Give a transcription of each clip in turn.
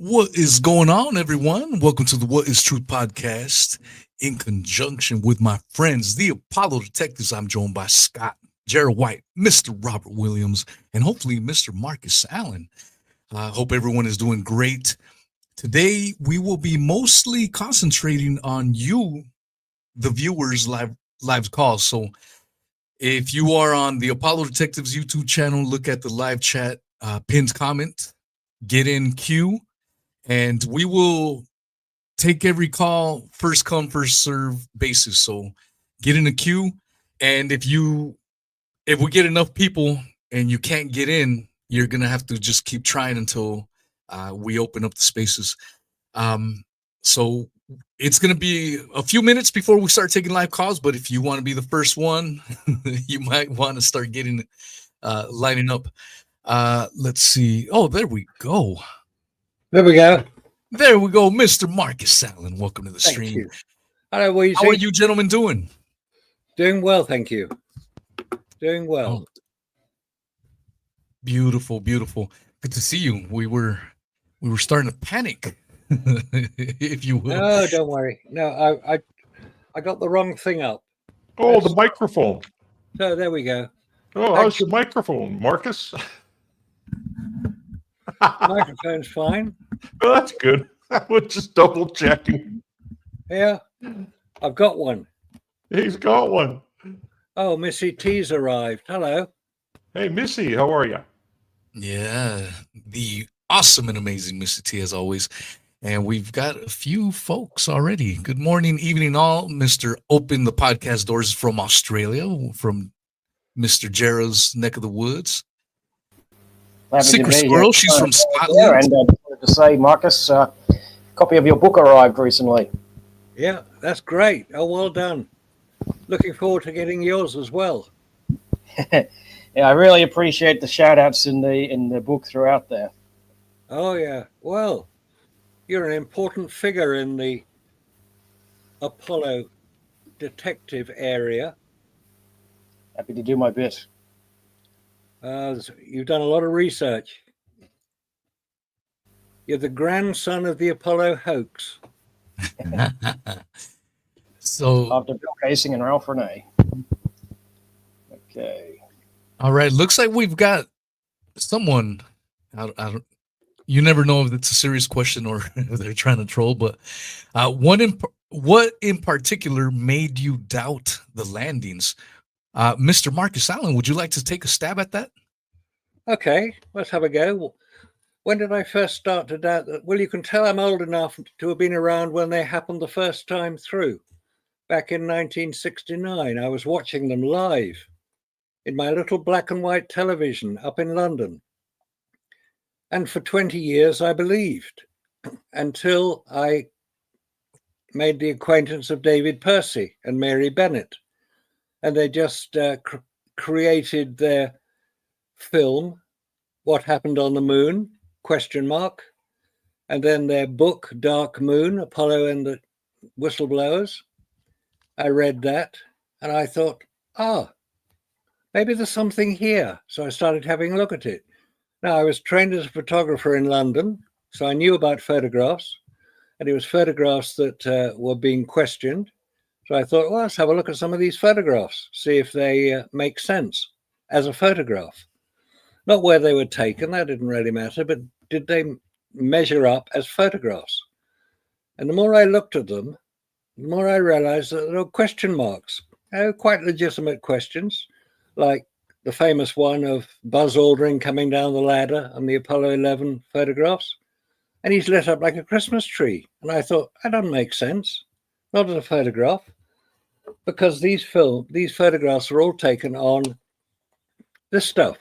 What is going on, everyone? Welcome to the What is Truth podcast. In conjunction with my friends, the Apollo Detectives, I'm joined by Scott, Jared White, Mr. Robert Williams, and hopefully Mr. Marcus Allen. I hope everyone is doing great. Today, we will be mostly concentrating on you, the viewers' live calls. So if you are on the Apollo Detectives YouTube channel, look at the live chat, pinned comment, get in queue, and we will take every call first come first serve basis. So get in the queue, and if we get enough people and you can't get in, you're gonna have to just keep trying until we open up the spaces. So it's gonna be a few minutes before we start taking live calls, but if you want to be the first one, you might want to start getting lining up. Let's see. Oh, there we go. There we go. There we go, Mr. Marcus Allen. Welcome to the Thank stream. you. Hello, Weezy. How are you gentlemen doing? Doing well, thank you. Doing Oh, well. beautiful, beautiful. Good to see you. We were starting to panic, if you will. No, don't worry. No, I got the wrong thing up. Oh, the microphone. So there we go. Oh, how's your microphone, Marcus? Microphone's fine. Well, that's good. I was just double checking. Yeah, I've got one. He's got one. Oh, Missy T's arrived. Hello. Hey, Missy, how are you? Yeah, the awesome and amazing Mr. T as always. And we've got a few folks already. Good morning, evening, all. Mr. Open the podcast doors from Australia, from Mr. Jarrah's neck of the woods. Secret Squirrel, she's from Scotland. And to say, Marcus, copy of your book arrived recently. Yeah, that's great. Oh, well done. Looking forward to getting yours as well. Yeah, I really appreciate the shout outs in the book throughout there. Oh, yeah. Well, you're an important figure in the Apollo detective area. Happy to do my bit. You've done a lot of research. You're the grandson of the Apollo hoax. So, After Bill Casing and Ralph Renee. Okay. all right, looks like we've got someone. I don't. You never know if it's a serious question or if they're trying to troll. But what in particular made you doubt the landings? Mr. Marcus Allen, would you like to take a stab at that? Okay, let's have a go. When did I first start to doubt that? Well, you can tell I'm old enough to have been around when they happened the first time through. Back in 1969, I was watching them live in my little black and white television up in London. And for 20 years, I believed, until I made the acquaintance of David Percy and Mary Bennett. And they just created their film, What Happened on the Moon, ? And then their book, Dark Moon, Apollo and the Whistleblowers. I read that and I thought, maybe there's something here. So I started having a look at it. Now, I was trained as a photographer in London, so I knew about photographs, and it was photographs that were being questioned. So I thought, well, let's have a look at some of these photographs, see if they make sense as a photograph. Not where they were taken, that didn't really matter, but did they measure up as photographs? And the more I looked at them, the more I realized that there were question marks, quite legitimate questions, like the famous one of Buzz Aldrin coming down the ladder on the Apollo 11 photographs. And he's lit up like a Christmas tree. And I thought, that doesn't make sense, not as a photograph, because these photographs were all taken on this stuff,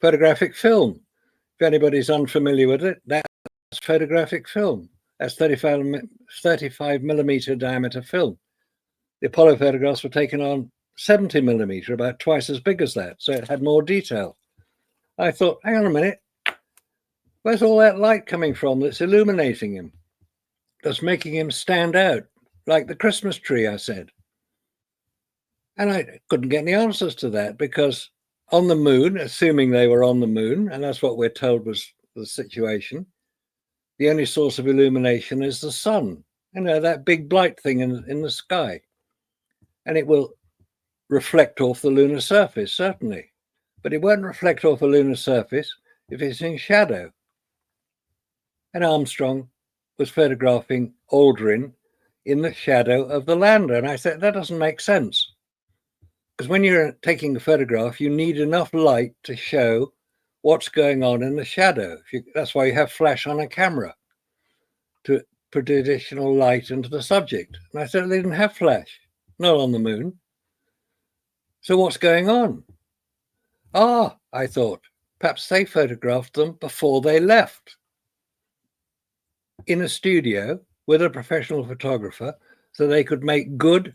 photographic film. If anybody's unfamiliar with it, that's photographic film. That's 35 millimeter diameter film. The Apollo photographs were taken on 70 millimeter, about twice as big as that. So it had more detail. I thought, hang on a minute. Where's all that light coming from that's illuminating him? That's making him stand out like the Christmas tree, I said. And I couldn't get any answers to that because on the moon, assuming they were on the moon, and that's what we're told was the situation, the only source of illumination is the sun, that big bright thing in the sky. And it will reflect off the lunar surface, certainly. But it won't reflect off a lunar surface if it's in shadow. And Armstrong was photographing Aldrin in the shadow of the lander. And I said, that doesn't make sense. Because when you're taking a photograph, you need enough light to show what's going on in the shadow. That's why you have flash on a camera, to put additional light into the subject. And I said, they didn't have flash, not on the moon. So what's going on? I thought, perhaps they photographed them before they left in a studio with a professional photographer so they could make good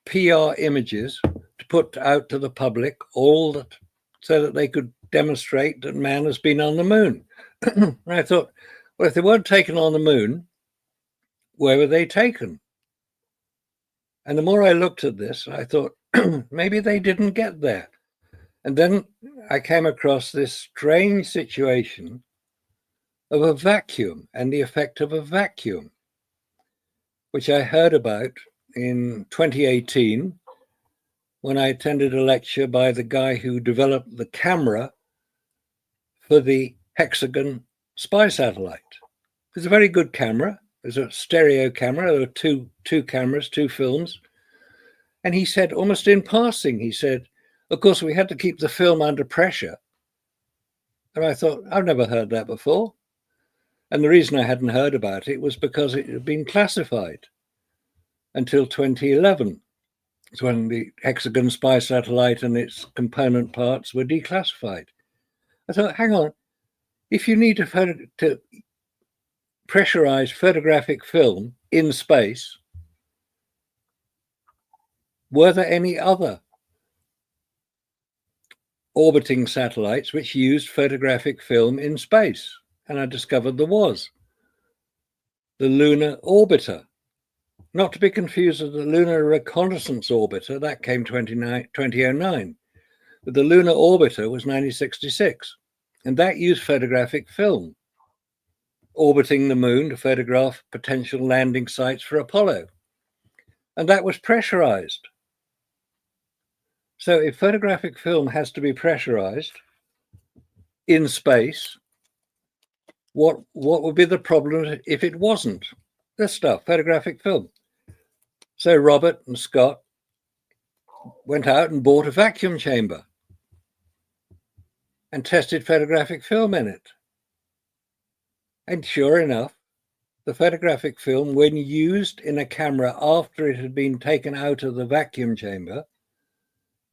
PR images to put out to the public, so that they could demonstrate that man has been on the moon. And I thought, well, if they weren't taken on the moon, where were they taken? And the more I looked at this, I thought, maybe they didn't get there. And then I came across this strange situation of a vacuum and the effect of a vacuum, which I heard about in 2018 when I attended a lecture by the guy who developed the camera for the Hexagon spy satellite. It's a very good camera. It's a stereo camera. There were two cameras, two films. And he said, almost in passing, he said, of course, we had to keep the film under pressure. And I thought, I've never heard that before. And the reason I hadn't heard about it was because it had been classified until 2011. It's when the Hexagon spy satellite and its component parts were declassified. I thought, hang on, if you need to pressurize photographic film in space, were there any other orbiting satellites which used photographic film in space? And I discovered there was. The Lunar Orbiter, not to be confused with the Lunar Reconnaissance Orbiter, that came 2009. But the Lunar Orbiter was 1966, and that used photographic film, orbiting the moon to photograph potential landing sites for Apollo. And that was pressurized. So if photographic film has to be pressurized in space, what would be the problem if it wasn't? This stuff, photographic film. So Robert and Scott went out and bought a vacuum chamber and tested photographic film in it. And sure enough, the photographic film, when used in a camera after it had been taken out of the vacuum chamber,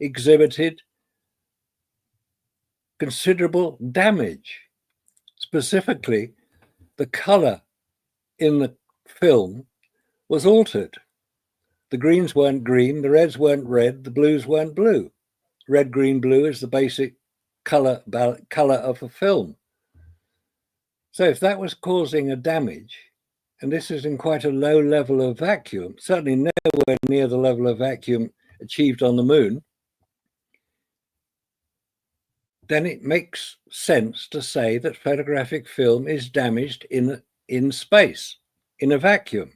exhibited considerable damage. Specifically, the color in the film was altered. The greens weren't green, the reds weren't red, the blues weren't blue. Red, green, blue is the basic color of a film. So if that was causing a damage, and this is in quite a low level of vacuum, certainly nowhere near the level of vacuum achieved on the moon, then it makes sense to say that photographic film is damaged in space, in a vacuum.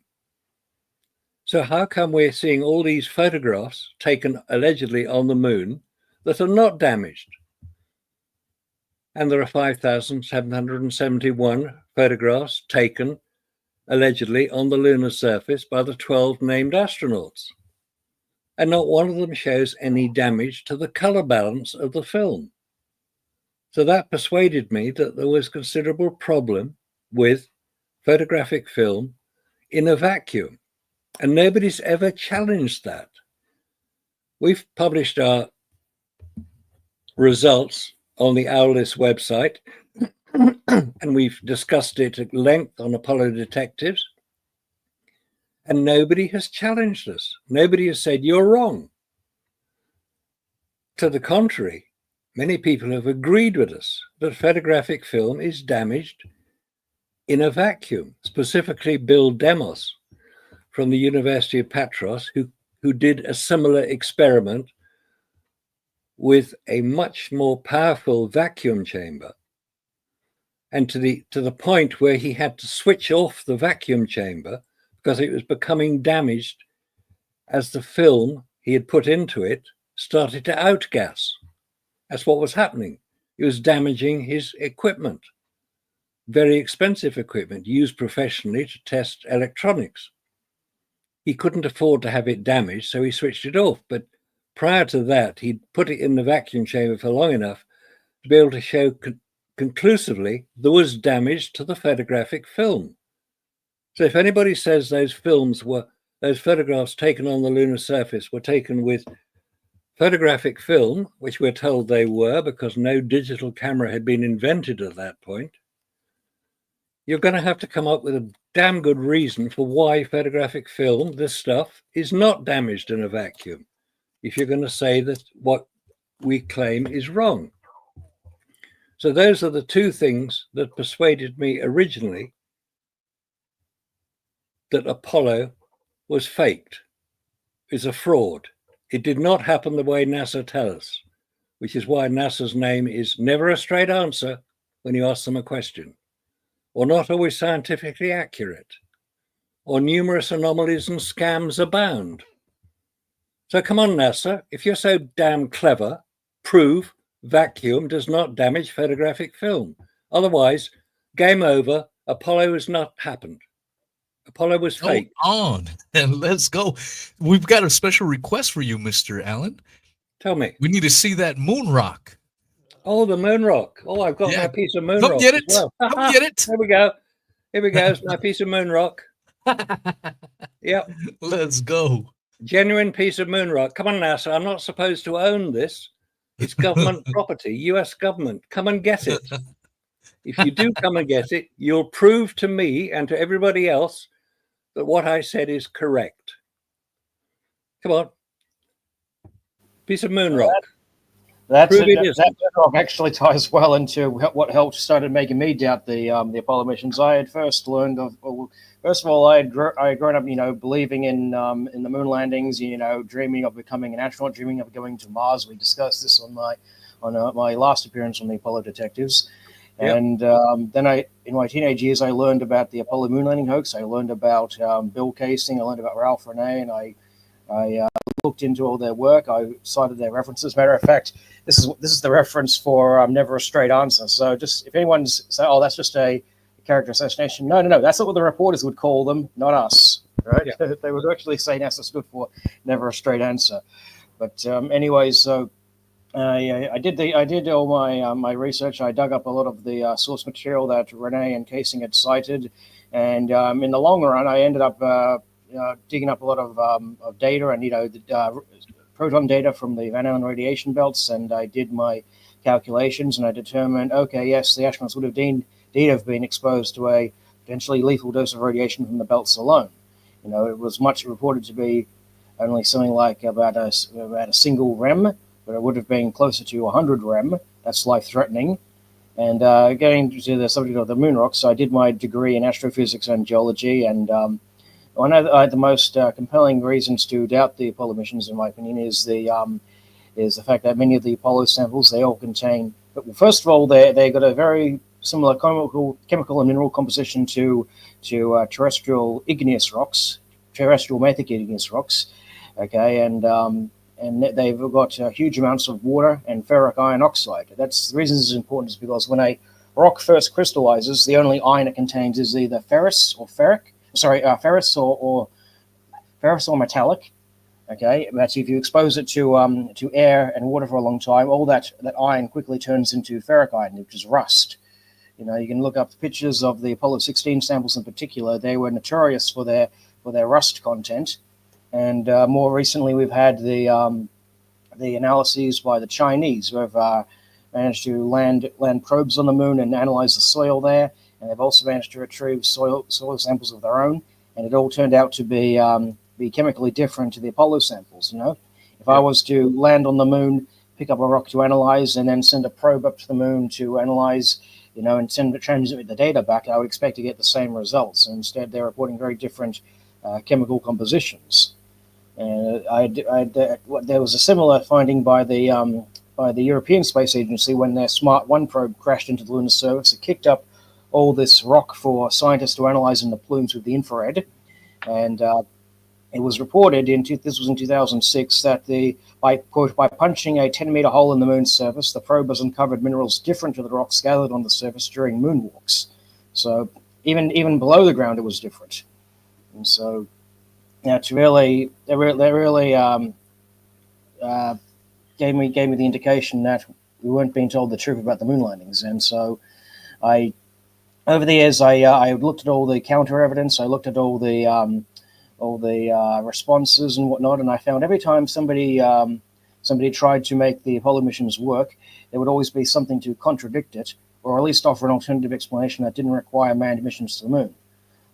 So how come we're seeing all these photographs taken allegedly on the moon that are not damaged? And there are 5,771 photographs taken allegedly on the lunar surface by the 12 named astronauts. And not one of them shows any damage to the color balance of the film. So that persuaded me that there was considerable problem with photographic film in a vacuum. And nobody's ever challenged that. We've published our results on the Owlist website, and we've discussed it at length on Apollo Detectives. And nobody has challenged us. Nobody has said, you're wrong. To the contrary, many people have agreed with us that photographic film is damaged in a vacuum. Specifically, Bill Demos from the University of Patras, who did a similar experiment with a much more powerful vacuum chamber. and to the point where he had to switch off the vacuum chamber because it was becoming damaged as the film he had put into it started to outgas. That's what was happening. It was damaging his equipment, very expensive equipment used professionally to test electronics. He couldn't afford to have it damaged, so he switched it off. But prior to that, he'd put it in the vacuum chamber for long enough to be able to show conclusively there was damage to the photographic film. So if anybody says those photographs taken on the lunar surface were taken with photographic film, which we're told they were because no digital camera had been invented at that point, you're going to have to come up with a damn good reason for why photographic film, this stuff, is not damaged in a vacuum, if you're going to say that what we claim is wrong. So those are the two things that persuaded me originally that Apollo was faked, is a fraud. It did not happen the way NASA tells us, which is why NASA's name is never a straight answer when you ask them a question, or not always scientifically accurate, or numerous anomalies and scams abound. So come on, NASA, if you're so damn clever, prove vacuum does not damage photographic film. Otherwise, game over. Apollo has not happened. Apollo was fake. On and let's go. We've got a special request for you, Mr. Allen. Tell me. We need to see that moon rock. Oh, the moon rock. Oh, I've got my piece of moon Come rock. get it. As well. Come get it. There we go. Here we go. It's my piece of moon rock. Yep. Let's go. Genuine piece of moon rock. Come on, NASA. I'm not supposed to own this. It's government property, US government. Come and get it. If you do come and get it, you'll prove to me and to everybody else that what I said is correct. Come on. Piece of moon rock. That actually ties well into what helped started making me doubt the Apollo missions. I had first learned of, first of all, I had grown up, believing in the moon landings, dreaming of becoming an astronaut, dreaming of going to Mars. We discussed this on my last appearance on the Apollo Detectives. Yep. And then in my teenage years, I learned about the Apollo moon landing hoax. I learned about Bill Kaysing. I learned about Ralph Renee, and I looked into all their work. I cited their references. Matter of fact, this is the reference for Never a Straight Answer. So just if anyone's say, oh, that's just a character assassination. No. That's not what the reporters would call them, not us. Right? Yeah. They would actually say NASA stood for Never a Straight Answer. But anyways, so I did all my research. I dug up a lot of the source material that Renee and Kaysing had cited, and in the long run, I ended up digging up a lot of data and the proton data from the Van Allen radiation belts, and I did my calculations, and I determined, okay, yes, the astronauts would have indeed have been exposed to a potentially lethal dose of radiation from the belts alone. It was much reported to be only something like about a single rem, but it would have been closer to 100 rem. That's life-threatening. And getting to the subject of the moon rocks, I did my degree in astrophysics and geology, and one of the most compelling reasons to doubt the Apollo missions, in my opinion, is the fact that many of the Apollo samples, they all contain, well, first of all, they got a very similar chemical and mineral composition to terrestrial igneous rocks, terrestrial mafic igneous rocks, okay, and they've got huge amounts of water and ferric iron oxide. That's the reason this is important, is because when a rock first crystallizes, the only iron it contains is either ferrous or metallic. Okay, but if you expose it to air and water for a long time, all that iron quickly turns into ferric iron, which is rust. You can look up pictures of the Apollo 16 samples in particular. They were notorious for their rust content. And more recently, we've had the analyses by the Chinese, who have managed to land probes on the moon and analyze the soil there. And they've also managed to retrieve soil samples of their own. And it all turned out to be chemically different to the Apollo samples. If I was to land on the moon, pick up a rock to analyze, and then send a probe up to the moon to analyze, and transmit the data back, I would expect to get the same results. And instead, they're reporting very different chemical compositions. And there was a similar finding by the European Space Agency when their Smart 1 probe crashed into the lunar surface. It kicked up all this rock for scientists to analyze in the plumes with the infrared. And it was reported this was in 2006 that by punching a 10-meter hole in the moon's surface, the probe has uncovered minerals different to the rocks gathered on the surface during moonwalks. So even below the ground, it was different. And so that's really they really gave me the indication that we weren't being told the truth about the moon landings. And so over the years, I looked at all the counter evidence. I looked at all the responses and whatnot, and I found every time somebody tried to make the Apollo missions work, there would always be something to contradict it, or at least offer an alternative explanation that didn't require manned missions to the moon.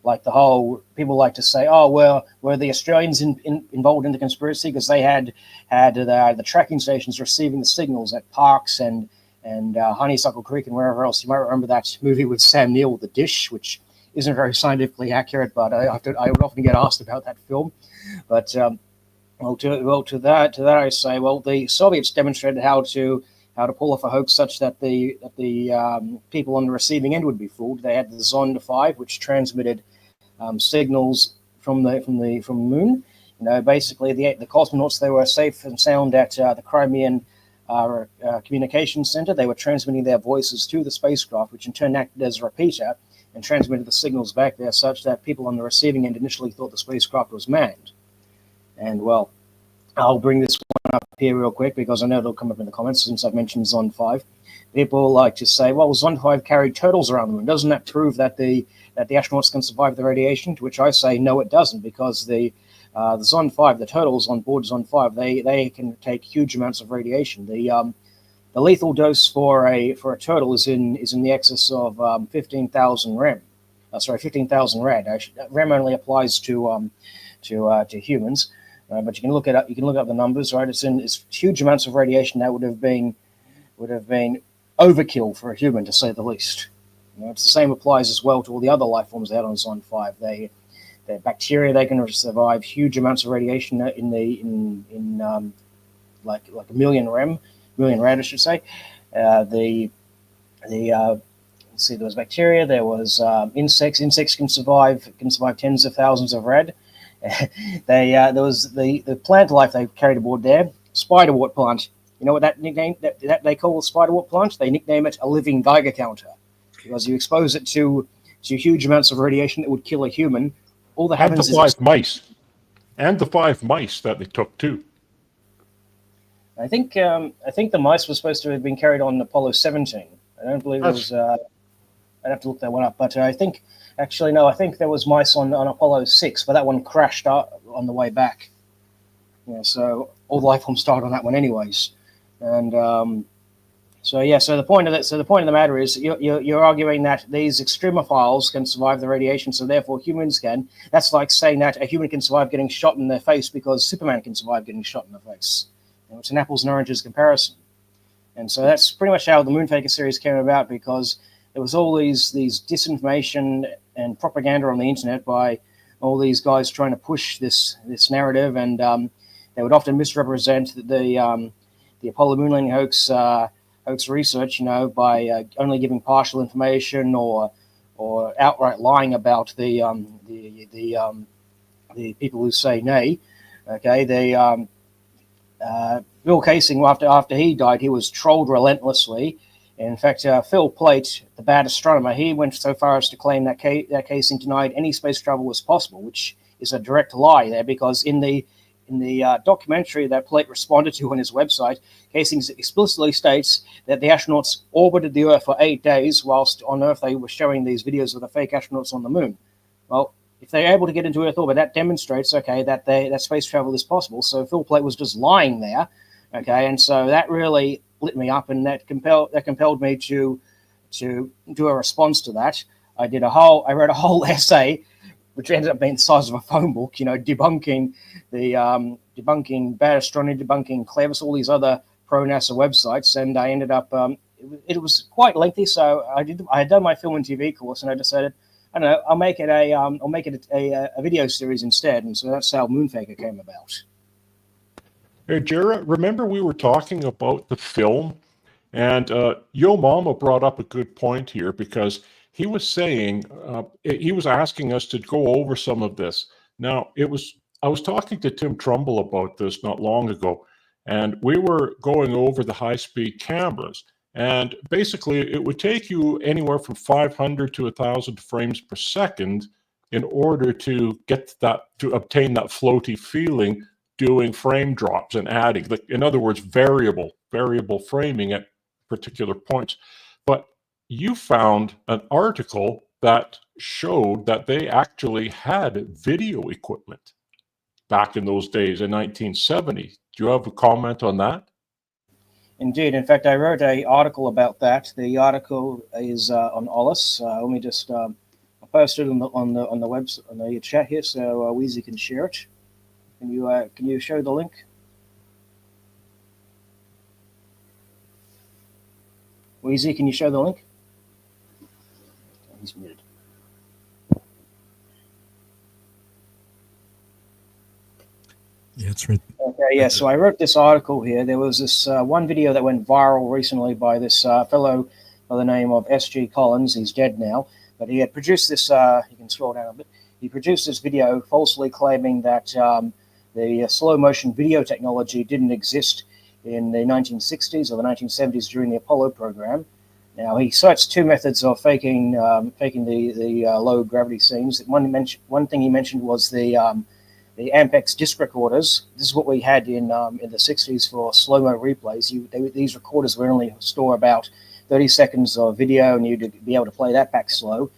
Like the whole, people like to say, oh, well, were the Australians involved in the conspiracy because they had the tracking stations receiving the signals at Parkes and Honeysuckle Creek and wherever else. You might remember that movie with Sam Neill, The Dish, which isn't very scientifically accurate, but I would often get asked about that film. But to that I say, well, the Soviets demonstrated how to pull off a hoax such that the people on the receiving end would be fooled. They had the Zond 5, which transmitted signals from the moon. You know, basically the cosmonauts, they were safe and sound at the Crimean communication center. They were transmitting their voices to the spacecraft, which in turn acted as a repeater and transmitted the signals back there, such that people on the receiving end initially thought the spacecraft was manned. And well, I'll bring this one up here real quick because I know it'll come up in the comments since I've mentioned Zond 5. People like to say, well, Zond 5 carried turtles around the moon. Doesn't that prove that the astronauts can survive the radiation? To which I say, no, it doesn't, because the Zond 5, the turtles on board Zond 5, they can take huge amounts of radiation. The lethal dose for a turtle is in the excess of 15,000 rem. 15,000 rad. Rem only applies to humans. But you can look up the numbers, right? It's huge amounts of radiation that would have been overkill for a human, to say the least. You know, it's the same applies as well to all the other life forms they had on Zond 5. They're bacteria. They can survive huge amounts of radiation in like a million rad, I should say. Let's see, there was bacteria. There was insects. Insects can survive tens of thousands of rad. There was the plant life they carried aboard there, spiderwort plant. You know what that nickname that they call the spiderwort plant? They nickname it a living Geiger counter, because you expose it to huge amounts of radiation that would kill a human. All that happens is the 5 mice that they took too. I think the mice were supposed to have been carried on Apollo 17. I don't believe it was. I'd have to look that one up, but I think. Actually, no, I think there was mice on Apollo 6, but that one crashed on the way back. Yeah, so all the life forms started on that one anyways. And so the point of the matter is you're arguing that these extremophiles can survive the radiation, so therefore humans can. That's like saying that a human can survive getting shot in their face because Superman can survive getting shot in the face. You know, it's an apples and oranges comparison. And so that's pretty much how the Moonfaker series came about, because there was all these disinformation and propaganda on the internet by all these guys trying to push this narrative, and they would often misrepresent the Apollo moon landing hoax research, you know, by only giving partial information or outright lying about the people who say nay. Okay, Bill Kaysing, after he died, he was trolled relentlessly. In fact, Phil Plait, the bad astronomer, he went so far as to claim that Kaysing denied any space travel was possible, which is a direct lie there, because in the documentary that Plait responded to on his website, Kaysing explicitly states that the astronauts orbited the Earth for 8 days, whilst on Earth they were showing these videos of the fake astronauts on the moon. Well, if they're able to get into Earth orbit, that demonstrates, okay, that space travel is possible. So Phil Plait was just lying there, okay, and so that really lit me up, and that compelled me to do a response to that. I wrote a whole essay, which ended up being the size of a phone book, you know, debunking Bad Astronomy, debunking Clevis, all these other pro NASA websites, and I ended up. It was quite lengthy, so I had done my film and TV course, and I decided, I don't know, I'll make it a video series instead, and so that's how Moonfaker came about. Hey, Jarrah, remember we were talking about the film, and Yo Mama brought up a good point here, because he was saying, he was asking us to go over some of this. Now, I was talking to Tim Trumbull about this not long ago, and we were going over the high-speed cameras. And basically, it would take you anywhere from 500 to 1,000 frames per second in order to get that, to obtain that floaty feeling, doing frame drops and adding, in other words, variable framing at particular points. But you found an article that showed that they actually had video equipment back in those days in 1970. Do you have a comment on that? Indeed. In fact, I wrote an article about that. The article is on Ollis. Let me just post it on the website, on the chat here, so Wheezy can share it. Can you show the link? Wheezy, can you show the link? He's muted. Yeah, it's right. Okay, yeah, so I wrote this article here. There was this one video that went viral recently by this fellow by the name of S.G. Collins. He's dead now, but he had produced this, you can scroll down a bit. He produced this video falsely claiming that the slow motion video technology didn't exist in the 1960s or the 1970s during the Apollo program. Now, he cites two methods of faking the low gravity scenes. One thing he mentioned was the Ampex disc recorders. This is what we had in the 60s for slow-mo replays. These recorders would only store about 30 seconds of video, and you'd be able to play that back slow.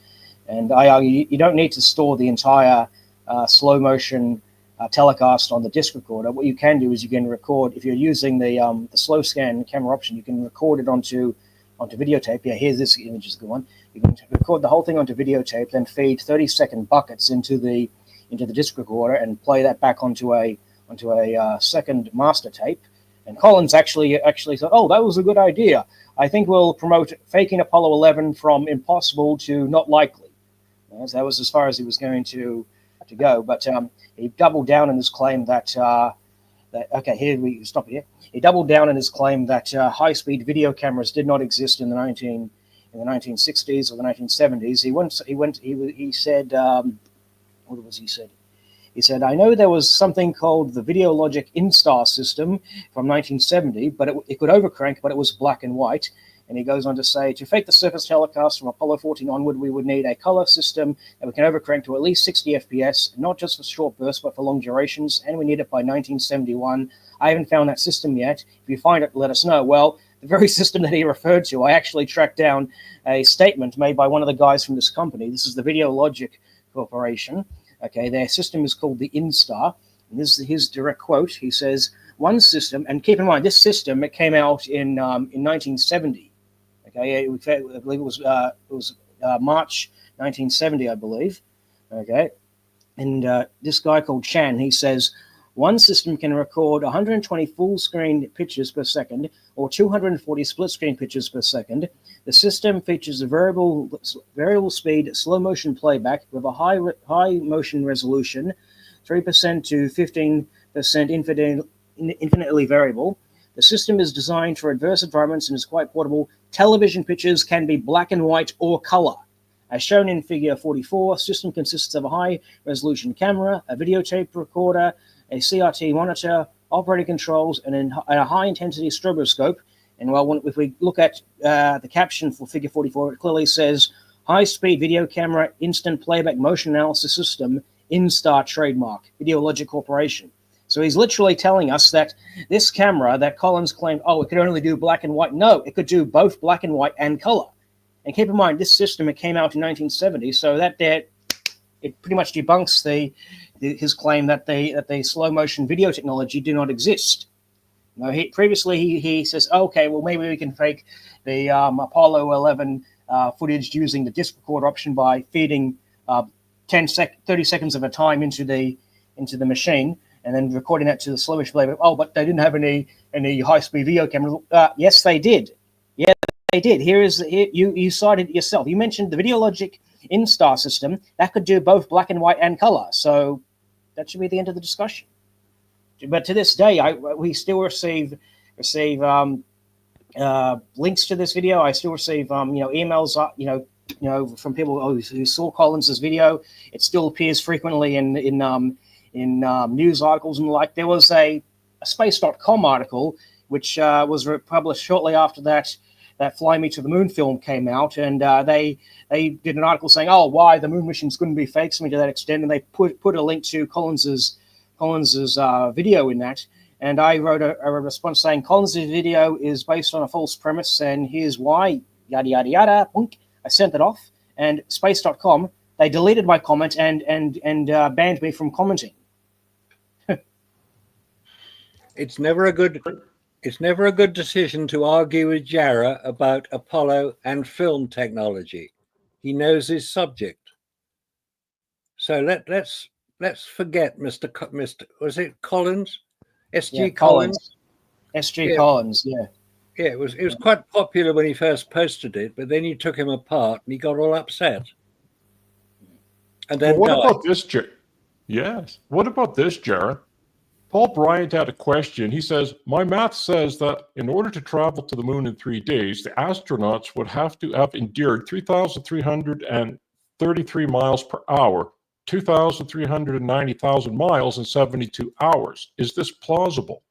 And I argue you don't need to store the entire slow-motion telecast on the disc recorder. What you can do is you can record, if you're using the slow scan camera option, you can record it onto videotape. Yeah, here's this image is a good one. You can record the whole thing onto videotape, then feed 30-second buckets into the disc recorder and play that back onto a second master tape. And Collins actually thought, oh, that was a good idea. I think we'll promote faking Apollo 11 from impossible to not likely. So that was as far as he was going to go. But he doubled down in his claim that okay, here we stop here. He doubled down in his claim that high-speed video cameras did not exist in the 1960s or the 1970s. He said. What was he said? He said, I know there was something called the Videologic Instar system from 1970, but it could overcrank, but it was black and white. And he goes on to say, to fake the surface telecast from Apollo 14 onward, we would need a color system that we can overcrank to at least 60 FPS, not just for short bursts, but for long durations. And we need it by 1971. I haven't found that system yet. If you find it, let us know. Well, the very system that he referred to, I actually tracked down a statement made by one of the guys from this company. This is the Videologic Corporation. Okay, their system is called the Instar. And this is his direct quote. He says, one system, and keep in mind, this system, it came out in 1970. Okay, I believe it was March 1970, I believe. Okay, and this guy called Chan, he says, one system can record 120 full-screen pictures per second or 240 split-screen pictures per second. The system features a variable speed slow-motion playback with a high motion resolution, 3% to 15% infinitely variable. The system is designed for adverse environments and is quite portable. Television pictures can be black and white or color. As shown in figure 44, system consists of a high-resolution camera, a videotape recorder, a CRT monitor, operating controls, and a high-intensity stroboscope. And if we look at the caption for figure 44, it clearly says, high-speed video camera instant playback motion analysis system, Instar trademark, Videologic Corporation. So he's literally telling us that this camera that Collins claimed, oh, it could only do black and white. No, it could do both black and white and color. And keep in mind, this system, it came out in 1970, so that it pretty much debunks his claim that the slow motion video technology do not exist. Now, he says, okay, well, maybe we can fake the Apollo 11 footage using the disc recorder option by feeding 30 seconds of a time into the machine and then recording that to the slow motion playback. Oh, but they didn't have any high-speed video cameras. Yes, they did. Yeah, they did. Here you cited it yourself. You mentioned the Videologic Instar system that could do both black and white and color. So that should be the end of the discussion. But to this day, we still receive links to this video. I still receive emails from people who saw Collins's video. It still appears frequently in news articles and the like. There was a Space.com article which was published shortly after that Fly Me to the Moon film came out, and they did an article saying, "Oh, why the moon missions couldn't be fake," something to that extent, and they put a link to Collins's video in that. And I wrote a response saying Collins's video is based on a false premise, and here's why. Yada yada yada. I sent it off, and Space.com, they deleted my comment and banned me from commenting. It's never a good decision to argue with Jarrah about Apollo and film technology. He knows his subject. So let's forget Mr. Was it Collins? S.G. Collins. S.G. Collins, yeah. Yeah, it was quite popular when he first posted it, but then you took him apart and he got all upset. And then what about this, Yes. What about this, Jarrah? Paul Bryant had a question. He says, my math says that in order to travel to the moon in 3 days, the astronauts would have to have endured 3,333 miles per hour, 2,390,000 miles in 72 hours. Is this plausible?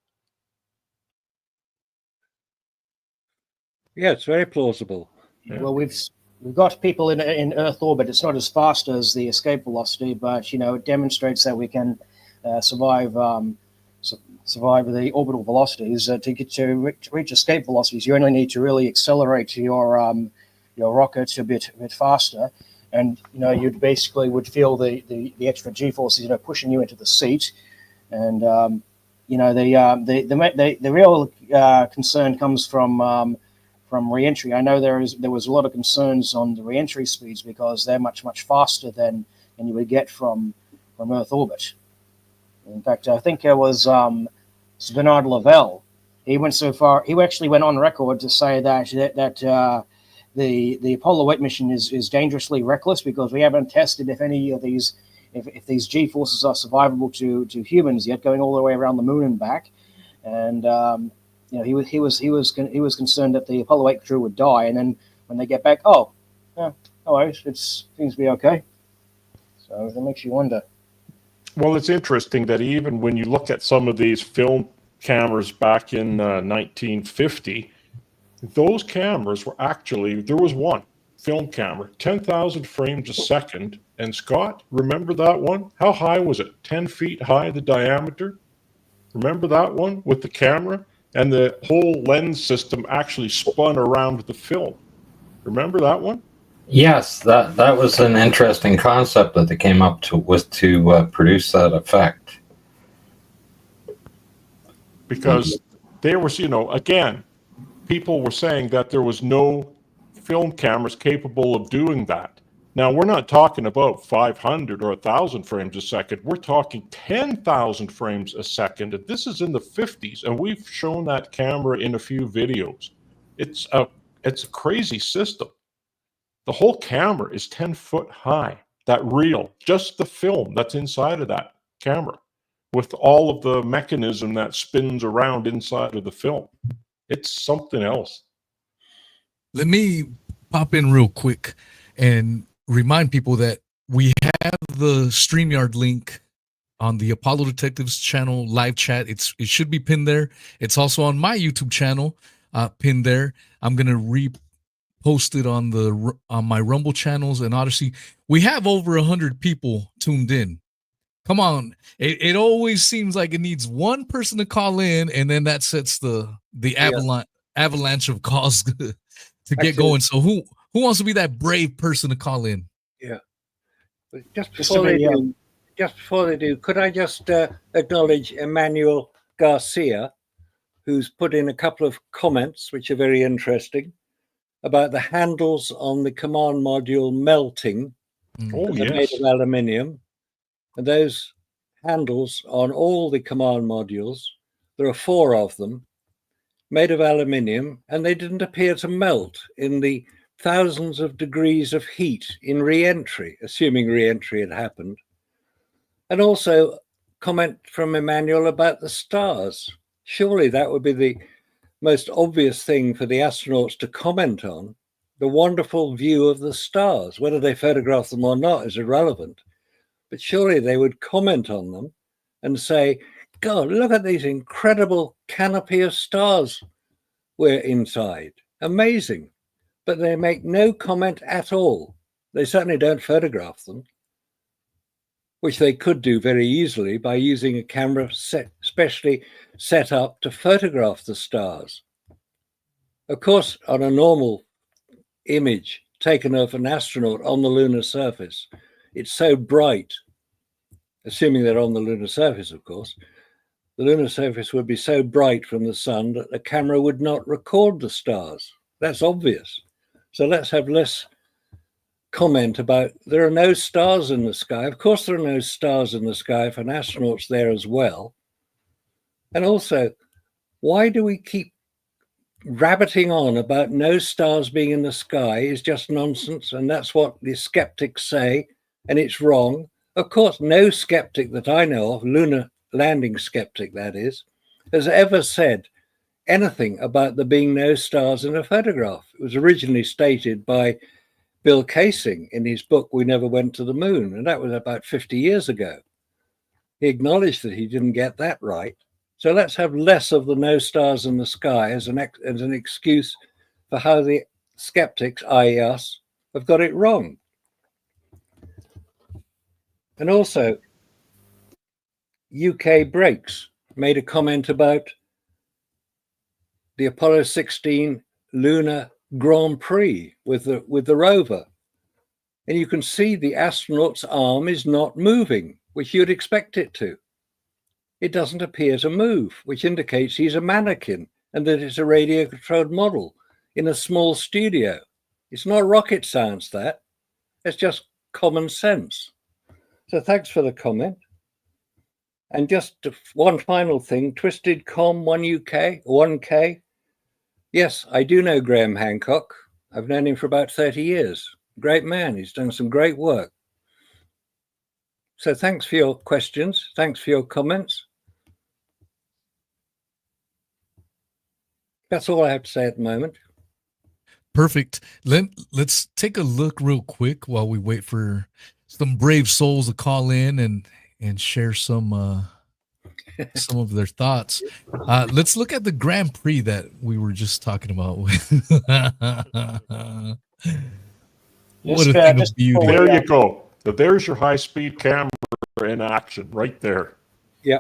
Yeah, it's very plausible. Yeah. Well, we've got people in Earth orbit. It's not as fast as the escape velocity, but it demonstrates that we can survive the orbital velocities. To reach escape velocities, you only need to really accelerate your rocket a bit faster, and you basically would feel the extra G forces pushing you into the seat, and the real concern comes from re-entry. I know there was a lot of concerns on the re-entry speeds because they're much faster than you would get from Earth orbit. In fact, I think it was Bernard Lavelle. He went so far. He actually went on record to say that the Apollo 8 mission is dangerously reckless because we haven't tested if any of these if these G forces are survivable to humans yet, going all the way around the moon and back. And he was concerned that the Apollo 8 crew would die, and then when they get back, no worries, it seems to be okay. So that makes you wonder. Well, it's interesting that even when you look at some of these film cameras back in 1950, those cameras were actually, there was one film camera, 10,000 frames a second. And Scott, remember that one? How high was it? 10 feet high, the diameter? Remember that one with the camera? And the whole lens system actually spun around the film. Remember that one? Yes, that was an interesting concept that they came up with to produce that effect. Because there was, again, people were saying that there was no film cameras capable of doing that. Now, we're not talking about 500 or 1,000 frames a second. We're talking 10,000 frames a second. And this is in the 50s, and we've shown that camera in a few videos. It's a crazy system. The whole camera is 10 foot high, that reel, just the film that's inside of that camera, with all of the mechanism that spins around inside of the film. It's something else. Let me pop in real quick and remind people that we have the StreamYard link on the Apollo Detectives channel live chat. It should be pinned there. It's also on my YouTube channel, pinned there. I'm gonna repost it on my Rumble channels and Odyssey. We have over 100 people tuned in. Come on, it always seems like it needs one person to call in, and then that sets the avalanche of calls to get going. So who wants to be that brave person to call in? Yeah. But just before they do, could I just acknowledge Emmanuel Garcia, who's put in a couple of comments, which are very interesting, about the handles on the command module melting. Oh, they're yes. made of aluminium. And those handles on all the command modules, there are 4 of them, made of aluminium, and they didn't appear to melt in the thousands of degrees of heat in re-entry, assuming re-entry had happened. And also comment from Emmanuel about the stars. Surely that would be the most obvious thing for the astronauts to comment on, the wonderful view of the stars. Whether they photograph them or not is irrelevant, but surely they would comment on them and say, God, look at these incredible canopy of stars we're inside. Amazing. But they make no comment at all. They certainly don't photograph them, which they could do very easily by using a camera specially set up to photograph the stars. Of course, on a normal image taken of an astronaut on the lunar surface, it's so bright, assuming they're on the lunar surface, of course, the lunar surface would be so bright from the sun that the camera would not record the stars. That's obvious. So let's have less comment about there are no stars in the sky. Of course, there are no stars in the sky if an astronaut's there as well. And also, why do we keep rabbiting on about no stars being in the sky is just nonsense, and that's what the skeptics say, and it's wrong. Of course, no skeptic that I know of, lunar landing skeptic that is, has ever said anything about there being no stars in a photograph. It was originally stated by Bill Kaysing in his book, We Never Went to the Moon, and that was about 50 years ago. He acknowledged that he didn't get that right. So let's have less of the no stars in the sky as an excuse for how the skeptics, i.e. us, have got it wrong. And also, UK Brakes made a comment about the Apollo 16 lunar Grand Prix with the rover. And you can see the astronaut's arm is not moving, which you'd expect it to. It doesn't appear to move, which indicates he's a mannequin and that it's a radio-controlled model in a small studio. It's not rocket science, that. It's just common sense. So thanks for the comment. And just one final thing, Twisted Com 1K. Yes, I do know Graham Hancock. I've known him for about 30 years. Great man. He's done some great work. So thanks for your questions. Thanks for your comments. That's all I have to say at the moment. Perfect. Let's take a look real quick while we wait for some brave souls to call in and share some of their thoughts. Let's look at the Grand Prix that we were just talking about. What a thing of beauty. There you go. So there's your high-speed camera in action right there. Yeah.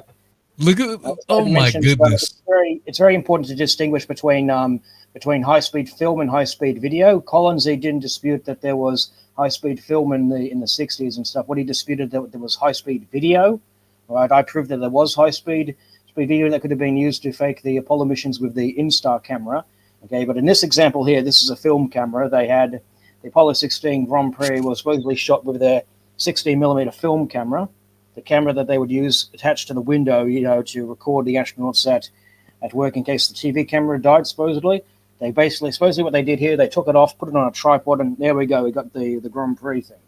Look at, oh my goodness. It's very important to distinguish between high-speed film and high-speed video. Collins, he didn't dispute that there was high-speed film in the 60s and stuff. What he disputed that there was high-speed video. Right? I proved that there was high-speed video that could have been used to fake the Apollo missions with the Instar camera. Okay, but in this example here, this is a film camera. They had the Apollo 16 Grand Prix was supposedly shot with their 16mm film camera, the camera that they would use attached to the window, to record the astronauts at work in case the TV camera died, supposedly. They supposedly what they did here, they took it off, put it on a tripod, and there we go. We got the Grand Prix thing.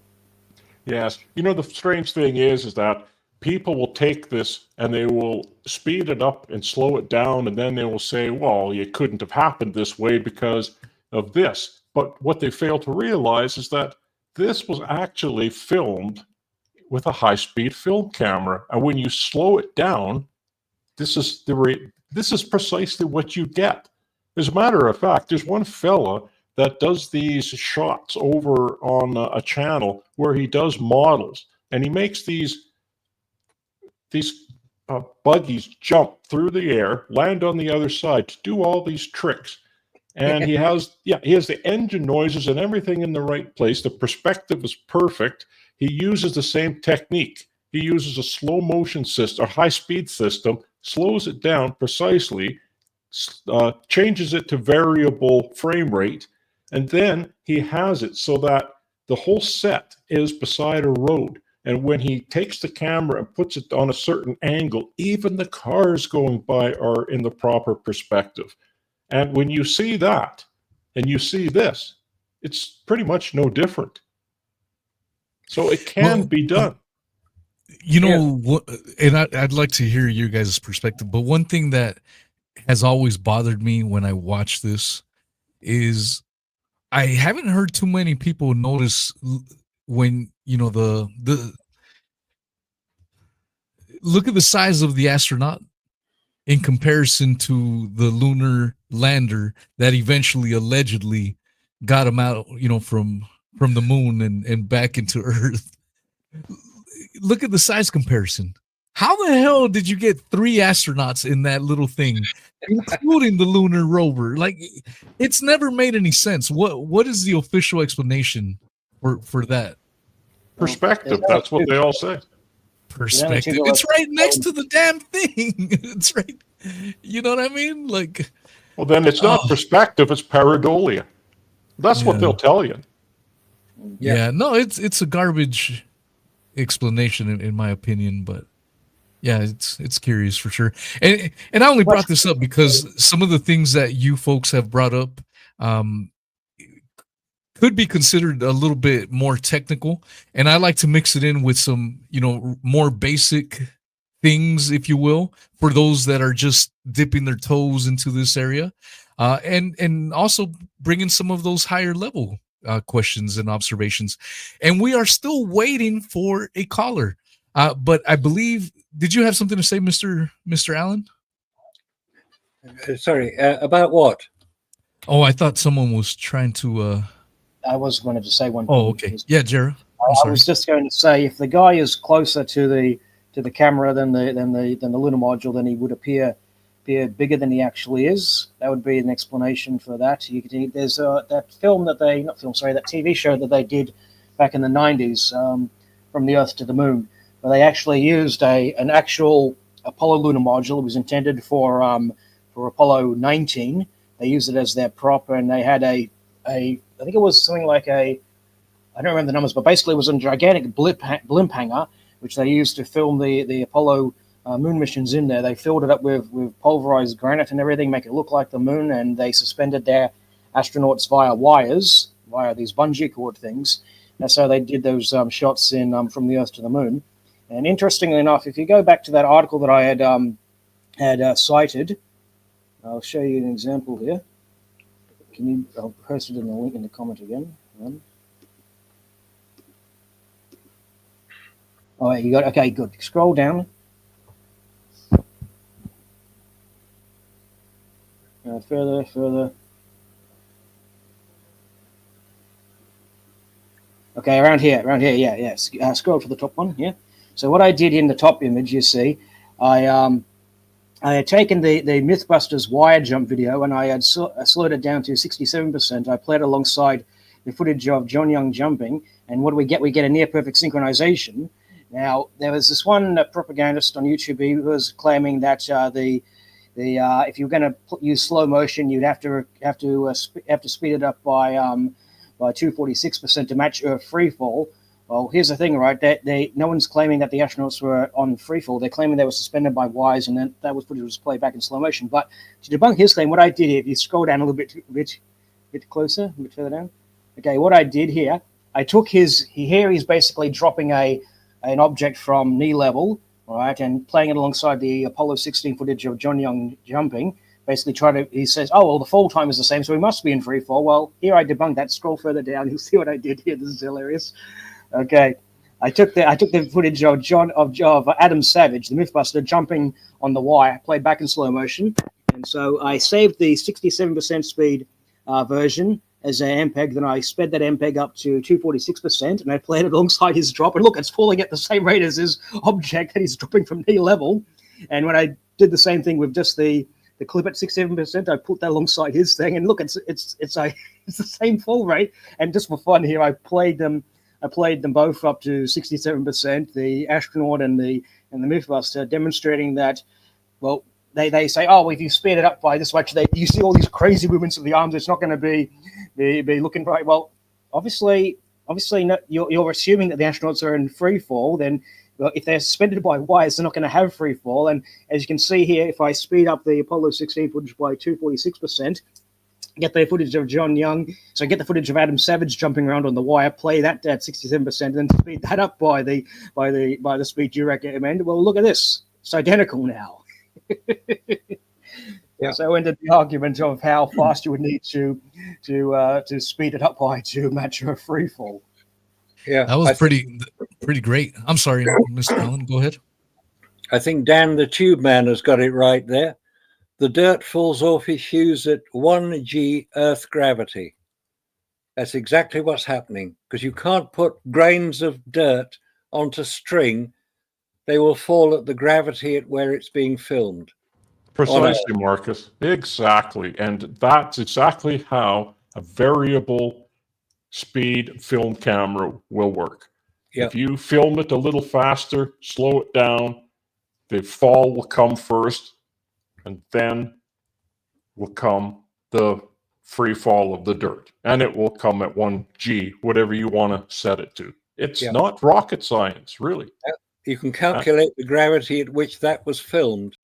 Yes. The strange thing is that people will take this and they will speed it up and slow it down, and then they will say, well, it couldn't have happened this way because of this. But what they fail to realize is that this was actually filmed with a high-speed film camera. And when you slow it down, this is precisely what you get. As a matter of fact, there's one fella that does these shots over on a channel where he does models, and he makes these buggies jump through the air, land on the other side, to do all these tricks. And he has the engine noises and everything in the right place. The perspective is perfect. He uses the same technique. He uses a slow motion system, a high speed system, slows it down precisely, changes it to variable frame rate, and then he has it so that the whole set is beside a road. And when he takes the camera and puts it on a certain angle, even the cars going by are in the proper perspective. And when you see that and you see this, it's pretty much no different. So it can be done. And I'd like to hear your guys' perspective, but one thing that has always bothered me when I watch this is I haven't heard too many people notice when, you know, the look at the size of the astronaut in comparison to the lunar lander that eventually allegedly got him out, you know, from the moon and back into Earth. Look at the size comparison. How the hell did you get 3 astronauts in that little thing, including the lunar rover? Like, it's never made any sense. What is the official explanation for that? Perspective. That's what they all say. Perspective. It's right next to the damn thing. It's right. You know what I mean? Like, Well, then it's not perspective, it's pareidolia. That's what they'll tell you. yeah, no, it's a garbage explanation in my opinion, but yeah, it's curious for sure. And I only brought this up because some of the things that you folks have brought up could be considered a little bit more technical, and I like to mix it in with some, you know, more basic things, if you will, for those that are just dipping their toes into this area, and also bring in some of those higher level questions and observations. And we are still waiting for a caller, but I believe, did you have something to say, Mr. Allen? Sorry, about what? Oh, I thought someone was trying to I was going to say one. Oh, okay. Yeah, Jared. I was just going to say, if the guy is closer to the camera than the lunar module, then he would appear bigger than he actually is. That would be an explanation for that. There's that TV show that they did back in the 90s, From the Earth to the Moon, where they actually used an actual Apollo lunar module. It was intended for Apollo 19. They used it as their prop, and they had I think it was something like I don't remember the numbers, but basically it was a gigantic blimp hangar, which they used to film the Apollo moon missions in there. They filled it up with pulverized granite and everything, make it look like the moon, and they suspended their astronauts via these bungee cord things. And so they did those shots in From the Earth to the Moon. And interestingly enough, if you go back to that article that I had cited, I'll show you an example here. I'll post it in the link in the comment again. Oh, you got, okay, good. Scroll down. Further. Okay, around here, yeah. Scroll to the top one, yeah. So what I did in the top image, you see, I had taken the Mythbusters wire jump video and I had slowed it down to 67%. I played alongside the footage of John Young jumping, and what do we get? We get a near perfect synchronization. Now, there was this one propagandist on YouTube who was claiming that if you're going to use slow motion, you'd have to speed it up by 246% to match Earth free fall. Well, here's the thing, right? No one's claiming that the astronauts were on free fall. They're claiming they were suspended by wires, and then that footage was played back in slow motion. But to debunk his claim, what I did here, if you scroll down a little bit closer, a bit further down. Okay, what I did here, I took he's basically dropping an object from knee level, right, and playing it alongside the Apollo 16 footage of John Young jumping. Basically, he says, oh, well, the fall time is the same, so we must be in free fall. Well, here I debunked that. Scroll further down, you'll see what I did here. This is hilarious. Okay, I took the footage of Adam Savage, the Mythbuster, jumping on the wire, played back in slow motion, and so I saved the 67% speed version as an MPEG. Then I sped that MPEG up to 246%, and I played it alongside his drop. And look, it's falling at the same rate as his object that he's dropping from knee level. And when I did the same thing with just the clip at 67%, I put that alongside his thing, and look, it's the same fall rate. And just for fun here, I played them both up to 67%, the astronaut and the Mythbuster, demonstrating that, well, they say, oh, if you speed it up by this much, you see all these crazy movements of the arms, it's not going to be looking right. Well, obviously, no, you're assuming that the astronauts are in free fall. Then, well, if they're suspended by wires, they're not going to have free fall. And as you can see here, if I speed up the Apollo 16 footage by 246%, get the footage of John Young, so get the footage of Adam Savage jumping around on the wire, play that at 67%, and then speed that up by the speed you recommend. Well, look at this; it's identical now. Yeah. So ended the argument of how fast you would need to speed it up by to match a free fall. Yeah, That was pretty great. I'm sorry, Mr. Allen. Go ahead. I think Dan the Tube Man has got it right there. The dirt falls off his shoes at 1g Earth gravity. That's exactly what's happening, because you can't put grains of dirt onto string. They will fall at the gravity at where it's being filmed. Precisely, Marcus. Exactly. And that's exactly how a variable speed film camera will work. Yep. If you film it a little faster, slow it down, the fall will come first, and then will come the free fall of the dirt. And it will come at 1G, whatever you want to set it to. It's not rocket science, really. You can calculate the gravity at which that was filmed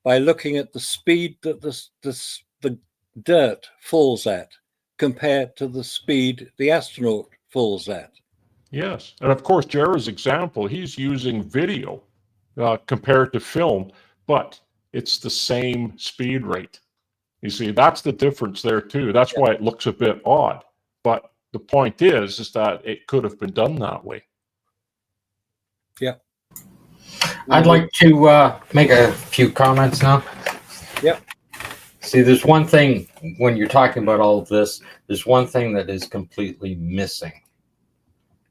by looking at the speed that the dirt falls at compared to the speed the astronaut falls at. Yes. And of course, Jared's example, he's using video compared to film, but it's the same speed rate. You see, that's the difference there too. That's why it looks a bit odd. But the point is that it could have been done that way. Yeah. I'd like to make a few comments now. Yep. See, there's one thing when you're talking about all of this, there's one thing that is completely missing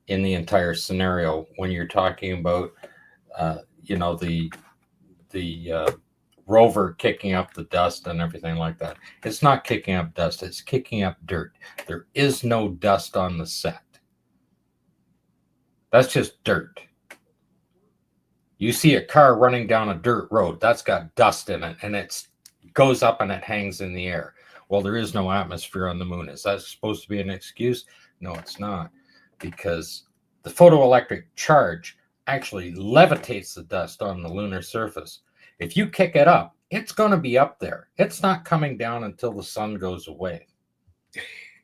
in the entire scenario when you're talking about, the rover kicking up the dust and everything like that. It's not kicking up dust, it's kicking up dirt. There is no dust on the set. That's just dirt. You see a car running down a dirt road, that's got dust in it, and it goes up and it hangs in the air. Well, there is no atmosphere on the moon. Is that supposed to be an excuse? No, it's not, because the photoelectric charge actually levitates the dust on the lunar surface. If you kick it up, it's going to be up there. It's not coming down until the sun goes away.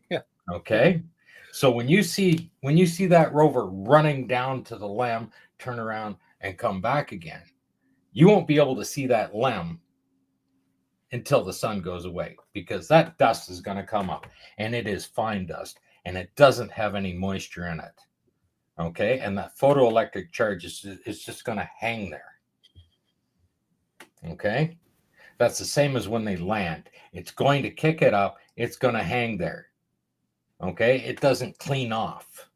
Yeah. Okay. So when you see that rover running down to the LEM, turn around and come back again, you won't be able to see that LEM until the sun goes away, because that dust is going to come up, and it is fine dust, and it doesn't have any moisture in it. Okay. And that photoelectric charge is just going to hang there. Okay. That's the same as when they land. It's going to kick it up. It's going to hang there. Okay. It doesn't clean off.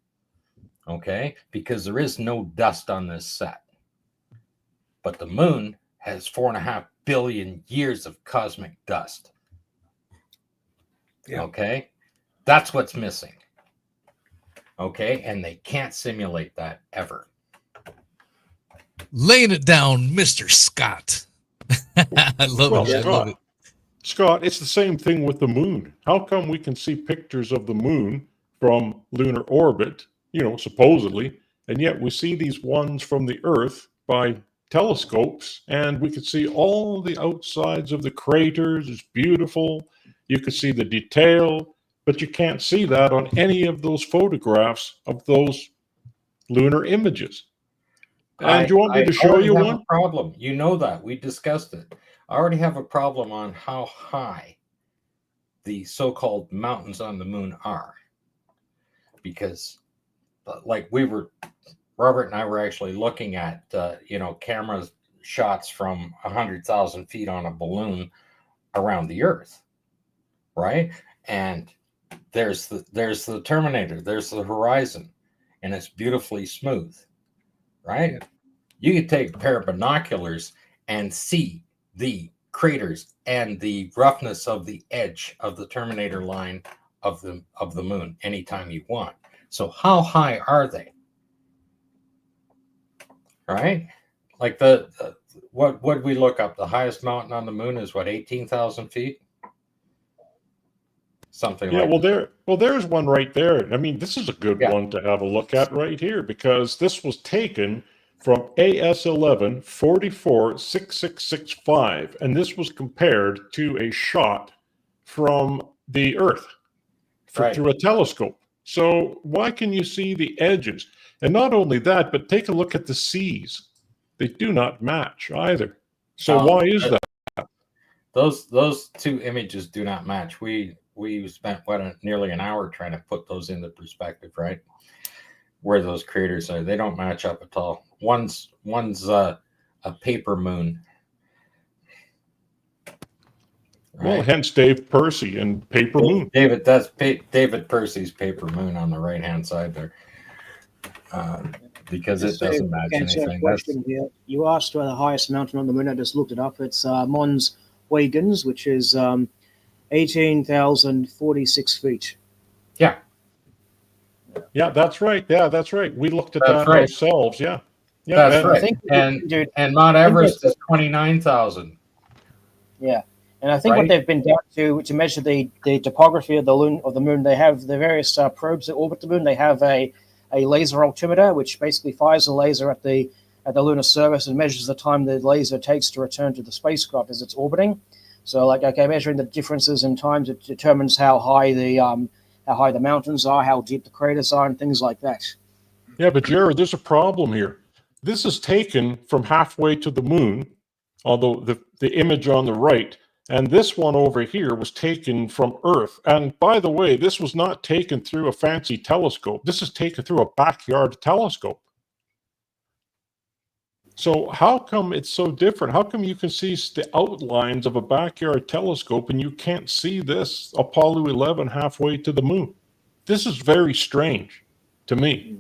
Okay. Because there is no dust on this set. But the moon has 4.5 billion years of cosmic dust. Yeah. Okay. That's what's missing. Okay. And they can't simulate that ever. Laying it down, Mr. Scott. I love Well, it. I love it. Scott, it's the same thing with the moon. How come we can see pictures of the moon from lunar orbit, supposedly, and yet we see these ones from the Earth by telescopes, and we can see all the outsides of the craters. It's beautiful. You can see the detail, but you can't see that on any of those photographs of those lunar images. And you want me to show you one? Problem. You know that. We discussed it. I already have a problem on how high the so-called mountains on the moon are. Because, Robert and I were actually looking at, camera shots from 100,000 feet on a balloon around the Earth, right? And there's the Terminator, there's the horizon, and it's beautifully smooth. Right? You could take a pair of binoculars and see the craters and the roughness of the edge of the Terminator line of the moon anytime you want. So how high are they? Right? Like what would we look up? The highest mountain on the moon is 18,000 feet? Something like that. Well, there's one right there. I mean, this is a good one to have a look at right here, because this was taken from AS11 446665, and this was compared to a shot from the Earth through a telescope. So why can you see the edges? And not only that, but take a look at the seas. They do not match either. So why is that? those two images do not match. We spent nearly an hour trying to put those into perspective, right? Where those craters are, they don't match up at all. One's a paper moon. Well, Right? hence Dave Percy and Paper Moon. David Percy's paper moon on the right hand side there, because it doesn't match anything. Question here. You asked where the highest mountain on the moon. I just looked it up. It's Mons Huygens, which is 18,046 feet. Yeah, Yeah, that's right. Yeah, that's right. We looked at That's that right. ourselves. Yeah. Yeah. that's and- right. I think- And Mount Everest is 29,000. Yeah, and I think Right. what they've been down to measure the topography of the moon, they have the various probes that orbit the moon. They have a laser altimeter, which basically fires a laser at the lunar surface and measures the time the laser takes to return to the spacecraft as it's orbiting. So, like, okay, measuring the differences in times, it determines how high the mountains are, how deep the craters are, and things like that. Yeah, but Jared, there's a problem here. This is taken from halfway to the moon, although the image on the right, and this one over here was taken from Earth. And by the way, this was not taken through a fancy telescope. This is taken through a backyard telescope. So how come it's so different? How come you can see the outlines of a backyard telescope and you can't see this Apollo 11 halfway to the moon? This is very strange to me,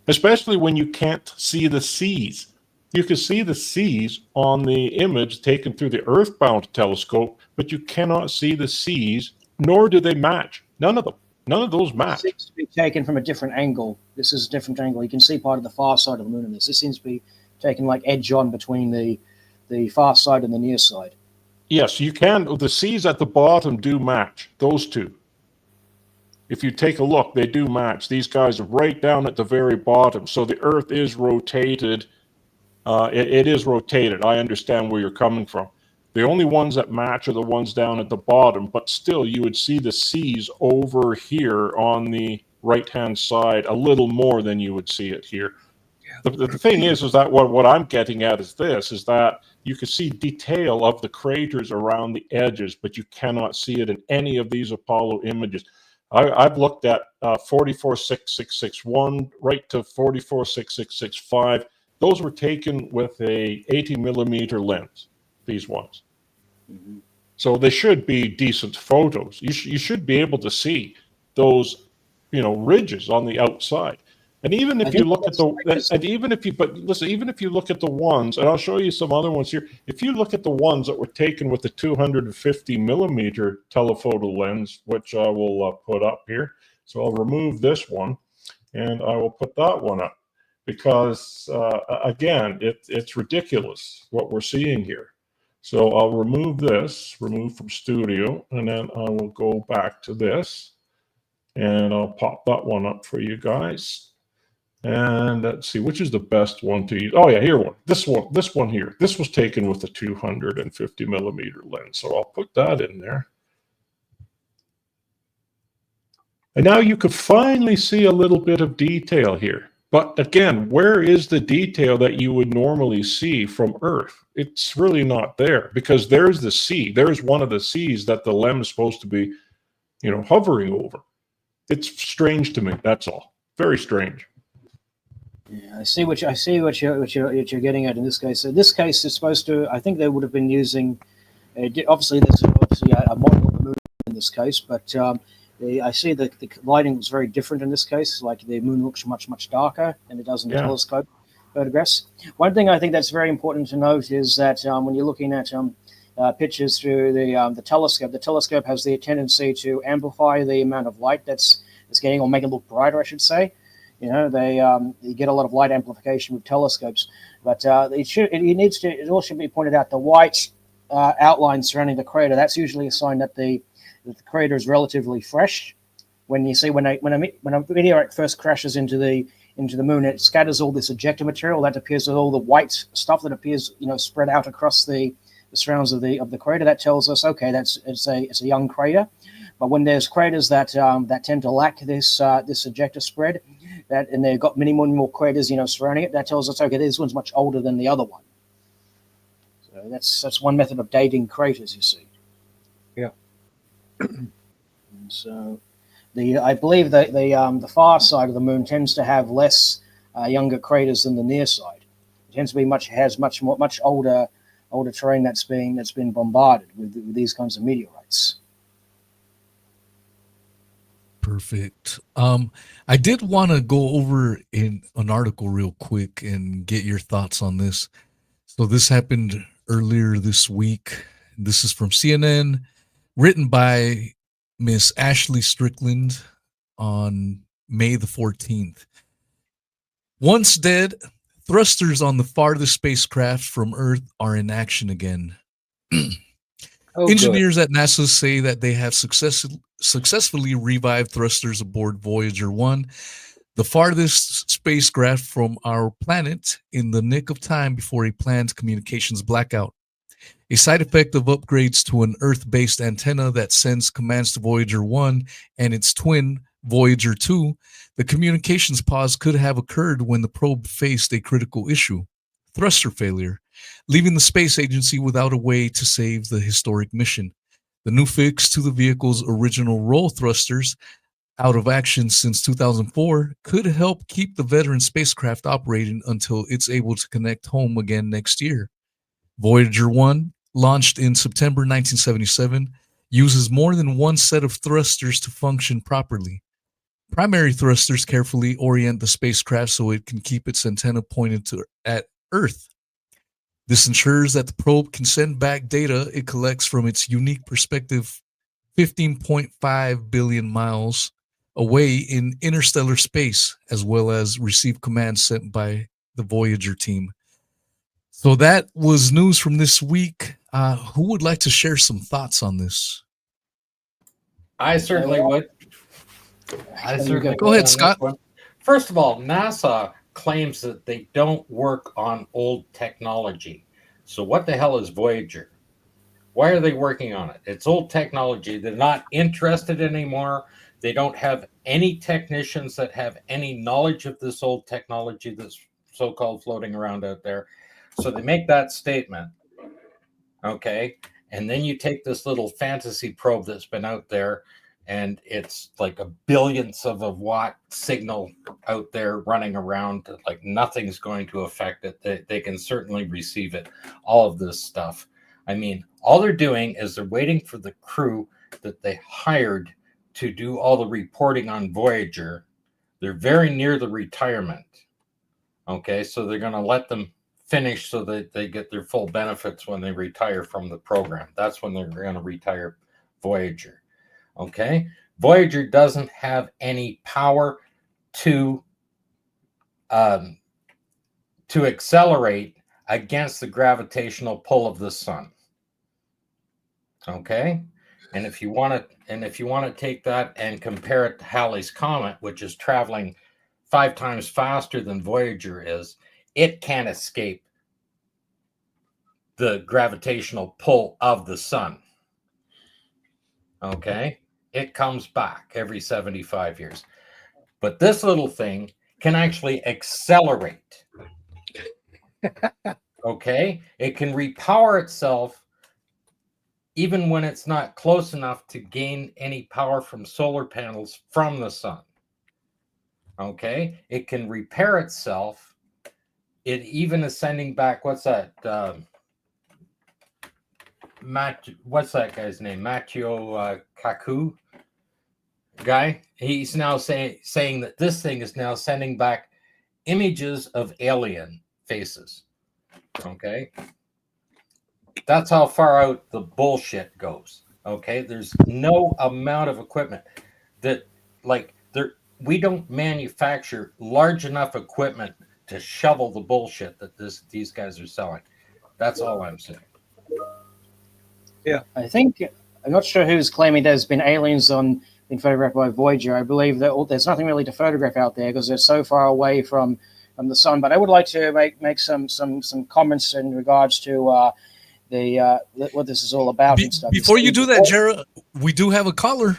especially when you can't see the seas. You can see the seas on the image taken through the Earthbound telescope, but you cannot see the seas, nor do they match. None of them. None of those It match. seems to be taken from a different angle. This is a different angle. You can see part of the far side of the moon in this. This seems to be taken like edge on between the far side and the near side. Yes, you can. The seas at the bottom do match. Those two. If you take a look, they do match. These guys are right down at the very bottom. So the Earth is rotated. It is rotated. I understand where you're coming from. The only ones that match are the ones down at the bottom, but still you would see the seas over here on the right-hand side a little more than you would see it here. The thing is that what I'm getting at is that you can see detail of the craters around the edges, but you cannot see it in any of these Apollo images. I've looked at 446661 right to 446665. Those were taken with a 80 millimeter lens, these ones. Mm-hmm. So they should be decent photos. You should be able to see those, ridges on the outside. And even if you look at even if you look at the ones, and I'll show you some other ones here. If you look at the ones that were taken with the 250 millimeter telephoto lens, which I will put up here. So I'll remove this one and I will put that one up because again, it's ridiculous what we're seeing here. So I'll remove from studio, and then I will go back to this and I'll pop that one up for you guys. And let's see, which is the best one to use? Oh yeah, here one. This one here. This was taken with a 250 millimeter lens. So I'll put that in there. And now you could finally see a little bit of detail here. But again, where is the detail that you would normally see from Earth? It's really not there because there's the sea. There's one of the seas that the lens is supposed to be, hovering over. It's strange to me. That's all. Very strange. Yeah, I see what you're getting at in this case. So this case is supposed to. I think they would have been using. Obviously, there's a model of the moon in this case, but I see the lighting was very different in this case. Like the moon looks much darker than it does in the telescope photographs. One thing I think that's very important to note is that when you're looking at pictures through the telescope has the tendency to amplify the amount of light that's getting, or make it look brighter, I should say. You get a lot of light amplification with telescopes, but it all should be pointed out. The white outline surrounding the crater, that's usually a sign that the crater is relatively fresh. When you see when a meteorite first crashes into the moon, it scatters all this ejecta material that appears with all the white stuff that appears spread out across the surrounds of the crater. That tells us, okay, it's a young crater. But when there's craters that tend to lack this ejecta spread, and they've got many more craters surrounding it, that tells us, okay, this one's much older than the other one. So that's one method of dating craters, you see. Yeah. And so I believe that the far side of the moon tends to have less younger craters than the near side. It tends to be much older terrain that's been bombarded with these kinds of meteorites. Perfect. I did want to go over in an article real quick and get your thoughts on this. So this happened earlier this week. This is from CNN, written by Miss Ashley Strickland on May the 14th. Once dead, thrusters on the farthest spacecraft from Earth are in action again. Oh, Engineers at NASA say that they have successfully revived thrusters aboard Voyager 1, the farthest spacecraft from our planet, in the nick of time before a planned communications blackout. A side effect of upgrades to an Earth-based antenna that sends commands to Voyager 1 and its twin, Voyager 2, the communications pause could have occurred when the probe faced a critical issue, thruster failure, leaving the space agency without a way to save the historic mission. The new fix to the vehicle's original roll thrusters, out of action since 2004, could help keep the veteran spacecraft operating until it's able to connect home again next year. Voyager 1, launched in September 1977, uses more than one set of thrusters to function properly. Primary thrusters carefully orient the spacecraft so it can keep its antenna pointed at Earth. This ensures that the probe can send back data it collects from its unique perspective 15.5 billion miles away in interstellar space, as well as receive commands sent by the Voyager team. So that was news from this week. Who would like to share some thoughts on this? I certainly would. Go ahead, Scott. First of all, NASA claims that they don't work on old technology. So what the hell is Voyager? Why are they working on it? It's old technology. They're not interested anymore. They don't have any technicians that have any knowledge of this old technology that's so-called floating around out there. So they make that statement. Okay. And then you take this little fantasy probe that's been out there, and it's like a billionth of a watt signal out there running around, like nothing's going to affect it. They can certainly receive it, all of this stuff. I mean, all they're doing is they're waiting for the crew that they hired to do all the reporting on Voyager. They're very near the retirement. Okay, so they're going to let them finish so that they get their full benefits when they retire from the program. That's when they're going to retire Voyager. Okay, Voyager doesn't have any power to accelerate against the gravitational pull of the sun. Okay, and if you want to take that and compare it to Halley's Comet, which is traveling 5 times faster than Voyager is, it can't escape the gravitational pull of the sun. Okay, it comes back every 75 years. But this little thing can actually accelerate. Okay, it can repower itself even when it's not close enough to gain any power from solar panels from the sun. Okay, it can repair itself. It even is sending back, what's that? What's that guy's name? Matthew Kaku guy. He's now saying that this thing is now sending back images of alien faces. Okay, that's how far out the bullshit goes. Okay, there's no amount of equipment that, like, we don't manufacture large enough equipment to shovel the bullshit that these guys are selling. That's all I'm saying. Yeah, I think, I'm not sure who's claiming there's been aliens been photographed by Voyager. I believe that there's nothing really to photograph out there because they're so far away from the sun. But I would like to make some comments in regards to what this is all about and stuff. Before you do that, Jared, we do have a caller.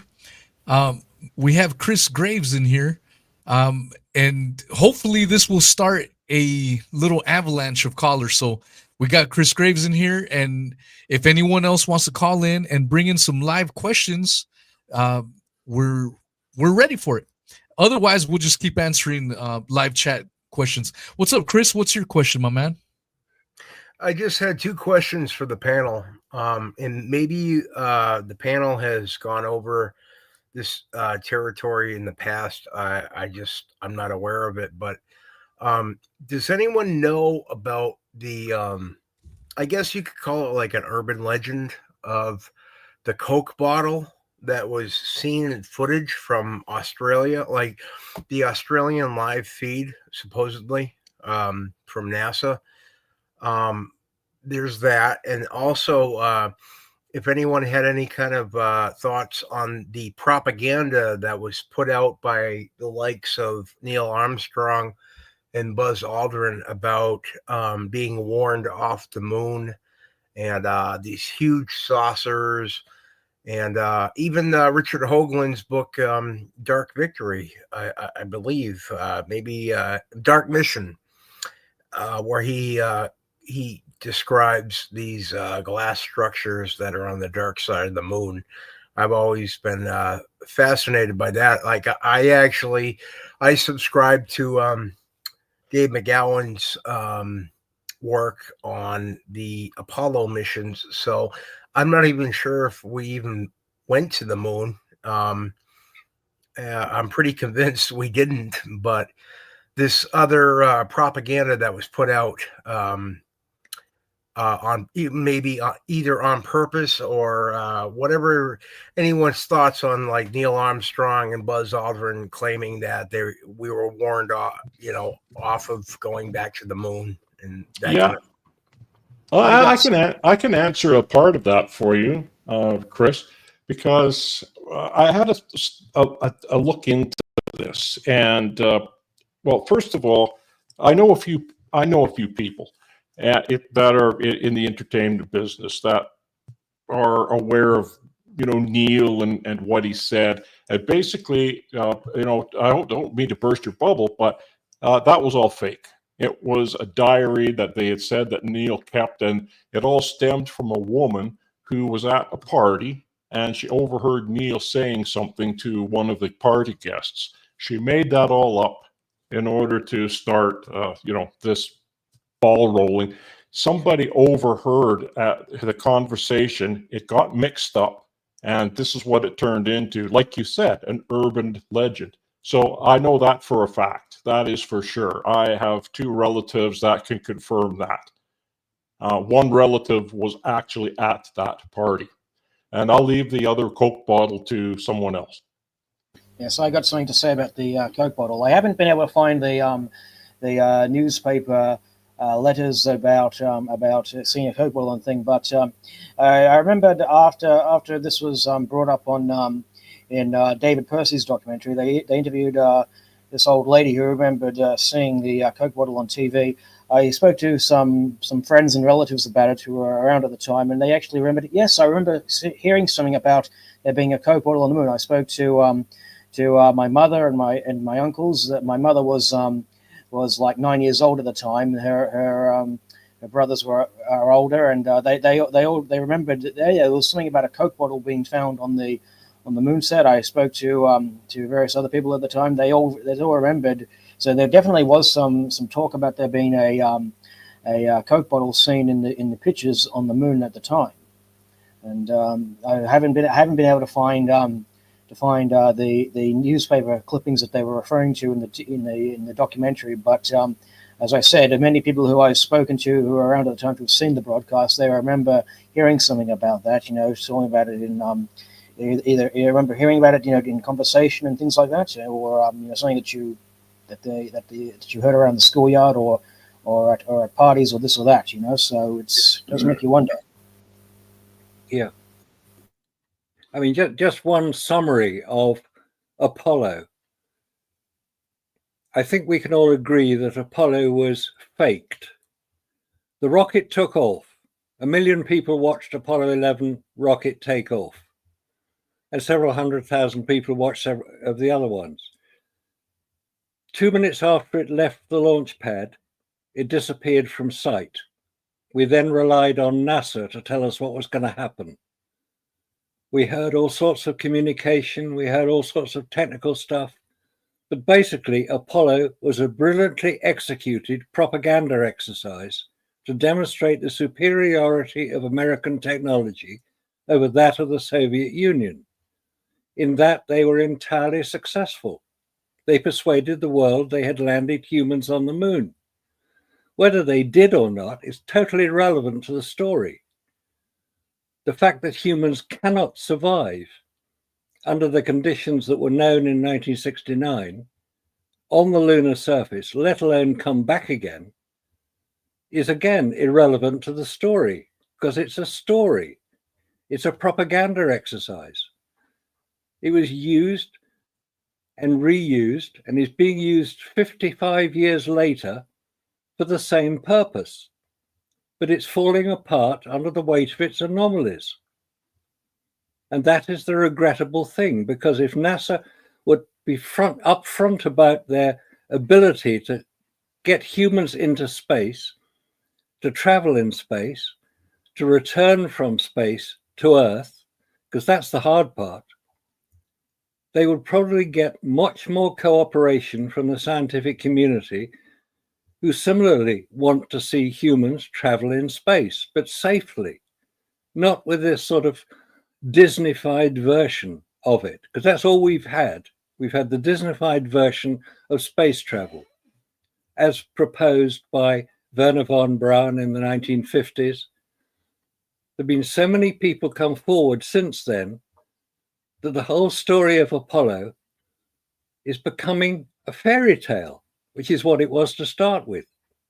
We have Chris Graves in here, and hopefully this will start a little avalanche of callers. So We got Chris Graves in here, and if anyone else wants to call in and bring in some live questions, we're ready for it. Otherwise, we'll just keep answering live chat questions. What's up, Chris? What's your question, my man? I just had two questions for the panel. And maybe the panel has gone over this territory in the past. I'm not aware of it, but does anyone know about the, I guess you could call it like an urban legend of the Coke bottle that was seen in footage from Australia, like the Australian live feed, supposedly from NASA? There's that. And also, if anyone had any kind of thoughts on the propaganda that was put out by the likes of Neil Armstrong and Buzz Aldrin about being warned off the moon, and these huge saucers, and even Richard Hoagland's book, Dark Victory, I believe, maybe Dark Mission, where he describes these glass structures that are on the dark side of the moon. I've always been fascinated by that. Like I subscribe to Dave McGowan's work on the Apollo missions. So I'm not even sure if we even went to the moon. I'm pretty convinced we didn't, but this other propaganda that was put out on maybe either on purpose or whatever, anyone's thoughts on like Neil Armstrong and Buzz Aldrin claiming that we were warned off, off of going back to the moon and that Yeah. kind of. I can answer a part of that for you, Chris, because I had a look into this, and well, first of all, I know a few people that are in the entertainment business that are aware of Neil and what he said, and basically I don't mean to burst your bubble, but that was all fake. It was a diary that they had said that Neil kept, and it all stemmed from a woman who was at a party, and she overheard Neil saying something to one of the party guests. She made that all up in order to start, this ball rolling. Somebody overheard the conversation. It got mixed up, and this is what it turned into. Like you said, an urban legend. So I know that for a fact. That is for sure. I have two relatives that can confirm that. One relative was actually at that party. And I'll leave the other Coke bottle to someone else. Yes, I got something to say about the Coke bottle. I haven't been able to find the newspaper letters about seeing a Coke bottle and thing, but I remember after this was brought up on in David Percy's documentary, they interviewed this old lady who remembered seeing the Coke bottle on TV. I spoke to some friends and relatives about it who were around at the time, and they actually remembered it. Yes, I remember hearing something about there being a Coke bottle on the moon. I spoke to my mother and my uncles. My mother was like 9 years old at the time. Her brothers were older, and they remembered that there was something about a Coke bottle being found on the moon set. I spoke to various other people at the time. They all remembered. So there definitely was some talk about there being a Coke bottle seen in the pictures on the moon at the time. And I haven't been able to find the newspaper clippings that they were referring to in the documentary. But as I said, many people who I've spoken to who were around at the time who've seen the broadcast, they remember hearing something about that. Talking about it in either you remember hearing about it, in conversation and things like that, or something that you heard around the schoolyard or at parties or this or that. So it does make you wonder. Yeah. I mean, just one summary of Apollo. I think we can all agree that Apollo was faked. The rocket took off. 1 million people watched Apollo 11 rocket take off. And several 100,000 people watched several of the other ones. 2 minutes after it left the launch pad, it disappeared from sight we then relied on NASA to tell us what was going to happen. We heard all sorts of communication, we heard all sorts of technical stuff, but basically Apollo was a brilliantly executed propaganda exercise to demonstrate the superiority of American technology over that of the Soviet Union. In that they were entirely successful. They persuaded the world they had landed humans on the moon. Whether they did or not is totally irrelevant to the story. The fact that humans cannot survive under the conditions that were known in 1969 on the lunar surface, let alone come back again, is again irrelevant to the story, because it's a story. It's a propaganda exercise. It was used and reused and is being used 55 years later for the same purpose. But it's falling apart under the weight of its anomalies. And that is the regrettable thing, because if NASA would be upfront about their ability to get humans into space, to travel in space, to return from space to Earth, because that's the hard part, they would probably get much more cooperation from the scientific community, who similarly want to see humans travel in space, but safely, not with this sort of Disneyfied version of it, because that's all we've had. We've had the Disneyfied version of space travel, as proposed by Wernher von Braun in the 1950s. There have been so many people come forward since then that the whole story of Apollo is becoming a fairy tale, which is what it was to start with.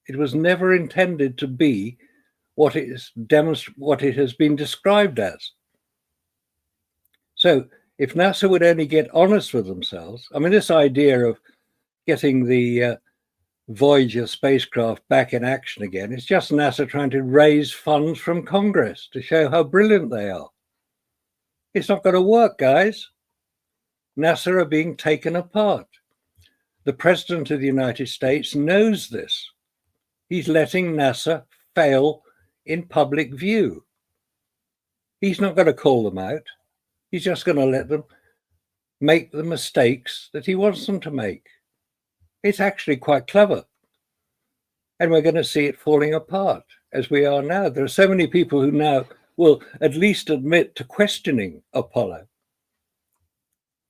It was never intended to be what it has been described as. So if NASA would only get honest with themselves, I mean, this idea of getting the Voyager spacecraft back in action again, it's just NASA trying to raise funds from Congress to show how brilliant they are. It's not going to work, guys. NASA are being taken apart. The President of the United States knows this. He's letting NASA fail in public view. He's not going to call them out. He's just going to let them make the mistakes that he wants them to make. It's actually quite clever. And we're going to see it falling apart as we are now. There are so many people who now will at least admit to questioning Apollo,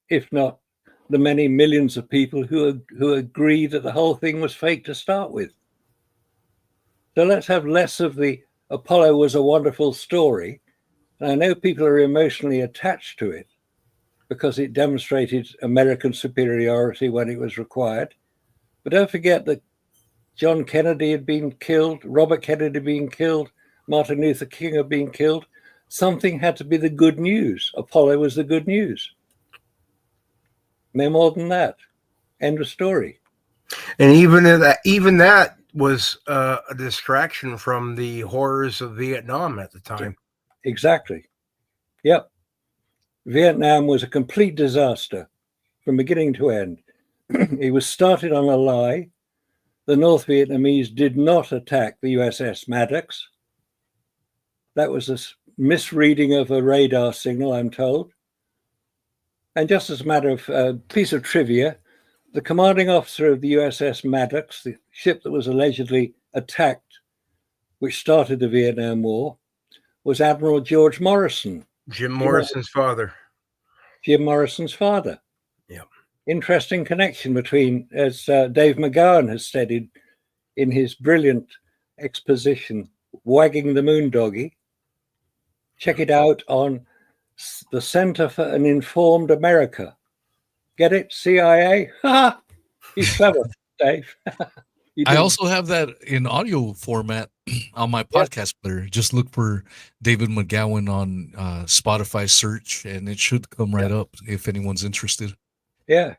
if not the many millions of people who agree that the whole thing was fake to start with. So let's have less of the Apollo was a wonderful story. And I know people are emotionally attached to it because it demonstrated American superiority when it was required. But don't forget that John Kennedy had been killed, Robert Kennedy being killed, Martin Luther King had been killed. Something had to be the good news. Apollo was the good news. No more than that. End of story. And even that was a distraction from the horrors of Vietnam at the time. Exactly. Yep. Vietnam was a complete disaster from beginning to end. It was started on a lie. The North Vietnamese did not attack the USS Maddox. That was a misreading of a radar signal, I'm told. And just as a matter of piece of trivia, the commanding officer of the USS Maddox, the ship that was allegedly attacked, which started the Vietnam War, was Admiral George Morrison. Jim Morrison's father. Jim Morrison's father. Yeah. Interesting connection between, as Dave McGowan has studied in his brilliant exposition, Wagging the Moon Doggy. Check it out on the Center for an Informed America. Get it? CIA? He's clever, Dave. I also have that in audio format on my podcast player. Just look for David McGowan on Spotify search, and it should come right up if anyone's interested. Yeah,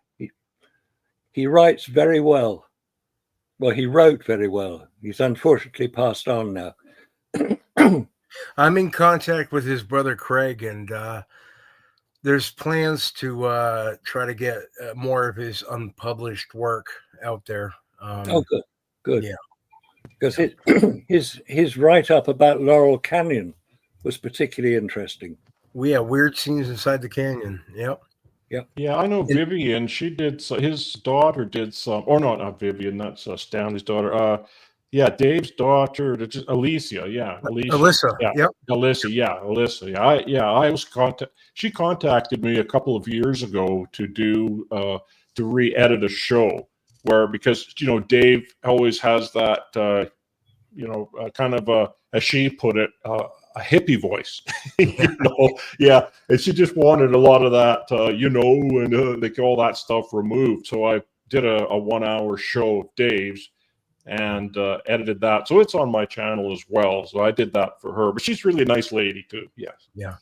he writes very well. Well, he wrote very well. He's unfortunately passed on now. I'm in contact with his brother Craig, and there's plans to try to get more of his unpublished work out there. Oh, good. Yeah. because his write up about Laurel Canyon was particularly interesting. We have weird scenes inside the canyon. Yep. Yeah, I know Vivian. She did. His daughter did some. Or no, not Vivian. That's Stanley's daughter. Yeah, Dave's daughter, Alicia. Yeah, Alicia. Alyssa. Yeah, Yep. Alyssa. Yeah, Alyssa. Yeah, I was She contacted me a couple of years ago to do to re-edit a show because Dave always has that kind of as she put it, a hippie voice, yeah. And she just wanted a lot of that, and like all that stuff removed. So I did a 1 hour show of Dave's and edited that. So it's on my channel as well. So I did that for her, but she's really a nice lady too. Yes. Yeah.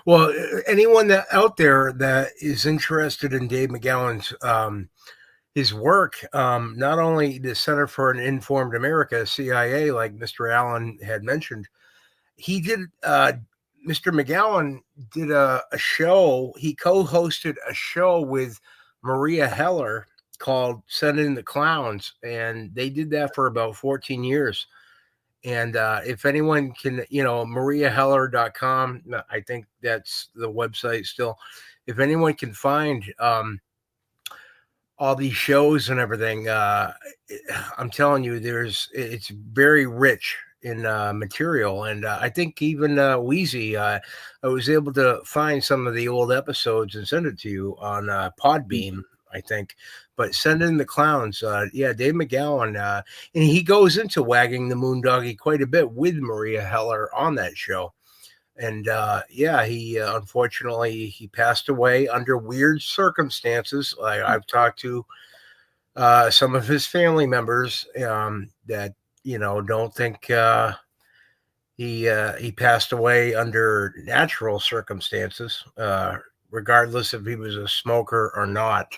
Well, anyone that out there that is interested in Dave McGowan's, his work, not only the Center for an Informed America, CIA, like Mr. Allen had mentioned, he did, Mr. McGowan did a show. He co-hosted a show with Maria Heller called Send in the Clowns. And they did that for about 14 years. And if anyone can, mariaheller.com, I think that's the website still. If anyone can find all these shows and everything, I'm telling you, it's very rich in material. And I think even Wheezy, I was able to find some of the old episodes and send it to you on Podbeam, I think. But Send in the Clowns, Dave McGowan, and he goes into Wagging the Moondoggie quite a bit with Maria Heller on that show. And he unfortunately he passed away under weird circumstances. I've talked to some of his family members that don't think he passed away under natural circumstances, regardless if he was a smoker or not.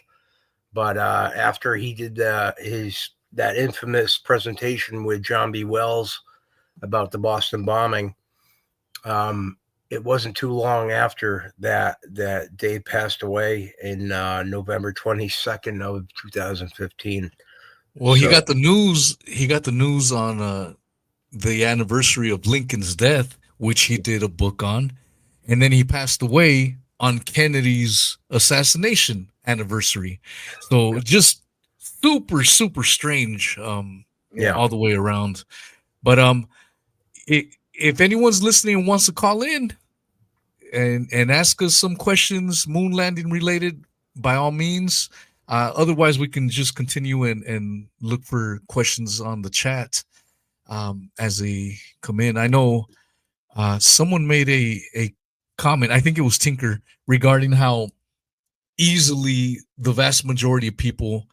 But after he did that infamous presentation with John B. Wells about the Boston bombing, it wasn't too long after that Dave passed away in November 22nd of 2015. Well, he got the news. He got the news on the anniversary of Lincoln's death, which he did a book on, and then he passed away on Kennedy's assassination anniversary. So just super, super strange, all the way around. But if anyone's listening and wants to call in and ask us some questions, moon landing related, by all means. Otherwise, we can just continue and look for questions on the chat as they come in. I know someone made a comment, I think it was Tinker, regarding how easily the vast majority of people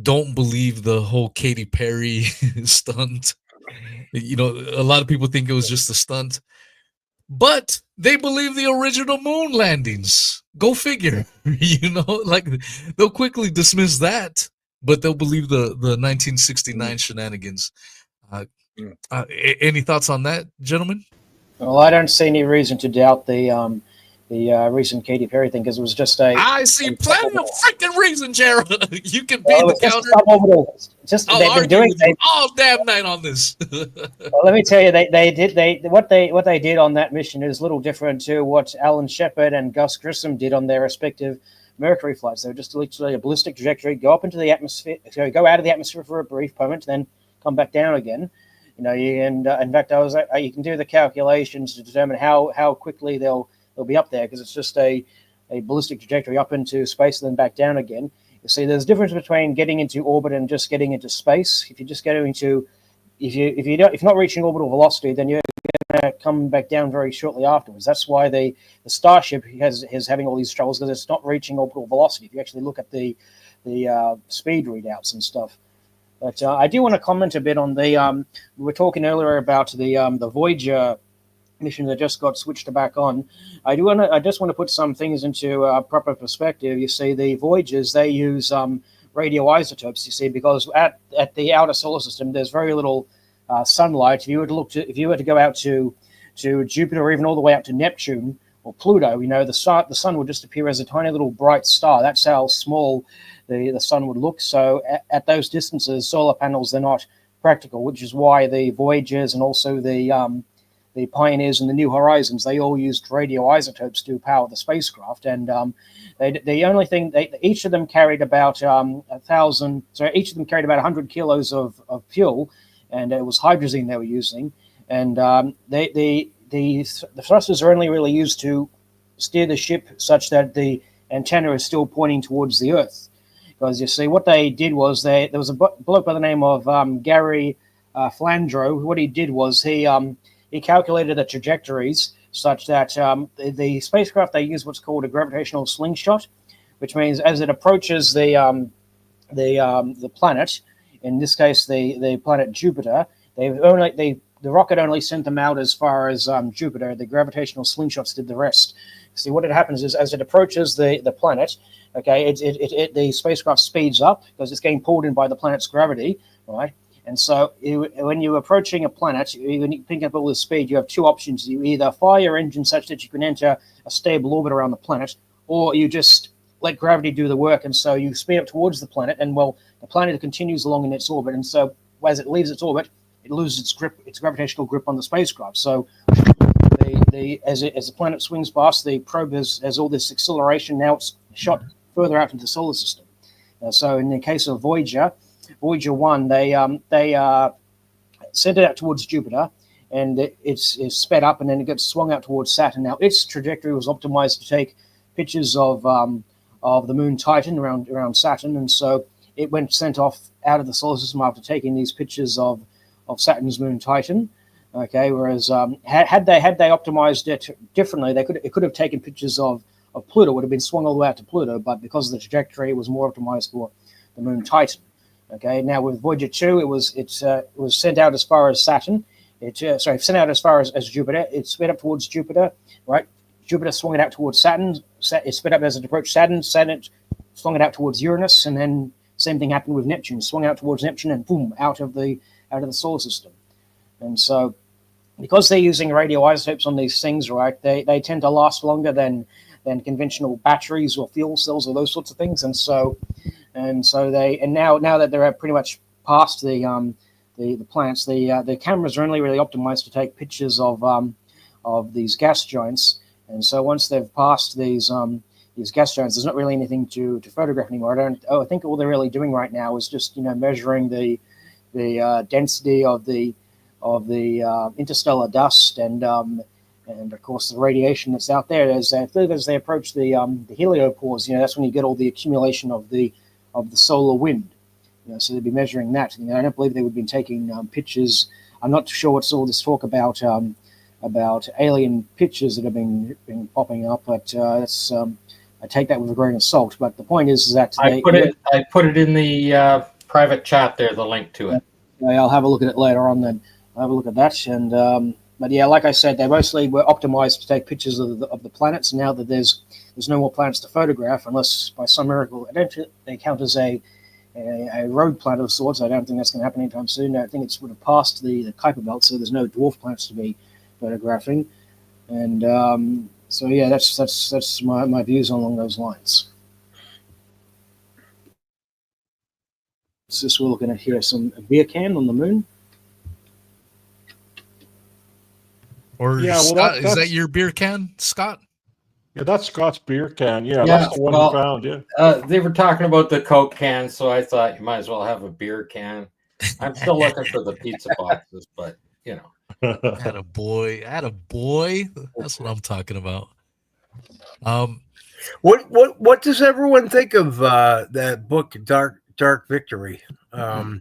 don't believe the whole Katy Perry stunt. A lot of people think it was just a stunt, but they believe the original moon landings. Go figure. They'll quickly dismiss that, but they'll believe the 1969 shenanigans. Any thoughts on that, gentlemen? Well, I don't see any reason to doubt the recent Katy Perry thing, because it was just I see plenty of freaking reason, Jared. You can be the counter. I'll argue with you all damn night on this. Well, let me tell you, what they did on that mission is a little different to what Alan Shepard and Gus Grissom did on their respective Mercury flights. They were just literally a ballistic trajectory, go up into the atmosphere, go out of the atmosphere for a brief moment, then come back down again. In fact, you can do the calculations to determine how quickly they'll be up there, because it's just a ballistic trajectory up into space and then back down again. You see, there's a difference between getting into orbit and just getting into space. If you're just getting into, if you're not reaching orbital velocity, then you're going to come back down very shortly afterwards. That's why the Starship is having all these troubles, because it's not reaching orbital velocity. If you actually look at the speed readouts and stuff. But I do want to comment a bit on we were talking earlier about the Voyager mission that just got switched back on. I just want to put some things into proper perspective. You see, the Voyagers, they use radioisotopes. You see, because at the outer solar system, there's very little sunlight. If you were to go out to Jupiter, or even all the way up to Neptune or Pluto, the sun would just appear as a tiny little bright star. That's how small the sun would look. So at those distances, solar panels, they're not practical, which is why the Voyagers and also the Pioneers and the New Horizons, they all used radioisotopes to power the spacecraft. And the only thing, each of them carried about 100 kilos of fuel, and it was hydrazine they were using. And the thrusters are only really used to steer the ship such that the antenna is still pointing towards the Earth. Because you see, what they did was there was a bloke by the name of Gary Flandreau. What he did was he calculated the trajectories such that the spacecraft, they use what's called a gravitational slingshot, which means as it approaches the planet, in this case the planet Jupiter, the rocket only sent them out as far as Jupiter. The gravitational slingshots did the rest. See, what happens is as it approaches the planet, okay, the spacecraft speeds up because it's getting pulled in by the planet's gravity, right? And so when you're approaching a planet, when you pick up all this speed, you have two options. You either fire your engine such that you can enter a stable orbit around the planet, or you just let gravity do the work. And so you speed up towards the planet, and well, the planet continues along in its orbit. And so as it leaves its orbit, it loses its grip, its gravitational grip on the spacecraft. So as the planet swings past, the probe has all this acceleration. Now it's shot further out into the solar system. So in the case of Voyager 1, they sent it out towards Jupiter, and it's sped up, and then it gets swung out towards Saturn. Now its trajectory was optimized to take pictures of the moon Titan around Saturn, and so it went sent off out of the solar system after taking these pictures of Saturn's moon Titan. Okay, whereas had they optimized it differently, it could have taken pictures of Pluto. It would have been swung all the way out to Pluto, but because of the trajectory, it was more optimized for the moon Titan. Okay, now with Voyager 2, it was sent out as far as Saturn. Sent out as far as Jupiter. It sped up towards Jupiter, right? Jupiter swung it out towards Saturn. It sped up as it approached Saturn. Saturn swung it out towards Uranus, and then same thing happened with Neptune. Swung out towards Neptune, and boom, out of the solar system. And so, because they're using radioisotopes on these things, right? They tend to last longer than conventional batteries or fuel cells or those sorts of things. And now that they're pretty much past the planets, the cameras are only really optimized to take pictures of these gas giants. And so once they've passed these gas giants, there's not really anything to photograph anymore. I think all they're really doing right now is just measuring the density of the interstellar dust and of course the radiation that's out there as they approach the heliopause. That's when you get all the accumulation of the solar wind. So they'd be measuring that. I don't believe they would be taking pictures. I'm not sure what's all this talk about alien pictures that have been popping up, but that's I take that with a grain of salt. But the point is that I put it in the private chat there, the link to it. I'll have a look at it later on. Then I'll have a look at that. And but yeah, like I said, they mostly were optimized to take pictures of the planets. Now that there's no more planets to photograph, unless by some miracle they count as a rogue planet of sorts. I don't think that's going to happen anytime soon. I think it's would have passed the Kuiper Belt, so there's no dwarf planets to be photographing. And so yeah, that's my views along those lines. So this we're looking at here, a beer can on the moon. Or Yeah, well, Scott, is that's- that your beer can, Scott? Yeah, that's Scott's beer can. Yeah, Yeah, that's the one well, he found. Yeah. They were talking about the Coke can, so I thought you might as well have a beer can. I'm still looking for the pizza boxes, but Attaboy. That's what I'm talking about. What does everyone think of that book, Dark Victory? By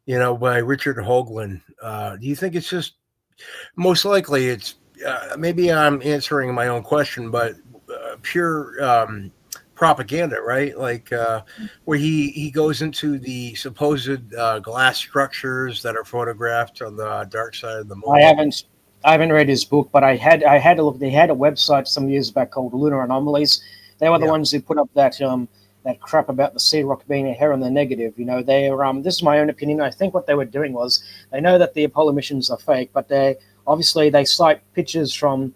Richard Hoagland. Do you think it's just most likely it's maybe I'm answering my own question, but pure propaganda, right? Like where he goes into the supposed glass structures that are photographed on the dark side of the moon. I haven't read his book, but I had a look. They had a website some years back called Lunar Anomalies. They were the ones who put up that crap about the sea rock being a hair on the negative. This is my own opinion. I think what they were doing was they know that the Apollo missions are fake, but they cite pictures from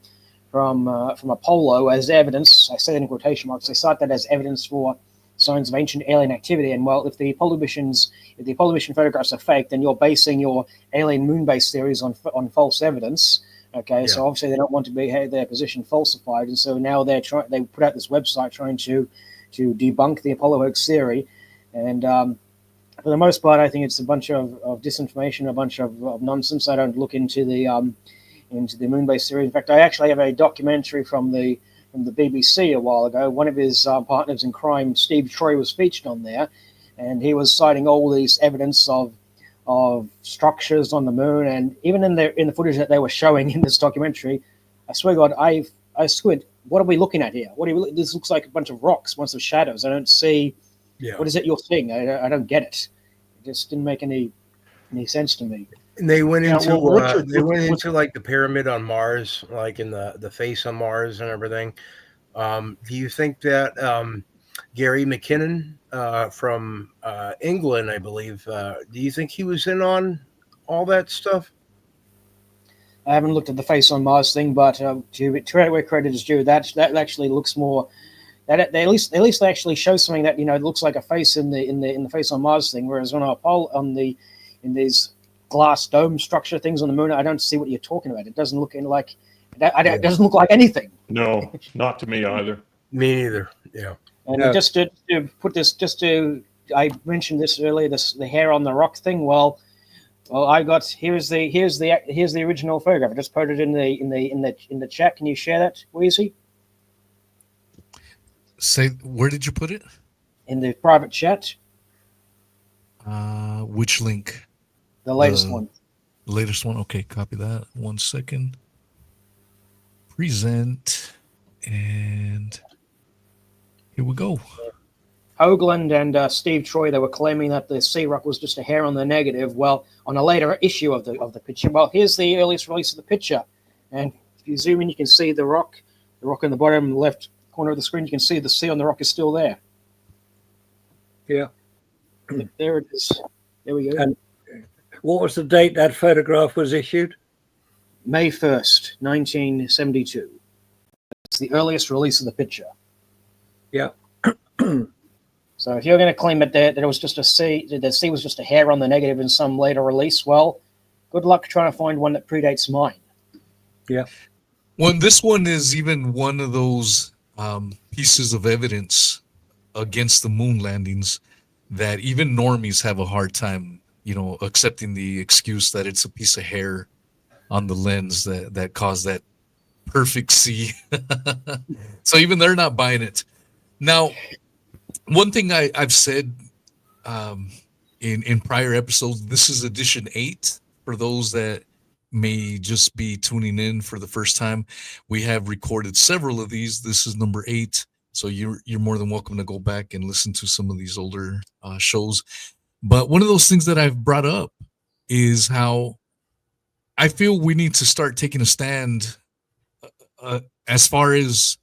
Apollo as evidence. I say that in quotation marks. They cite that as evidence for signs of ancient alien activity. And well, if the Apollo mission photographs are fake, then you're basing your alien moon base theories on false evidence. Okay, so obviously they don't want to have their position falsified, and so now they put out this website trying to debunk the Apollo hoax theory. And for the most part, I think it's a bunch of disinformation, a bunch of nonsense. I don't look into the moon base theory. In fact, I actually have a documentary from the BBC a while ago. One of his partners in crime, Steve Troy, was featured on there, and he was citing all these evidence of structures on the moon, and even in the footage that they were showing in this documentary, I swear to God, I squint. What are we looking at here? This looks like a bunch of rocks, bunch of shadows. I don't see. Yeah. What is it you're seeing? I don't get it. It just didn't make any sense to me. And they went into Richard, into like the pyramid on Mars, like in the face on Mars and everything. Do you think that Gary McKinnon from England, I believe, do you think he was in on all that stuff? I haven't looked at the face on Mars thing, but to where credit is due, that actually looks more. That at least they actually show something that it looks like a face in the face on Mars thing, whereas on Apollo in these glass dome structure things on the moon, I don't see what you're talking about. It doesn't look like it doesn't look like anything. No, not to me either. Me neither. Yeah. And just to put this, I mentioned this earlier, the hair on the rock thing. Well, I got here's the original photograph. I just put it in the chat. Can you share that, Wheezy? Say, where did you put it? In the private chat. Which link? The latest one. The latest one. Okay, copy that. 1 second. Present, and here we go. Hoagland and Steve Troy, they were claiming that the sea rock was just a hair on the negative. Well, on a later issue of the picture, well, here's the earliest release of the picture, and if you zoom in, you can see the rock in the bottom left corner of the screen. You can see the sea on the rock is still there. Yeah, there it is. There we go. And what was the date that photograph was issued? May 1st, 1972. It's the earliest release of the picture. Yeah. So if you're going to claim that it was just a C, that the C was just a hair on the negative in some later release, well, good luck trying to find one that predates mine. Yeah. Well, this one is even one of those pieces of evidence against the moon landings that even normies have a hard time, accepting the excuse that it's a piece of hair on the lens that caused that perfect C. So even they're not buying it. Now, one thing I've said in prior episodes, this is edition 8 for those that may just be tuning in for the first time. We have recorded several of these. This is number 8, so you're more than welcome to go back and listen to some of these older shows. But one of those things that I've brought up is how I feel we need to start taking a stand as far as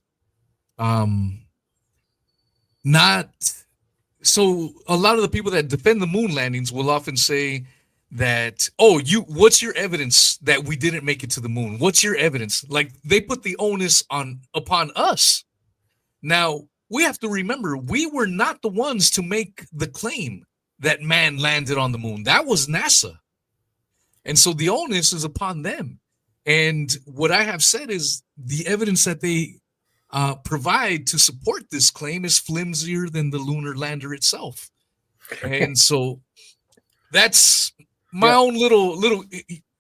not so a lot of the people that defend the moon landings will often say that, what's your evidence that we didn't make it to the moon? What's your evidence? Like, they put the onus upon us. Now, we have to remember, we were not the ones to make the claim that man landed on the moon. That was NASA. And so the onus is upon them. And what I have said is the evidence that they provide to support this claim is flimsier than the lunar lander itself. And so that's my own little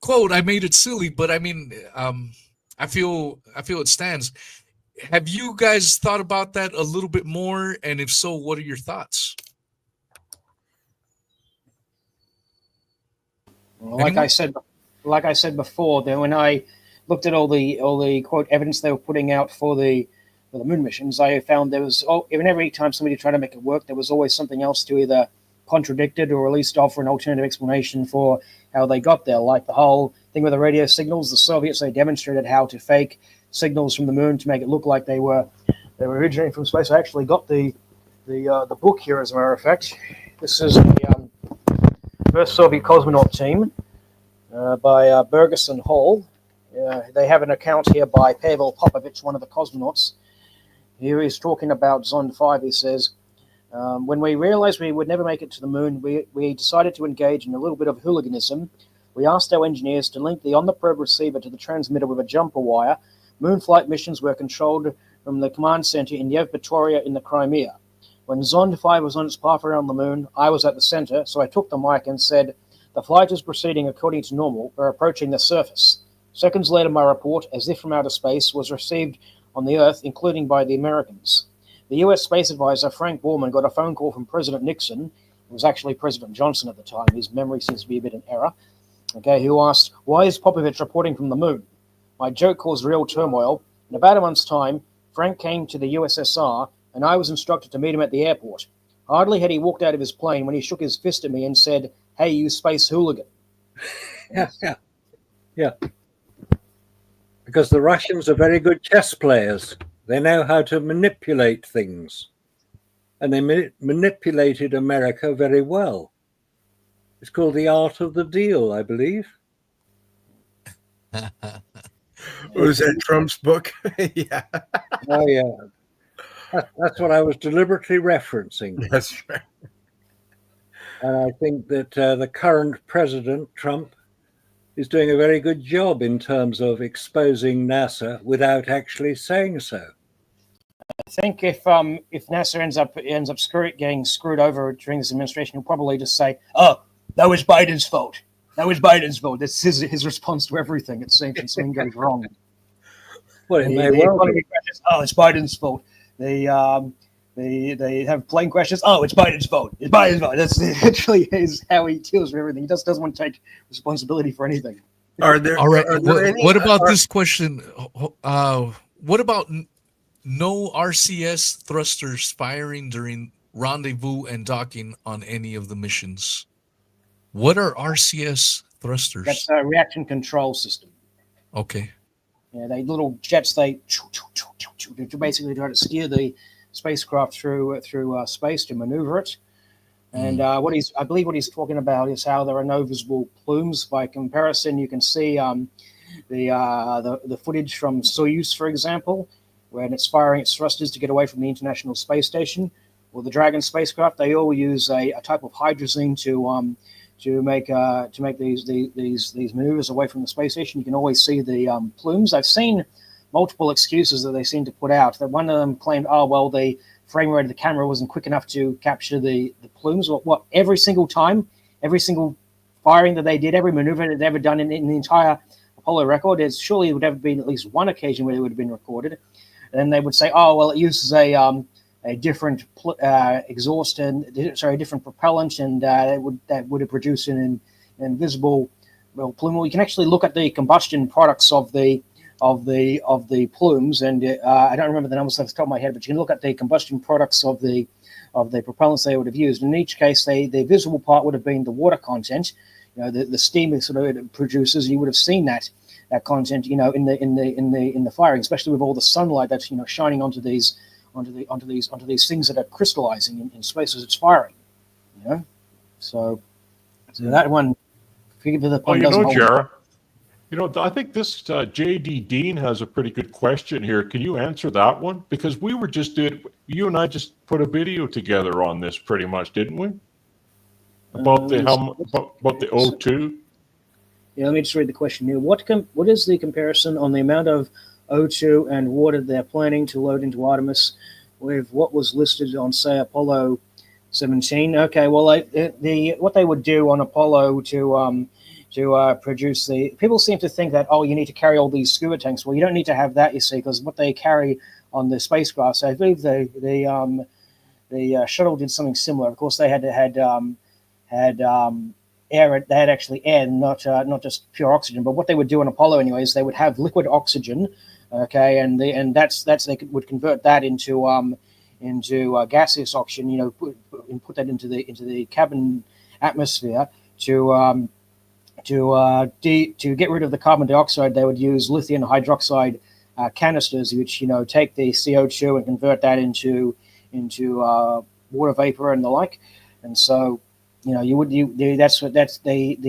quote. I made it silly, but I mean, I feel it stands. Have you guys thought about that a little bit more? And if so, what are your thoughts? Well, like I said before, that when I looked at all the quote evidence they were putting out for the moon missions, I found there was even every time somebody tried to make it work, there was always something else to either contradict it or at least offer an alternative explanation for how they got there. Like the whole thing with the radio signals, the Soviets, they demonstrated how to fake signals from the moon to make it look like they were originating from space. I actually got the book here, as a matter of fact. This is the first Soviet cosmonaut team by Burgess and Hall. They have an account here by Pavel Popovich, one of the cosmonauts. Here he's talking about Zond 5. He says, When we realized we would never make it to the moon, we decided to engage in a little bit of hooliganism. We asked our engineers to link the on-the-probe receiver to the transmitter with a jumper wire. Moon flight missions were controlled from the command center in Yevpatoria in the Crimea. When Zond 5 was on its path around the moon, I was at the center, so I took the mic and said, "The flight is proceeding according to normal. We're approaching the surface." Seconds later, my report, as if from outer space, was received on the Earth, including by the Americans. The U.S. space advisor, Frank Borman, got a phone call from President Nixon. It was actually President Johnson at the time. His memory seems to be a bit in error. Okay, who asked, "Why is Popovich reporting from the moon?" My joke caused real turmoil. In about a month's time, Frank came to the USSR, and I was instructed to meet him at the airport. Hardly had he walked out of his plane when he shook his fist at me and said, "Hey, you space hooligan." Yeah. Because the Russians are very good chess players. They know how to manipulate things. And they manipulated America very well. It's called the art of the deal, I believe. Was that Trump's book? Yeah, Oh, yeah. That's what I was deliberately referencing. that's right. And I think that the current president, Trump, is doing a very good job in terms of exposing NASA without actually saying so. I think if NASA ends up getting screwed over during this administration, he'll probably just say, "Oh, that was Biden's fault. That was Biden's fault." That's his response to everything. It seems when something goes wrong. Well, it may The well economy be. crashes. Oh, it's Biden's fault. They have plane crashes. Oh, it's Biden's fault. It's Biden's fault. That's literally is how he deals with everything. He just doesn't want to take responsibility for anything. Are there? All right. Are there any, What about this question? What about no RCS thrusters firing during rendezvous and docking on any of the missions? What are RCS thrusters? That's a reaction control system. Okay. Yeah, they little jets. They basically try to steer the spacecraft through space to maneuver it. And I believe what he's talking about is how there are no visible plumes. By comparison, you can see the footage from Soyuz, for example, when it's firing its thrusters to get away from the International Space Station, or the Dragon spacecraft. They all use a type of hydrazine to make these maneuvers away from the space station. You can always see the plumes. I've seen multiple excuses that they seem to put out. That one of them claimed, "Oh, well, the frame rate of the camera wasn't quick enough to capture the plumes." What every single time, every single firing that they did, every maneuver they'd ever done in the entire Apollo record, surely it would have been at least one occasion where it would have been recorded. And then they would say, "Oh, well, it uses a different exhaust and a different propellant, and that would have produced an invisible plume." Well, you can actually look at the combustion products of the plumes, and I don't remember the numbers off the top of my head, but you can look at the combustion products of the propellants they would have used. In each case, the visible part would have been the water content, the steam it sort of produces. You would have seen that content, in the firing, especially with all the sunlight that's shining onto these things that are crystallizing in space as it's firing. So that one. Jared, I think this J.D. Dean has a pretty good question here. Can you answer that one? Because you and I just put a video together on this pretty much, didn't we? About the O2. Yeah, let me just read the question here. What is the comparison on the amount of O2 and water they're planning to load into Artemis with what was listed on, say, Apollo 17? Okay, well, what they would do on Apollo to produce people seem to think that, oh, you need to carry all these scuba tanks. Well, you don't need to have that, you see, because what they carry on the spacecraft. So I believe the shuttle did something similar. Of course, they had air. They had actually air, not just pure oxygen. But what they would do on Apollo, anyways, they would have liquid oxygen. Okay, and they would convert that into gaseous oxygen. Put that into the cabin atmosphere to get rid of the carbon dioxide. They would use lithium hydroxide canisters, which take the CO2 and convert that into water vapor and the like. And so the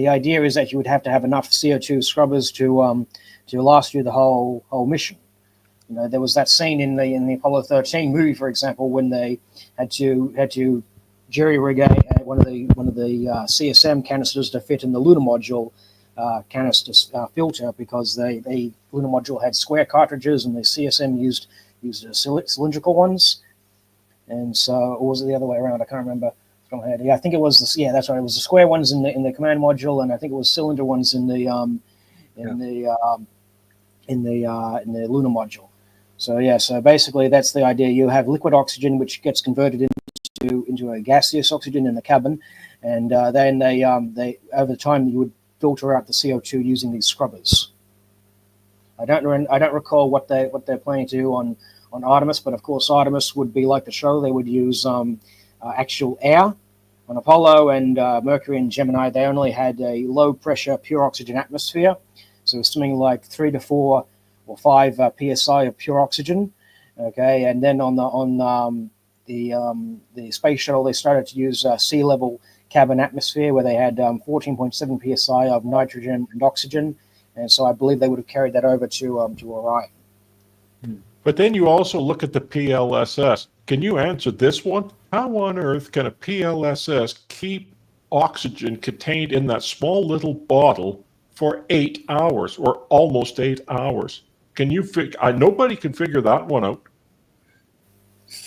idea is that you would have to have enough CO2 scrubbers to last you the whole mission. there was that scene in the Apollo 13 movie, for example, when they had to jerry rig one of the CSM canisters to fit in the lunar module canister filter, because the lunar module had square cartridges and the CSM used cylindrical ones. And so, or was it the other way around? I can't remember. Yeah, I think it was that's right. It was the square ones in the command module, and I think it was cylinder ones in the lunar module. So basically that's the idea. You have liquid oxygen which gets converted into a gaseous oxygen in the cabin, and then they over time you would filter out the CO2 using these scrubbers. I don't recall what they're planning to do on Artemis, but of course Artemis would be like the show. They would use actual air. On Apollo and Mercury and Gemini, they only had a low pressure pure oxygen atmosphere, so it's something like 3 to 4 or 5 psi of pure oxygen. Okay, and then on the space shuttle, they started to use sea level cabin atmosphere, where they had 14.7 psi of nitrogen and oxygen, and so I believe they would have carried that over to Orion. But then you also look at the PLSS. Can you answer this one? How on earth can a PLSS keep oxygen contained in that small little bottle for 8 hours, or almost 8 hours? Can you nobody can figure that one out.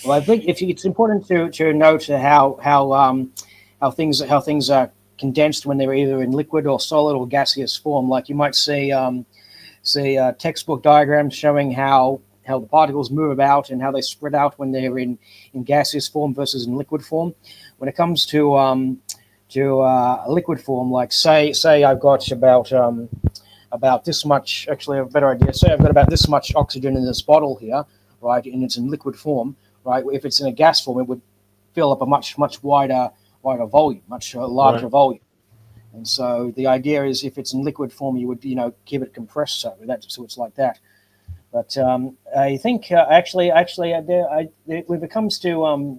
Well, I think it's important to note how things are condensed when they're either in liquid or solid or gaseous form. Like you might see textbook diagrams showing how the particles move about and how they spread out when they're in gaseous form versus in liquid form. When it comes to a liquid form, like say I've got about this much, actually a better idea, say I've got about this much oxygen in this bottle here, right, and it's in liquid form, right? If it's in a gas form, it would fill up a much wider volume, much larger volume. And so the idea is, if it's in liquid form, you would keep it compressed, so it's like that. But I think actually, when it comes to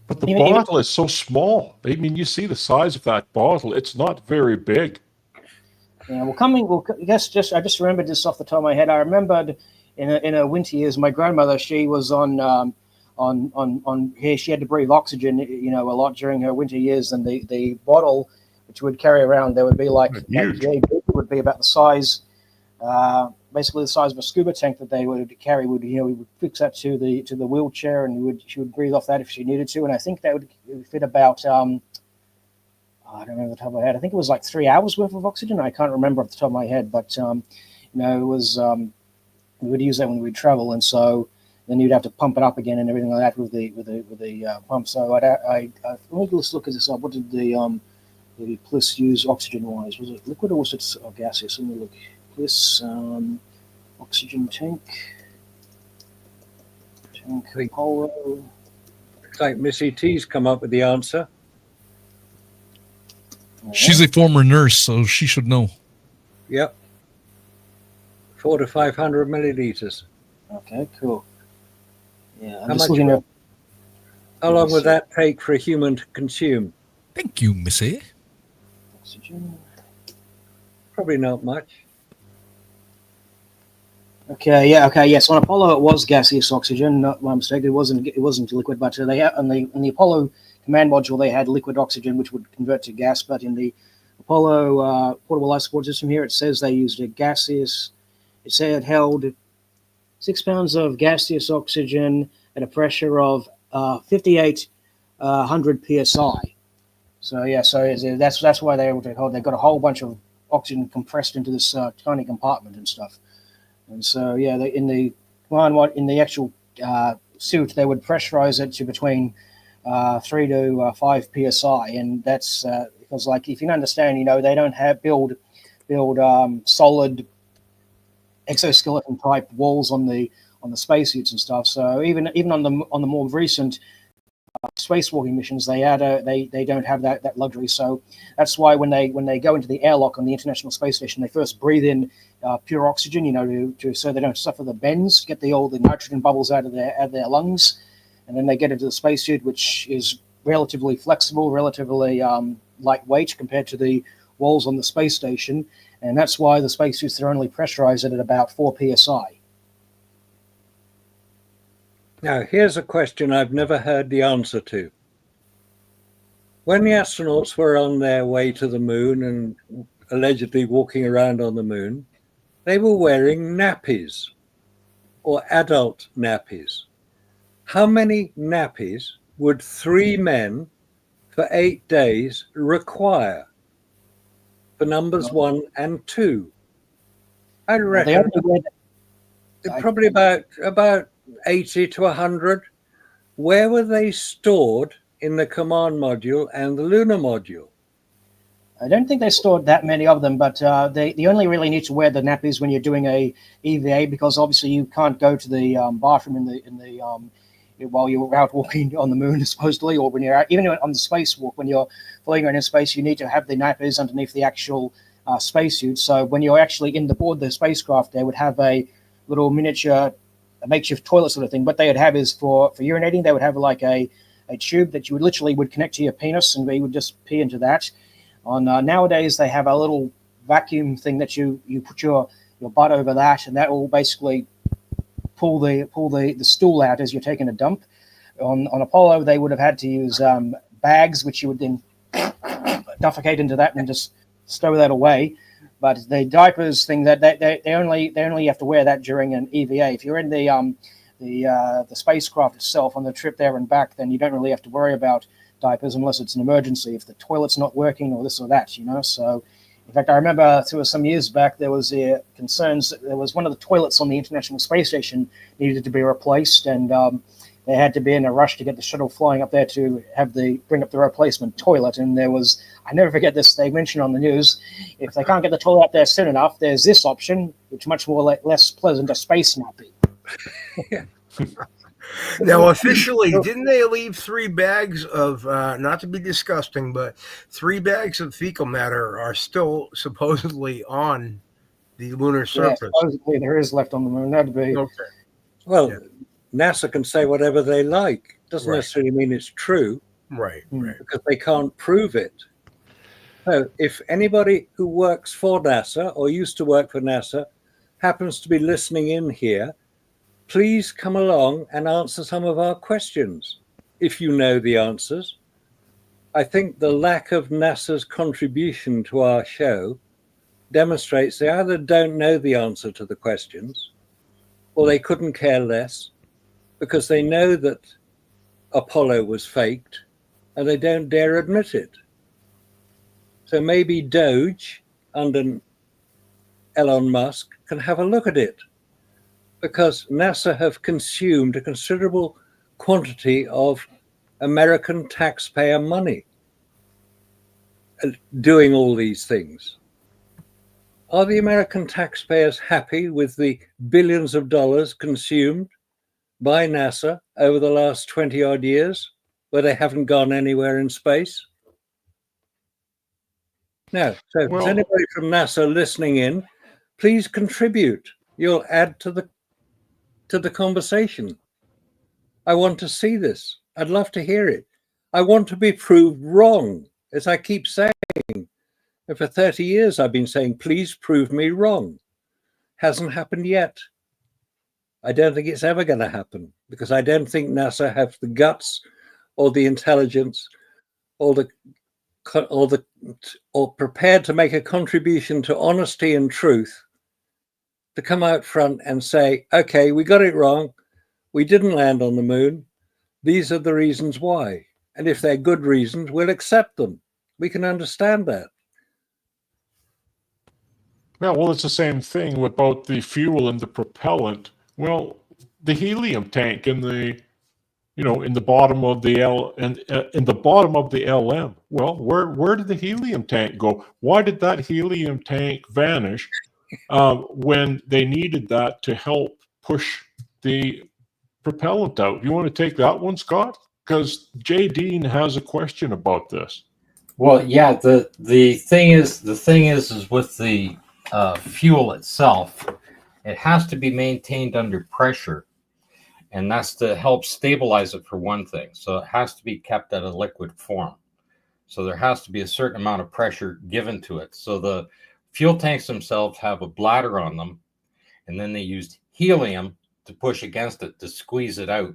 but the bottle is so small. I mean, you see the size of that bottle; it's not very big. Yeah, I just remembered this off the top of my head. I remembered in her winter years, my grandmother, she was on here. She had to breathe oxygen, a lot during her winter years, and the bottle which would carry around, there would be it would be about the size. Basically the size of a scuba tank that they would carry. We would fix that to the wheelchair, and she would breathe off that if she needed to. And I think that would fit about I don't know the top of my head. I think it was like 3 hours worth of oxygen. I can't remember off the top of my head, but it was we would use that when we'd travel, and so then you'd have to pump it up again and everything like that with the pump. So let me just look at this up. What did the Bliss use oxygen wise? Was it liquid or was it gaseous? Let me look. This oxygen tank Apollo. Looks like Missy T's come up with the answer. She's a former nurse, so she should know. Yep. 400 to 500 milliliters. Okay, cool. Yeah, How long would that take for a human to consume? Thank you, Missy. Oxygen. Probably not much. Okay, yes. On Apollo, it was gaseous oxygen. Not my mistake. It wasn't liquid, but they had, on the Apollo command module, they had liquid oxygen, which would convert to gas. But in the Apollo portable life support system here, it says they used a gaseous. It said it held 6 pounds of gaseous oxygen at a pressure of 5,800 psi. So yeah, that's why they're able to hold. They've got a whole bunch of oxygen compressed into this tiny compartment and stuff. And so, yeah, in the actual suit, they would pressurize it to between 3 to 5 psi, and that's because, like, if you understand, they don't build solid exoskeleton type walls on the spacesuits and stuff. So even on the more recent spacewalking missions, they don't have that luxury. So that's why when they go into the airlock on the International Space Station, they first breathe in pure oxygen, so they don't suffer the bends, get all the nitrogen bubbles out of their lungs, and then they get into the spacesuit, which is relatively flexible, relatively lightweight compared to the walls on the space station, and that's why the spacesuits are only pressurized at about 4 psi. Now, here's a question I've never heard the answer to. When the astronauts were on their way to the moon and allegedly walking around on the moon, they were wearing nappies, or adult nappies. How many nappies would 3 men for 8 days require for numbers 1 and 2? I reckon probably about 80 to 100. Where were they stored in the command module and the lunar module? I don't think they stored that many of them, but they only really need to wear the nappies when you're doing a EVA, because obviously you can't go to the bathroom while you're out walking on the moon, supposedly, or when you're out, even on the spacewalk, when you're flying around in space, you need to have the nappies underneath the actual spacesuit. So when you're actually aboard the spacecraft, they would have a little miniature, a makeshift toilet sort of thing. What they would have is for urinating, they would have like a tube that you would connect to your penis, and you would just pee into that. On nowadays, they have a little vacuum thing that you put your butt over that, and that will basically pull the stool out as you're taking a dump. On Apollo, they would have had to use bags, which you would then defecate into that and just stow that away. But the diapers thing, that they only have to wear that during an EVA. If you're in the spacecraft itself on the trip there and back, then you don't really have to worry about diapers unless it's an emergency, if the toilet's not working or this or that, So, in fact, I remember some years back, there was concerns that there was one of the toilets on the International Space Station needed to be replaced, and they had to be in a rush to get the shuttle flying up there to bring up the replacement toilet. And I never forget this, they mentioned on the news, if they can't get the toilet up there soon enough, there's this option, which is much less pleasant, a space nappy. Now, officially, didn't they leave 3 bags of, not to be disgusting, but 3 bags of fecal matter are still supposedly on the lunar surface? Yeah, supposedly there is left on the moon. That'd be okay. Well, NASA can say whatever they like. Doesn't necessarily mean it's true. Right. Because they can't prove it. So if anybody who works for NASA or used to work for NASA happens to be listening in here, please come along and answer some of our questions if you know the answers. I think the lack of NASA's contribution to our show demonstrates they either don't know the answer to the questions or they couldn't care less because they know that Apollo was faked and they don't dare admit it. So maybe Doge under Elon Musk can have a look at it, because NASA have consumed a considerable quantity of American taxpayer money doing all these things. Are the American taxpayers happy with the billions of dollars consumed by NASA over the last 20 odd years where they haven't gone anywhere in space? No. So if there's anybody from NASA listening in, please contribute. You'll add to the conversation. I want to see this. I'd love to hear it. I want to be proved wrong, as I keep saying. And for 30 years, I've been saying, please prove me wrong. Hasn't happened yet. I don't think it's ever going to happen, because I don't think NASA have the guts or the intelligence or prepared to make a contribution to honesty and truth to come out front and say, okay, we got it wrong. We didn't land on the moon. These are the reasons why. And if they're good reasons, we'll accept them. We can understand that. Yeah, well, it's the same thing about the fuel and the propellant. Well, the helium tank in the bottom of the in the bottom of the LM. Well, where did the helium tank go? Why did that helium tank vanish when they needed that to help push the propellant out? You want to take that one, Scott? Because Jay Dean has a question about this. Well, yeah, the thing is with the fuel itself, it has to be maintained under pressure, and that's to help stabilize it for one thing. So it has to be kept at a liquid form. So there has to be a certain amount of pressure given to it. So the Fuel tanks themselves have a bladder on them, and then they used helium to push against it to squeeze it out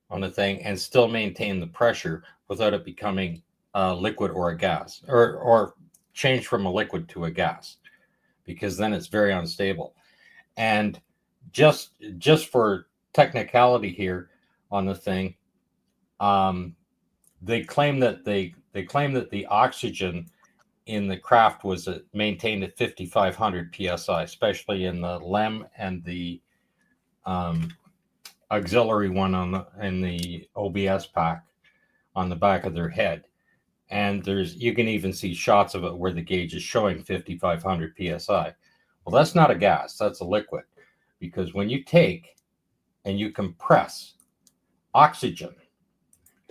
on the thing and still maintain the pressure without it becoming a liquid or a gas, or change from a liquid to a gas, because then it's very unstable. And just for technicality here on the thing, they claim that the oxygen in the craft was maintained at 5,500 psi, especially in the LEM and the auxiliary one in the OBS pack on the back of their head. And you can even see shots of it where the gauge is showing 5,500 psi. Well, that's not a gas, that's a liquid, because when you take and you compress oxygen,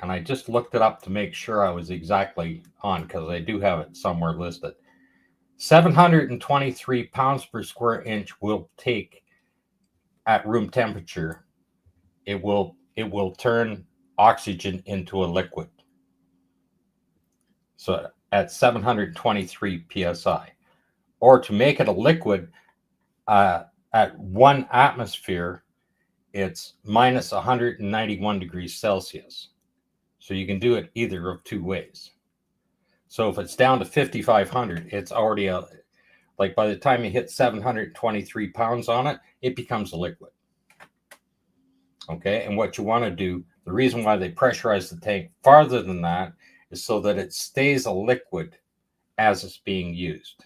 and I just looked it up to make sure I was exactly on, because I do have it somewhere listed. 723 pounds per square inch will take at room temperature. It will turn oxygen into a liquid. So at 723 psi, or to make it a liquid at 1 atmosphere, it's minus 191 degrees Celsius. So you can do it either of two ways. So if it's down to 5,500, it's already like by the time you hit 723 pounds on it, it becomes a liquid. Okay, and what you want to do, the reason why they pressurize the tank farther than that is so that it stays a liquid as it's being used.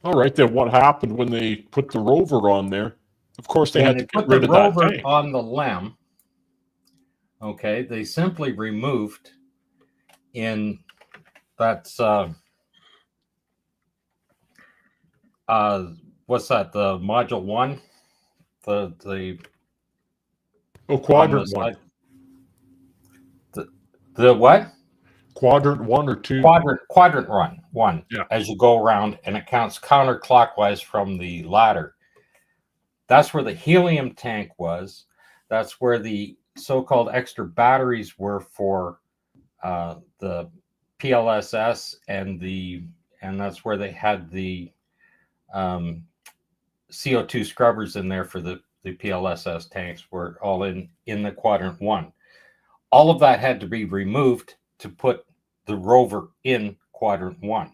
All right, then what happened when they put the rover on there? Of course, they had to get rid of that tank. On the LEM, okay, they simply removed what's that, the module 1? The quadrant 1. The what? Quadrant 1 or 2? Quadrant run 1. Yeah. As you go around, and it counts counterclockwise from the ladder. That's where the helium tank was. That's where the so-called extra batteries were for the PLSS, and that's where they had the CO2 scrubbers in there for the PLSS tanks, were all in the quadrant 1. All of that had to be removed to put the rover in quadrant 1.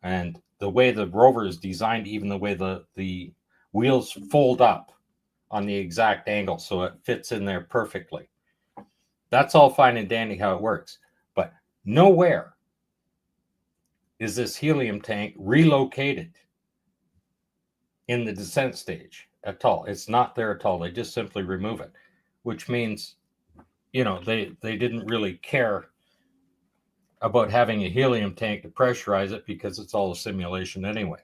And the way the rover is designed, even the way the wheels fold up on the exact angle so it fits in there perfectly. That's all fine and dandy how it works. But nowhere is this helium tank relocated in the descent stage at all. It's not there at all. They just simply remove it, which means, you know, they didn't really care about having a helium tank to pressurize it, because it's all a simulation anyway,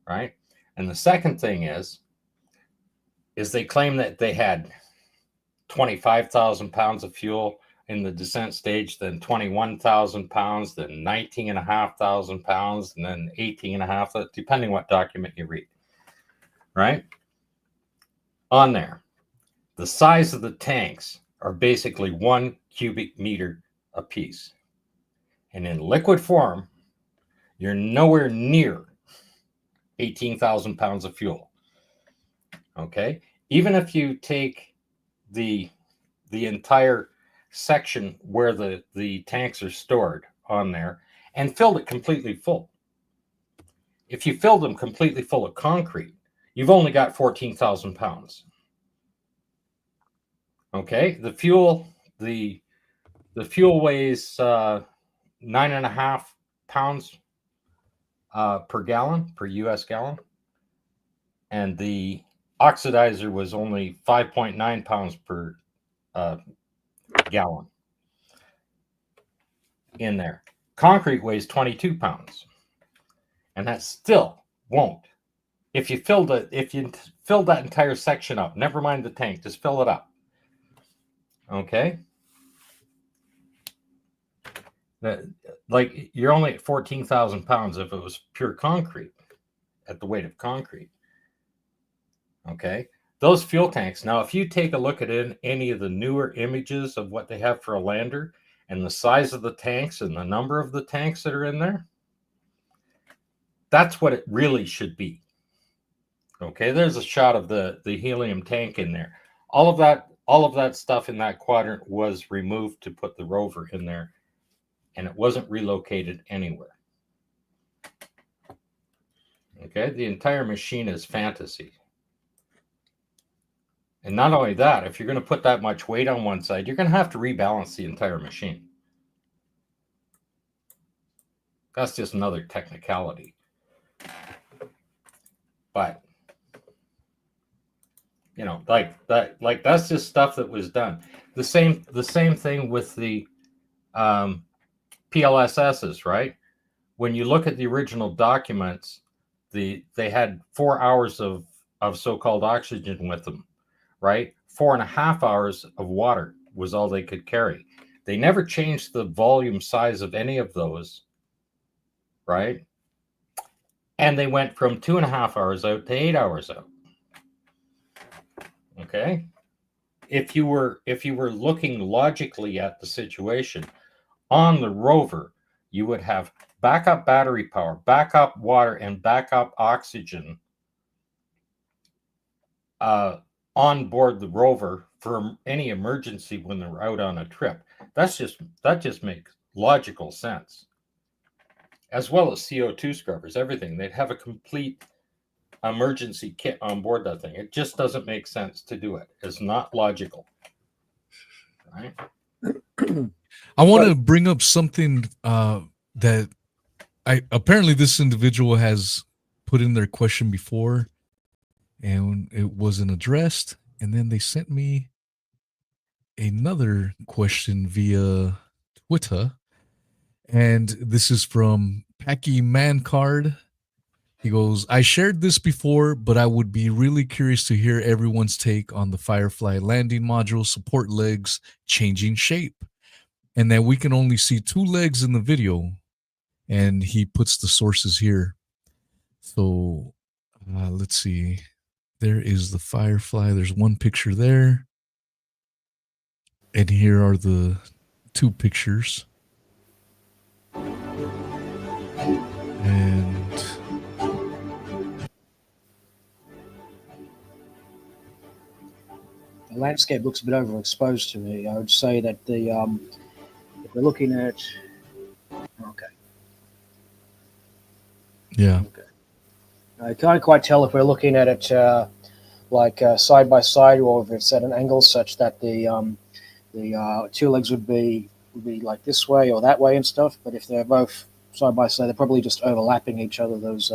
right? And the second thing is they claim that they had 25,000 pounds of fuel in the descent stage, then 21,000 pounds, then 19,500 pounds, and then 18,500, depending what document you read, right? On there, the size of the tanks are basically 1 cubic meter apiece. And in liquid form, you're nowhere near 18,000 pounds of fuel. Okay? Even if you take the entire section where the tanks are stored on there and filled it completely full. If you fill them completely full of concrete, you've only got 14,000 pounds. Okay? The fuel weighs 9.5 pounds per gallon, per US gallon. And the oxidizer was only 5.9 pounds per gallon in there. Concrete weighs 22 pounds. And that still won't. If you filled that entire section up, never mind the tank, just fill it up. Okay? Like, you're only at 14,000 pounds if it was pure concrete, at the weight of concrete. Okay? Those fuel tanks, now if you take a look at any of the newer images of what they have for a lander, and the size of the tanks and the number of the tanks that are in there, That's what it really should be. Okay, there's a shot of the helium tank in there. All of that stuff in that quadrant was removed to put the rover in there, and it wasn't relocated anywhere. Okay, the entire machine is fantasy. And not only that, if you're going to put that much weight on one side, you're going to have to rebalance the entire machine. That's just another technicality. But you know, like that's just stuff that was done. The same thing with the PLSSs, right? When you look at the original documents, they had 4 hours of so-called oxygen with them, right? 4.5 hours of water was all they could carry. They never changed the volume size of any of those, right? And they went from 2.5 hours out to 8 hours out. Okay. If you were looking logically at the situation on the rover, you would have backup battery power, backup water, and backup oxygen on board the rover for any emergency when they're out on a trip. That just makes logical sense. As well as CO2 scrubbers, everything. They'd have a complete emergency kit on board that thing. It just doesn't make sense to do it. It's not logical. Right? I want to bring up something that apparently this individual has put in their question before and it wasn't addressed, and then they sent me another question via Twitter, and this is from Packy Mancard. He goes, I shared this before, but I would be really curious to hear everyone's take on the Firefly landing module support legs changing shape, and that we can only see 2 legs in the video. And he puts the sources here. So let's see. There is the Firefly. There's one picture there. And here are the 2 pictures. And the landscape looks a bit overexposed to me. I would say that the if we're looking at yeah. Okay. I can't quite tell if we're looking at it side by side, or if it's at an angle such that the 2 legs would be like this way or that way and stuff. But if they're both side by side, they're probably just overlapping each other. Those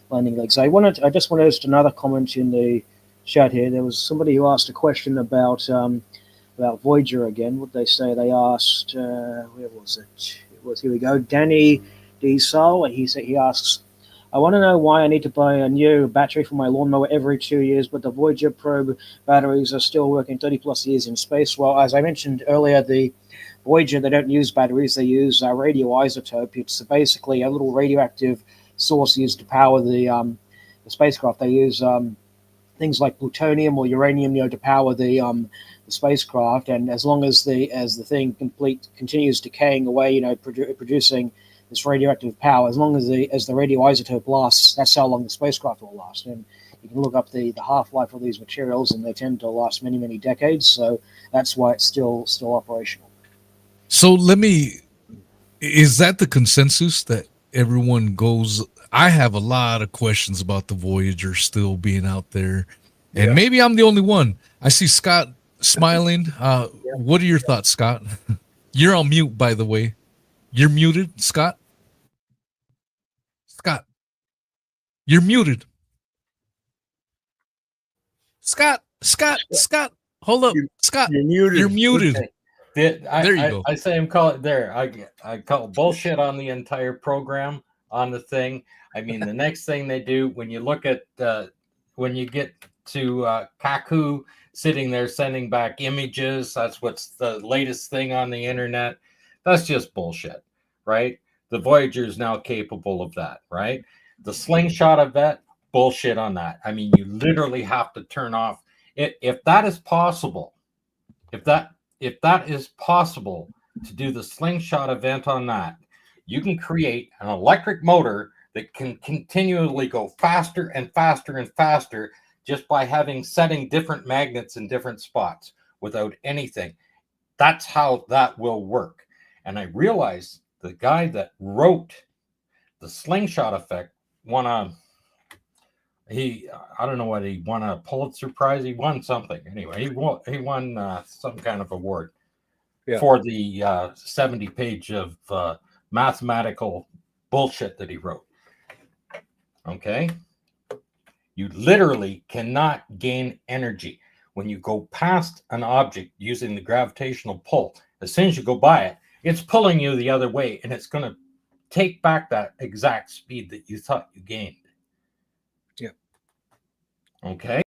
landing legs. I just wanted another comment in the chat here. There was somebody who asked a question about Voyager again. What they say? They asked, where was it? Here we go. Danny D. Sol. He asks, I want to know why I need to buy a new battery for my lawnmower every 2 years, but the Voyager probe batteries are still working 30 plus years in space. Well, as I mentioned earlier, the Voyager, they don't use batteries. They use radioisotope. It's basically a little radioactive source used to power the spacecraft. They use things like plutonium or uranium, to power the spacecraft. And as long as the thing continues decaying away, producing this radioactive power, as long as the radioisotope lasts, that's how long the spacecraft will last. And you can look up the half-life of these materials, and they tend to last many, many decades. So that's why it's still operational. So is that the consensus that everyone goes? I have a lot of questions about the Voyager still being out there, and maybe I'm the only one. I see Scott smiling. What are your thoughts, Scott? You're on mute, by the way. You're muted, Scott. Scott, you're muted. Scott, hold up. Scott, You're muted. You're muted. Okay. There you go. I say I'm calling there. I call bullshit on the entire program on the thing. I mean, the next thing they do when you look at when you get to Kaku sitting there sending back images, that's what's the latest thing on the internet. That's just bullshit, right? The Voyager is now capable of that, right? The slingshot of that, bullshit on that. I mean, you literally have to turn off it. If that is possible, if that is possible to do the slingshot event on that, you can create an electric motor that can continually go faster and faster and faster just by setting different magnets in different spots without anything. That's how that will work. And I realized the guy that wrote the slingshot effect won I don't know what he won, a Pulitzer Prize. He won something. Anyway, he won some kind of award for the 70 page of mathematical bullshit that he wrote. Okay. You literally cannot gain energy when you go past an object using the gravitational pull. As soon as you go by it, it's pulling you the other way, and it's going to take back that exact speed that you thought you gained. Yeah. Okay.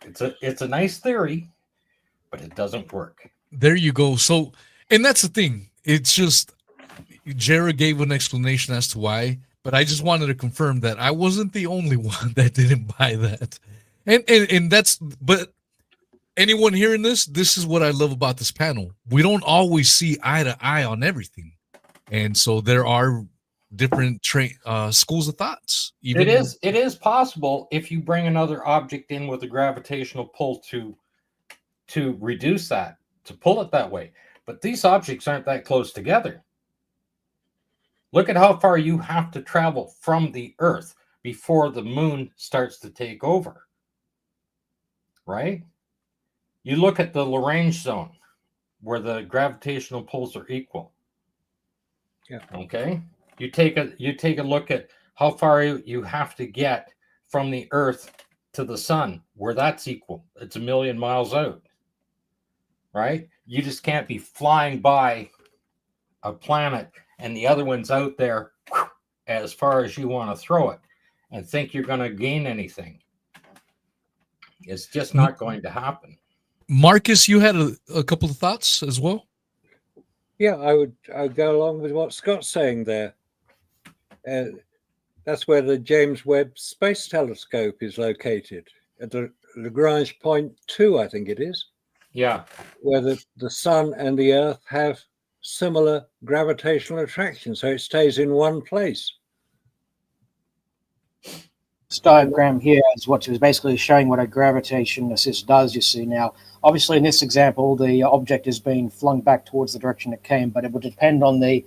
It's a nice theory, but it doesn't work. There you go. So, and that's the thing. It's just Jared gave an explanation as to why, but I just wanted to confirm that I wasn't the only one that didn't buy that. And that's, but anyone hearing this is what I love about this panel. We don't always see eye to eye on everything. And so there are different schools of thoughts. It is possible if you bring another object in with a gravitational pull to reduce that, to pull it that way. But these objects aren't that close together. Look at how far you have to travel from the Earth before the moon starts to take over. Right? You look at the Lagrange zone where the gravitational pulls are equal. Yeah. Okay. You take a look at how far you have to get from the Earth to the sun, where that's equal. It's 1 million miles out. Right? You just can't be flying by a planet and the other one's out there as far as you want to throw it and think you're going to gain anything. It's just not going to happen. Marcus, you had a couple of thoughts as well? Yeah, I would go along with what Scott's saying there. That's where the James Webb Space Telescope is located, at the Lagrange point 2, I think it is. Yeah. Where the sun and the Earth have similar gravitational attraction, so it stays in one place. This diagram here is what is basically showing what a gravitation assist does. You see now, obviously in this example, the object is being flung back towards the direction it came, but it would depend on the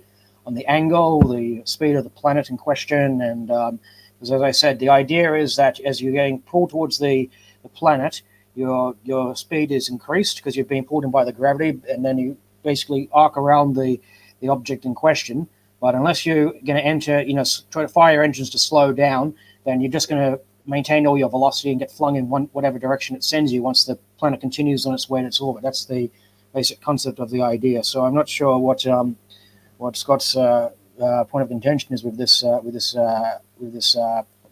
angle, the speed of the planet in question, and because as I said, the idea is that as you're getting pulled towards the planet, your speed is increased because you're being pulled in by the gravity, and then you basically arc around the object in question. But unless you're going to enter, try to fire your engines to slow down, then you're just going to maintain all your velocity and get flung in whatever direction it sends you once the planet continues on its way in its orbit. That's the basic concept of the idea. So I'm not sure what Scott's point of contention is with this mathematics.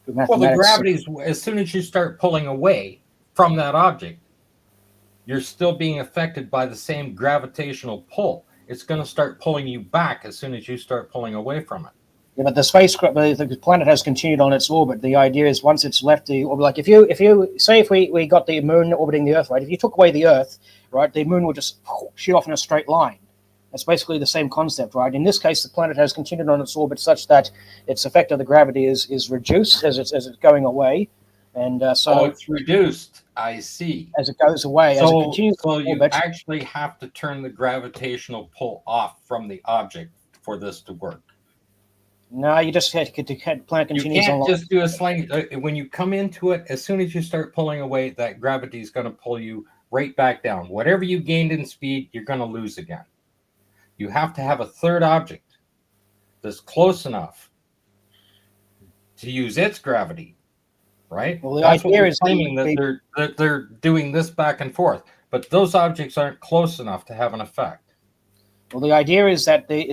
Well, the gravity's, as soon as you start pulling away from that object, you're still being affected by the same gravitational pull. It's going to start pulling you back as soon as you start pulling away from it. Yeah, but the planet has continued on its orbit. The idea is once it's left the orbit, like if we got the moon orbiting the Earth, right? If you took away the Earth, right, the moon would just shoot off in a straight line. That's basically the same concept, right? In this case, the planet has continued on its orbit such that its effect of the gravity is reduced as it's going away, and so it's reduced. I see. As it goes away, as it continues. So you actually have to turn the gravitational pull off from the object for this to work. No, you just had the planet continues. You can't just do a sling. When you come into it, as soon as you start pulling away, that gravity is going to pull you right back down. Whatever you gained in speed, you're going to lose again. You have to have a third object that's close enough to use its gravity, right? Well, the That's idea what is claiming that they're doing this back and forth, but those objects aren't close enough to have an effect. Well, the idea is that the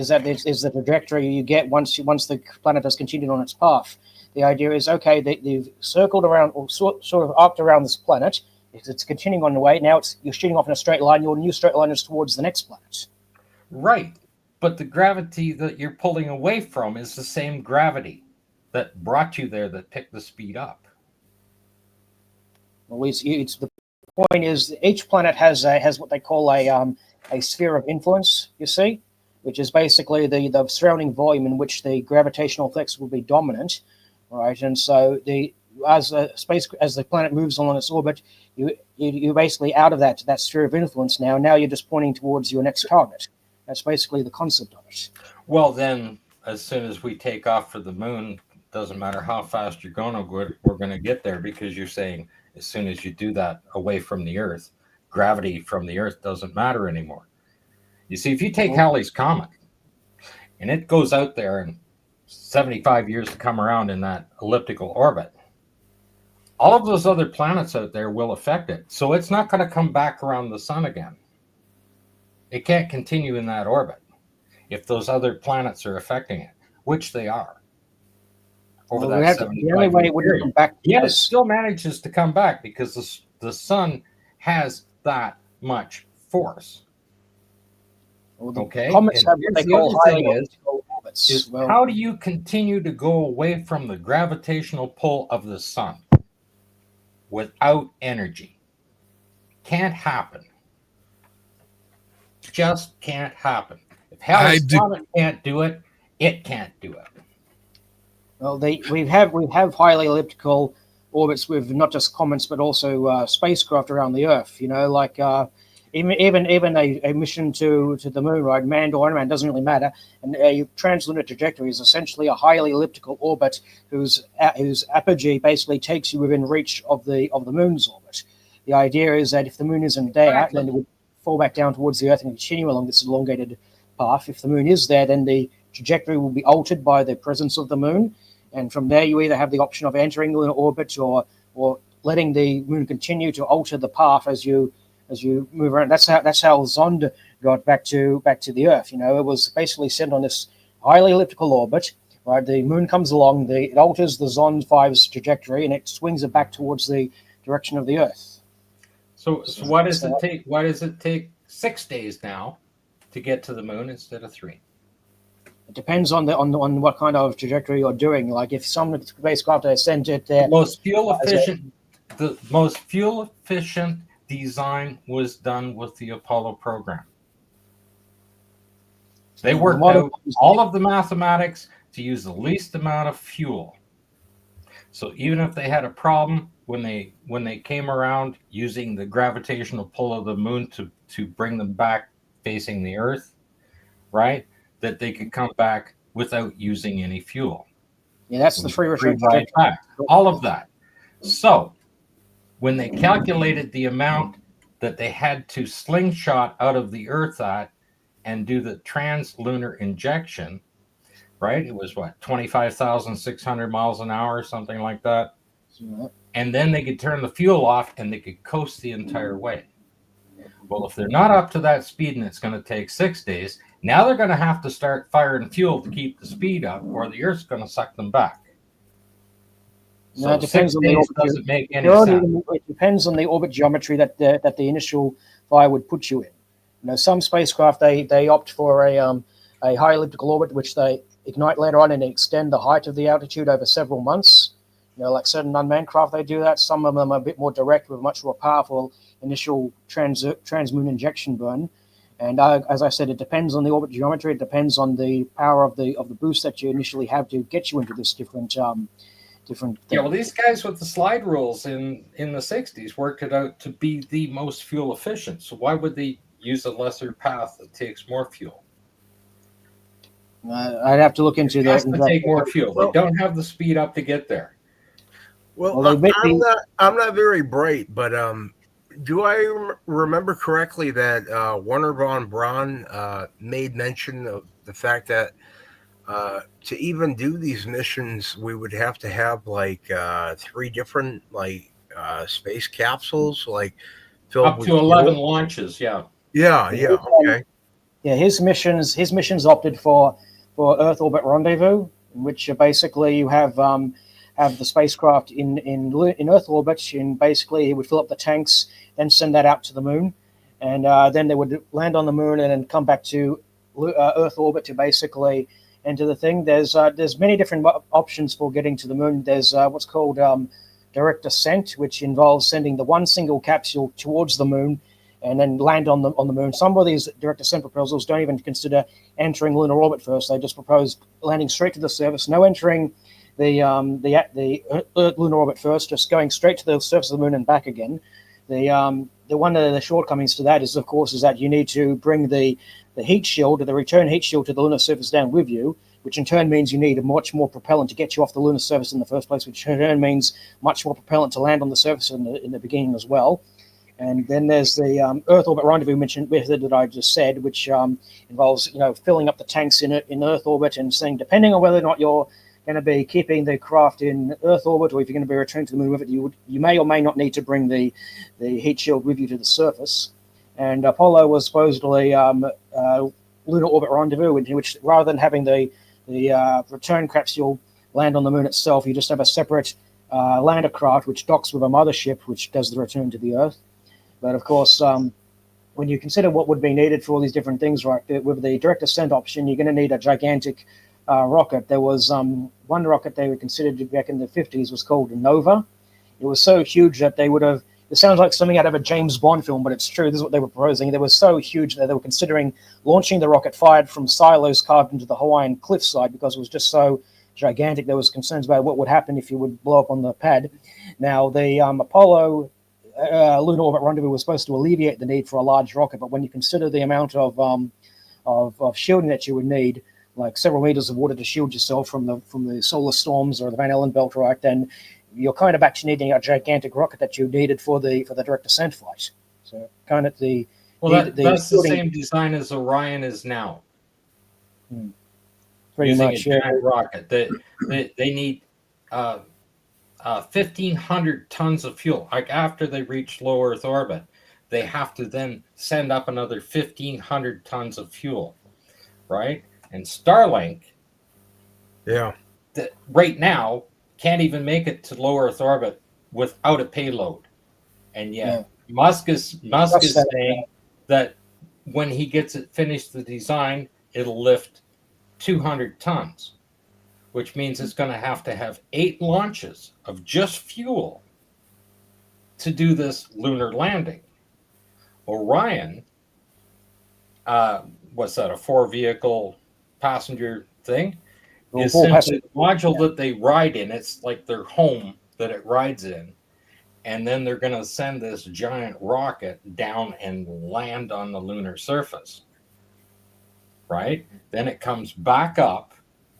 trajectory you get once the planet has continued on its path. The idea is, okay, they've circled around or sort of arced around this planet. It's continuing on the way. Now you're shooting off in a straight line. Your new straight line is towards the next planet. Right. But the gravity that you're pulling away from is the same gravity that brought you there, that picked the speed up. Well, it's the point is each planet has what they call a sphere of influence, you see, which is basically the surrounding volume in which the gravitational effects will be dominant, right? And so as the planet moves along its orbit, you're basically out of that sphere of influence now. Now you're just pointing towards your next target. That's basically the concept of it. Well, then, as soon as we take off for the moon, doesn't matter how fast you're going, we're going to get there, because you're saying as soon as you do that away from the Earth, gravity from the Earth doesn't matter anymore. You see, if you take Halley's Comet and it goes out there in 75 years to come around in that elliptical orbit, all of those other planets out there will affect it. So it's not going to come back around the sun again. It can't continue in that orbit if those other planets are affecting it, which they are. Over that 75 the only way it would come back. Yet it still manages to come back because the sun has that much force. Okay. Comets have what they call highly elliptical orbits. How do you continue to go away from the gravitational pull of the sun without energy? Can't happen. Just can't happen. If Halley's Comet can't do it, it can't do it. Well, we have highly elliptical orbits with not just comets but also spacecraft around the Earth. You know, like even a mission to the moon, right? Manned or unmanned, doesn't really matter. And a translunar trajectory is essentially a highly elliptical orbit whose apogee basically takes you within reach of the moon's orbit. The idea is that if the moon isn't there, then it would fall back down towards the Earth and continue along this elongated path. If the moon is there, then the trajectory will be altered by the presence of the moon. And from there, you either have the option of entering lunar orbit or letting the moon continue to alter the path as you move around. That's how Zonda got back to the Earth. You know, it was basically sent on this highly elliptical orbit. Right, the moon comes along, it alters the Zond 5's trajectory, and it swings it back towards the direction of the Earth. So why does it take? Why does it take 6 days now to get to the moon instead of 3? It depends on what kind of trajectory you're doing. Like if some spacecraft are sent it there. The most fuel efficient design was done with the Apollo program. They worked out all of the mathematics to use the least amount of fuel. So even if they had a problem when they came around using the gravitational pull of the moon to bring them back facing the Earth, right? That they could come back without using any fuel. Yeah, that's the free return right back. All of that. So when they calculated the amount that they had to slingshot out of the Earth at and do the translunar injection, right? It was 25,600 miles an hour or something like that. Yeah. And then they could turn the fuel off and they could coast the entire way. Well, if they're not up to that speed and it's going to take 6 days, now they're going to have to start firing fuel to keep the speed up, or the Earth's going to suck them back. So no, it depends on the orbit. Doesn't make any sense. It depends on the orbit geometry that the initial fire would put you in. You know, some spacecraft they opt for a high elliptical orbit, which they ignite later on and extend the height of the altitude over several months. You know, like certain unmanned craft, they do that. Some of them are a bit more direct with much more powerful initial transmoon injection burn. And as I said, it depends on the orbit geometry. It depends on the power of the boost that you initially have to get you into this different. Yeah, well, these guys with the slide rules in the 60s worked it out to be the most fuel efficient. So why would they use a lesser path that takes more fuel? I'd have to look into that. It has to take more fuel. They don't have the speed up to get there. Well, I'm not very bright, but do I remember correctly that Wernher von Braun made mention of the fact that to even do these missions, we would have to have like 3 different space capsules, like filled up with to 11 launches. Yeah. Okay. Yeah, his missions opted for Earth orbit rendezvous, in which basically you have the spacecraft in Earth orbit, and basically he would fill up the tanks, then send that out to the moon, and then they would land on the moon and then come back to Earth orbit to basically enter the thing. There's many different options for getting to the moon. There's what's called direct ascent, which involves sending the one single capsule towards the moon and then land on the moon. Some of these direct descent proposals don't even consider entering lunar orbit first. They just propose landing straight to the surface, no entering the Earth lunar orbit first, just going straight to the surface of the moon and back again. The one of the shortcomings to that is, of course, is that you need to bring the heat shield, or the return heat shield, to the lunar surface down with you, which in turn means you need much more propellant to get you off the lunar surface in the first place, which in turn means much more propellant to land on the surface in the beginning as well. And then there's the Earth orbit rendezvous method that I just said, which involves filling up the tanks in Earth orbit and saying, depending on whether or not you're going to be keeping the craft in Earth orbit, or if you're going to be returning to the moon with it, you may or may not need to bring the heat shield with you to the surface. And Apollo was supposedly lunar orbit rendezvous, in which rather than having the return capsule land on the moon itself, you just have a separate lander craft which docks with a mothership, which does the return to the Earth. But of course, when you consider what would be needed for all these different things, right, with the direct descent option, you're going to need a gigantic rocket. There was one rocket they considered back in the 50s was called a Nova. It was so huge that they would have, it sounds like something out of a James Bond film, but it's true. This is what they were proposing. It was so huge that they were considering launching the rocket fired from silos carved into the Hawaiian cliffside, because it was just so gigantic. There was concerns about what would happen if you would blow up on the pad. Now, the Apollo lunar orbit rendezvous was supposed to alleviate the need for a large rocket, but when you consider the amount of shielding that you would need, like several meters of water to shield yourself from the solar storms or the Van Allen belt, right, then you're kind of actually needing a gigantic rocket that you needed for the direct descent flight. So kind of that's the same design as Orion is now. Pretty using much, a giant rocket. They need 1,500 tons of fuel. Like after they reach low Earth orbit, they have to then send up another 1,500 tons of fuel, right? And Starlink, right now, can't even make it to low Earth orbit without a payload. And yet Musk is saying that when he gets it finished, the design, it'll lift 200 tons, which means it's going to have 8 launches of just fuel to do this lunar landing. Orion, what's that, a 4-vehicle passenger thing? Is simply the module that they ride in. It's like their home that it rides in. And then they're going to send this giant rocket down and land on the lunar surface. Right? Then it comes back up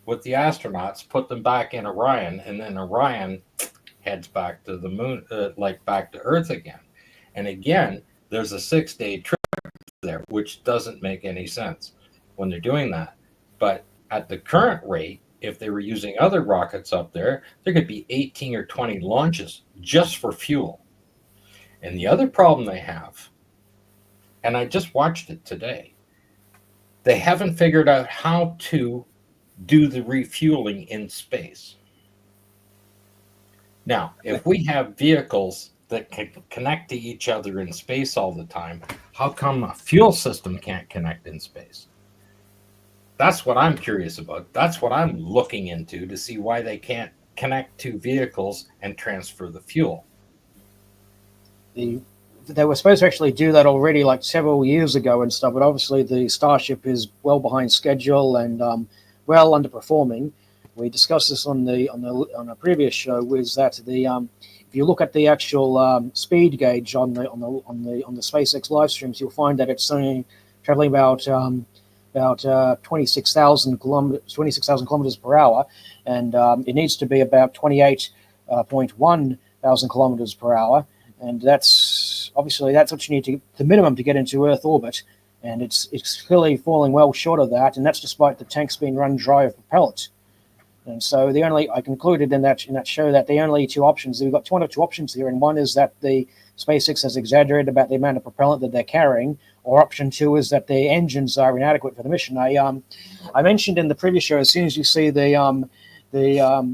with the astronauts, put them back in Orion, and then Orion heads back to the moon, back to Earth again. And again, there's a 6-day trip there, which doesn't make any sense when they're doing that. But at the current rate, if they were using other rockets up there, there could be 18 or 20 launches just for fuel. And the other problem they have, and I just watched it today, they haven't figured out how to do the refueling in space. Now, if we have vehicles that can connect to each other in space all the time, how come a fuel system can't connect in space? That's what I'm curious about. That's what I'm looking into to see why they can't connect 2 vehicles and transfer the fuel. They were supposed to actually do that already, like several years ago and stuff, but obviously the Starship is well behind schedule and well underperforming. We discussed this on a previous show. Is that if you look at the actual speed gauge on the SpaceX live streams, you'll find that it's only traveling about 26,000 kilometers per hour, and it needs to be about 28.1 thousand kilometers per hour, and that's what you need to the minimum to get into Earth orbit, and it's clearly falling well short of that, and that's despite the tanks being run dry of propellant. And so I concluded in that show that the only 2 options, we've got 2 options here, and one is that the SpaceX has exaggerated about the amount of propellant that they're carrying, or option 2 is that the engines are inadequate for the mission. I mentioned in the previous show, as soon as you see the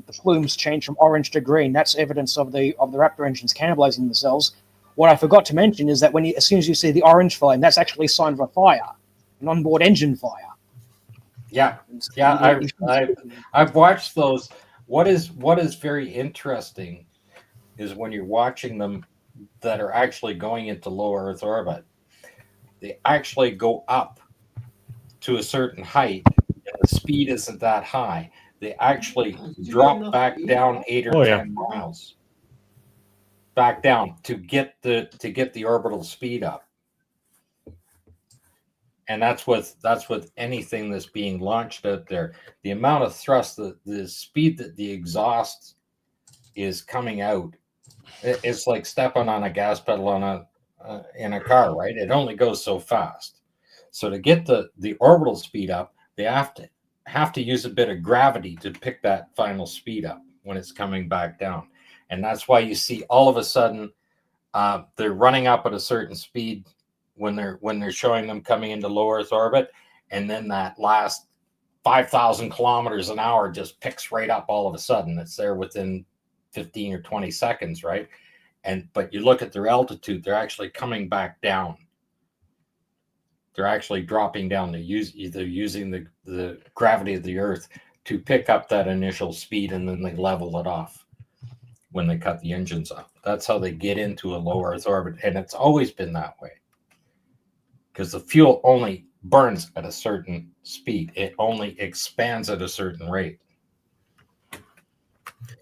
plumes change from orange to green, that's evidence of the Raptor engines cannibalizing themselves. What I forgot to mention is that as soon as you see the orange flame, that's actually a sign of a fire, an onboard engine fire. Yeah. I've watched those. What is very interesting is when you're watching them that are actually going into low Earth orbit, they actually go up to a certain height, and the speed isn't that high. They actually drop back down 8 or 10 miles, back down to get the orbital speed up. And that's with anything that's being launched out there. The amount of thrust, the speed that the exhaust is coming out, it's like stepping on a gas pedal in a car, right? It only goes so fast. So to get the orbital speed up, they have to use a bit of gravity to pick that final speed up when it's coming back down. And that's why you see all of a sudden they're running up at a certain speed when they're showing them coming into low Earth orbit, and then that last 5,000 kilometers an hour just picks right up all of a sudden. It's there within 15 or 20 seconds, right? But you look at their altitude, they're actually coming back down. They're actually dropping down. They're using the gravity of the Earth to pick up that initial speed, and then they level it off when they cut the engines off. That's how they get into a low Earth orbit, and it's always been that way. Because the fuel only burns at a certain speed. It only expands at a certain rate.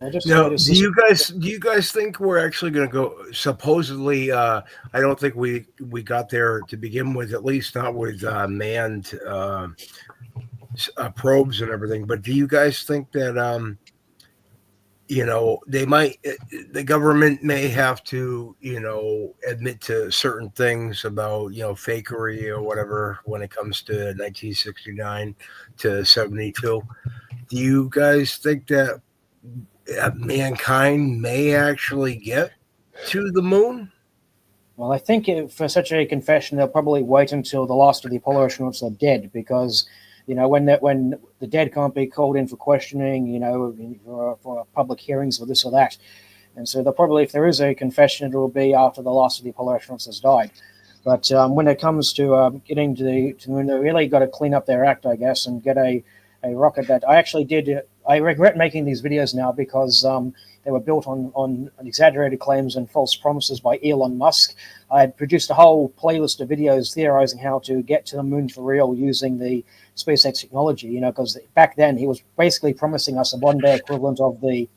Now, do you guys think we're actually going to go? Supposedly, I don't think we got there to begin with, at least not with manned probes and everything. But do you guys think that they might, the government may have to, admit to certain things about, fakery or whatever when it comes to 1969 to 72? Do you guys think that mankind may actually get to the moon? Well, I think for such a confession, they'll probably wait until the last of the Apollo astronauts are dead, because when the dead can't be called in for questioning, for public hearings or this or that. And so they'll probably, if there is a confession, it will be after the last of the Apollo astronauts has died. But when it comes to getting to the moon, they really got to clean up their act, I guess, and get a rocket that I actually did. I regret making these videos now because they were built on exaggerated claims and false promises by Elon Musk. I had produced a whole playlist of videos theorizing how to get to the moon for real using the SpaceX technology, because back then he was basically promising us a one-day equivalent of the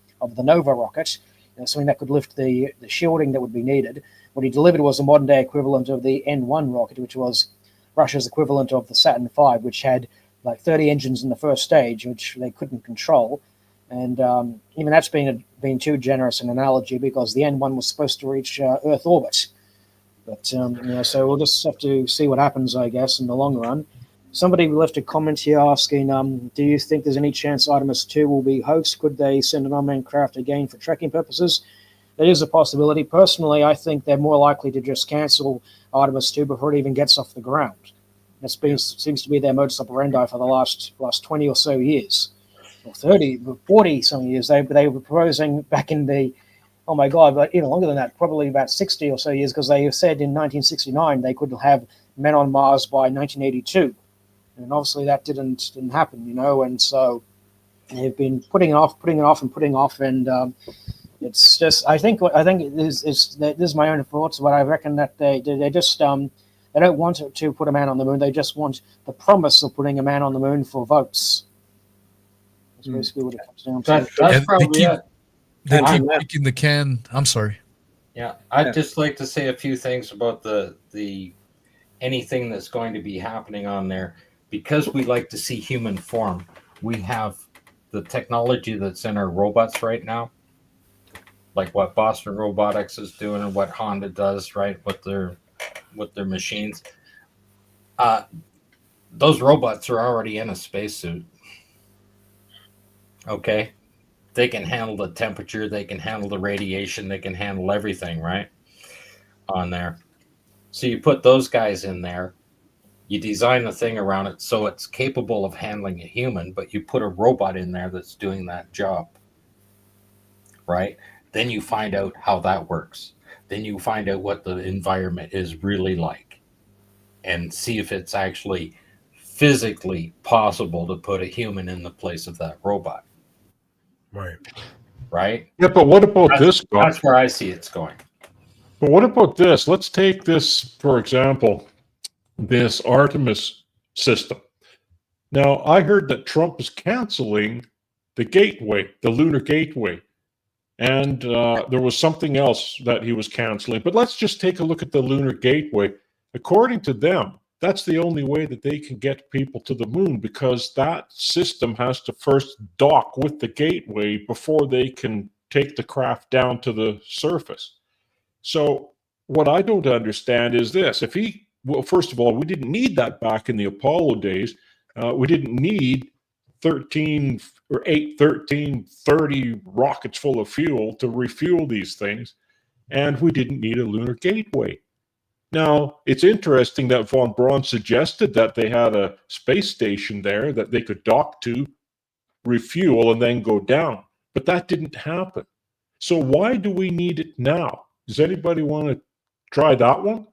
Nova rocket, something that could lift the shielding that would be needed. What he delivered was a modern-day equivalent of the N1 rocket, which was Russia's equivalent of the Saturn V, which had like 30 engines in the first stage, which they couldn't control. And even that's been too generous an analogy, because the N1 was supposed to reach Earth orbit. But, so we'll just have to see what happens, I guess, in the long run. Somebody left a comment here asking, do you think there's any chance Artemis 2 will be hoaxed? Could they send an unmanned craft again for tracking purposes? That is a possibility. Personally, I think they're more likely to just cancel Artemis 2 before it even gets off the ground. That seems to be their modus operandi for the last 20 or so years, or 30, 40 some years. They were proposing back in the, oh my God, but even longer than that, probably about 60 or so years, because they said in 1969 they could have men on Mars by 1982, and obviously that didn't happen, and so they've been putting it off, and it's just I think this is my own thoughts, but I reckon that they just they don't want to put a man on the moon. They just want the promise of putting a man on the moon for votes. That's basically what it comes down to. That's probably it. They keep kicking the can. I'm sorry. Yeah, I'd just like to say a few things about the anything that's going to be happening on there. Because we like to see human form, we have the technology that's in our robots right now, like what Boston Robotics is doing and what Honda does, right, with their machines. Those robots are already in a spacesuit. Okay, they can handle the temperature, they can handle the radiation, they can handle everything, right, on there. So you put those guys in there, you design the thing around it so it's capable of handling a human, but you put a robot in there that's doing that job, right? Then you find out how that works. Then you find out what the environment is really like and see if it's actually physically possible to put a human in the place of that robot. Right. Right? Yeah, but what about this? That's where I see it's going. But what about this? Let's take this, for example. this Artemis system. Now, I heard that Trump is canceling the gateway, the lunar gateway. And there was something else that he was canceling. But let's just take a look at the lunar gateway. According to them, that's the only way that they can get people to the moon, because that system has to first dock with the gateway before they can take the craft down to the surface. So what I don't understand is this. Well, first of all, we didn't need that back in the Apollo days. We didn't need 13 or 8, 13, 30 rockets full of fuel to refuel these things. And we didn't need a lunar gateway. Now, it's interesting that von Braun suggested that they had a space station there that they could dock to, refuel, and then go down. But that didn't happen. So why do we need it now? Does anybody want to try that one?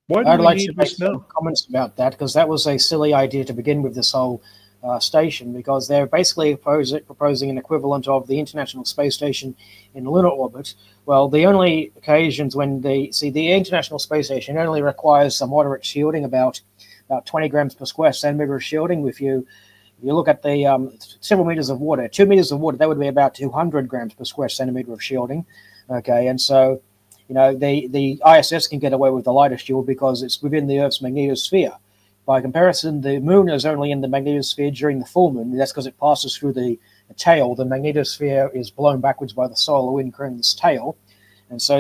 Why do I'd we like to need make this now? some comments about that, because that was a silly idea to begin with, this whole station, because they're basically proposing an equivalent of the International Space Station in lunar orbit. Well, the only occasions when the International Space Station only requires some moderate shielding, about 20 grams per square centimeter of shielding. If you look at the several meters of water, 2 meters of water, that would be about 200 grams per square centimeter of shielding. Okay, and so the ISS can get away with the lighter shield because it's within the Earth's magnetosphere. By comparison, the moon is only in the magnetosphere during the full moon. That's because it passes through the tail. The magnetosphere is blown backwards by the solar wind current in this tail. And so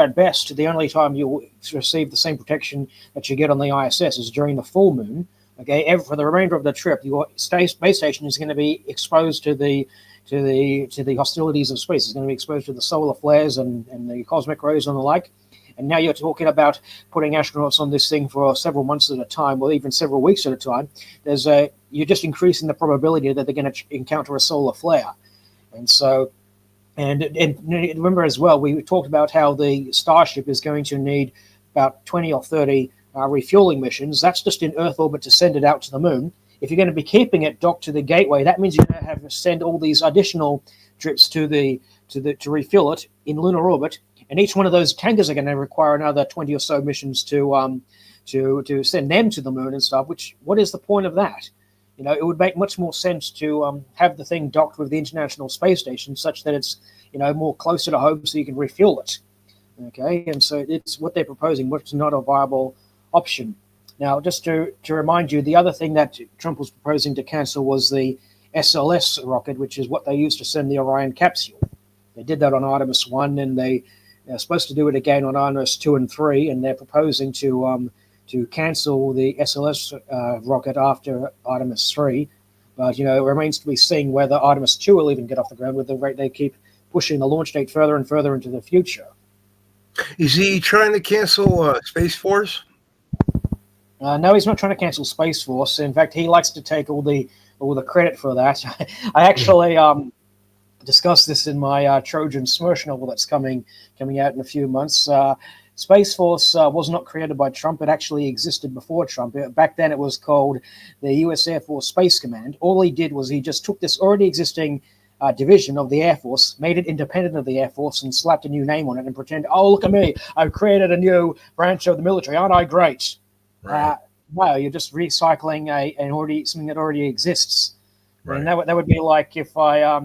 at best, the only time you'll receive the same protection that you get on the ISS is during the full moon. Okay, for the remainder of the trip, your space station is going to be exposed to the hostilities of space. It's going to be exposed to the solar flares and the cosmic rays and the like. And now you're talking about putting astronauts on this thing for several months at a time, or even several weeks at a time. You're just increasing the probability that they're going to encounter a solar flare. And so, and remember as well, we talked about how the Starship is going to need about 20 or 30 refueling missions. That's just in Earth orbit to send it out to the moon. If you're going to be keeping it docked to the gateway, that means you're going to have to send all these additional trips to refuel it in lunar orbit. And each one of those tankers are going to require another 20 or so missions to send them to the moon and stuff. What is the point of that? It would make much more sense to have the thing docked with the International Space Station, such that it's more closer to home, so you can refuel it. Okay, and so it's what they're proposing, which is not a viable option. Now, just to remind you, the other thing that Trump was proposing to cancel was the SLS rocket, which is what they used to send the Orion capsule. They did that on Artemis 1, and they're supposed to do it again on Artemis 2 and 3, and they're proposing to cancel the SLS rocket after Artemis 3. But, it remains to be seen whether Artemis 2 will even get off the ground with the rate they keep pushing the launch date further and further into the future. Is he trying to cancel Space Force? No, he's not trying to cancel Space Force. In fact, he likes to take all the credit for that. I actually discussed this in my Trojan Smirch novel that's coming out in a few months. Space Force was not created by Trump. It actually existed before Trump. Back then, it was called the U.S. Air Force Space Command. All he did was he just took this already existing division of the Air Force, made it independent of the Air Force, and slapped a new name on it and pretended, oh, look at me, I've created a new branch of the military. Aren't I great? Right. No, you're just recycling something that already exists. Right. And that would be like if I,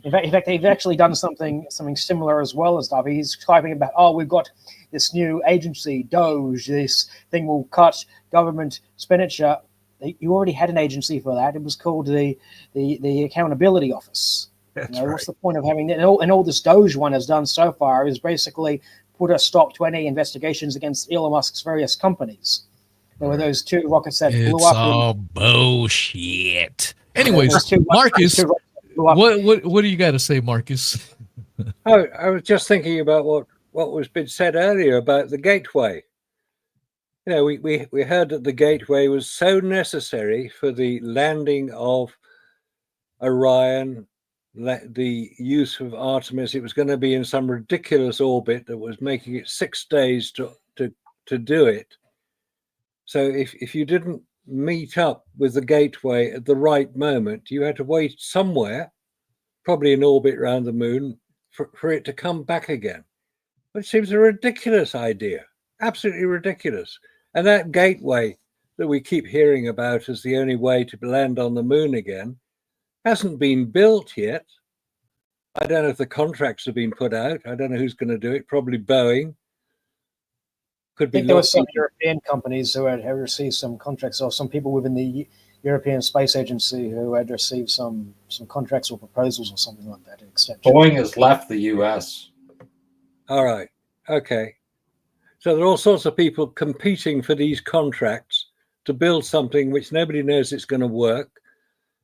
in fact, they've actually done something similar as well as stuff. He's typing about, oh, we've got this new agency, DOGE. This thing will cut government expenditure. You already had an agency for that. It was called the Accountability Office. That's right. What's the point of having that? And all this DOGE one has done so far is basically put a stop to any investigations against Elon Musk's various companies. There were those 2 rockets that blew up. It's all bullshit. Anyways, Marcus, what do you got to say, Marcus? I was just thinking about what was been said earlier about the gateway. We heard that the gateway was so necessary for the landing of Orion, the use of Artemis. It was going to be in some ridiculous orbit that was making it 6 days to do it. So if you didn't meet up with the gateway at the right moment, you had to wait somewhere, probably in orbit around the moon, for it to come back again. Which seems a ridiculous idea, absolutely ridiculous. And that gateway that we keep hearing about as the only way to land on the moon again hasn't been built yet. I don't know if the contracts have been put out. I don't know who's going to do it. Probably Boeing. Could I be think there were some Lockheed. European companies who had received some contracts, or some people within the European Space Agency who had received some contracts or proposals or something like that. Extension. Boeing has left the U.S. All right. Okay. So there are all sorts of people competing for these contracts to build something which nobody knows it's going to work.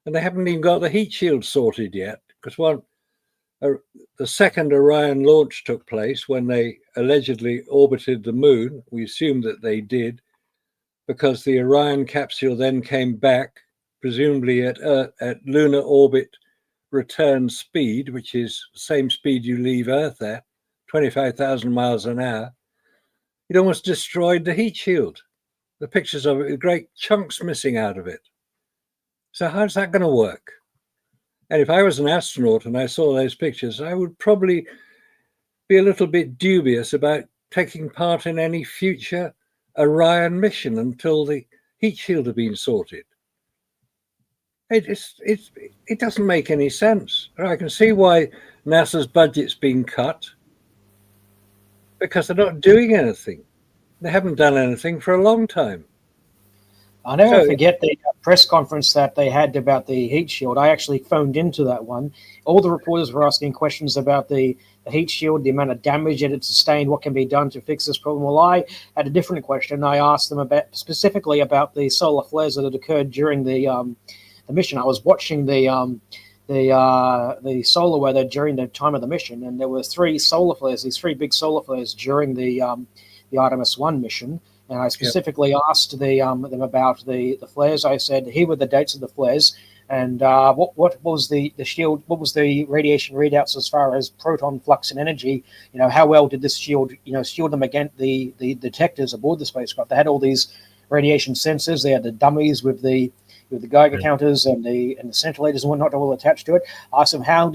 And they haven't even got the heat shield sorted yet, because the second Orion launch took place when they allegedly orbited the moon. We assume that they did, because the Orion capsule then came back, presumably at lunar orbit return speed, which is the same speed you leave Earth at, 25,000 miles an hour. It almost destroyed the heat shield. The pictures of it with great chunks missing out of it. So how's that going to work? And if I was an astronaut and I saw those pictures, I would probably be a little bit dubious about taking part in any future Orion mission until the heat shield had been sorted. It doesn't make any sense. I can see why NASA's budget's been cut, because they're not doing anything. They haven't done anything for a long time. I'll never forget the press conference that they had about the heat shield. I actually phoned into that one. All the reporters were asking questions about the heat shield, the amount of damage it had sustained, what can be done to fix this problem. Well, I had a different question. I asked them specifically about the solar flares that had occurred during the mission. I was watching the solar weather during the time of the mission, and there were three big solar flares during the Artemis 1 mission. And I specifically asked them about the flares. I said, here were the dates of the flares, and what was the shield? What was the radiation readouts as far as proton flux and energy? How well did this shield them against the detectors aboard the spacecraft? They had all these radiation sensors. They had the dummies with the Geiger counters and the scintillators and whatnot all attached to it. I asked them how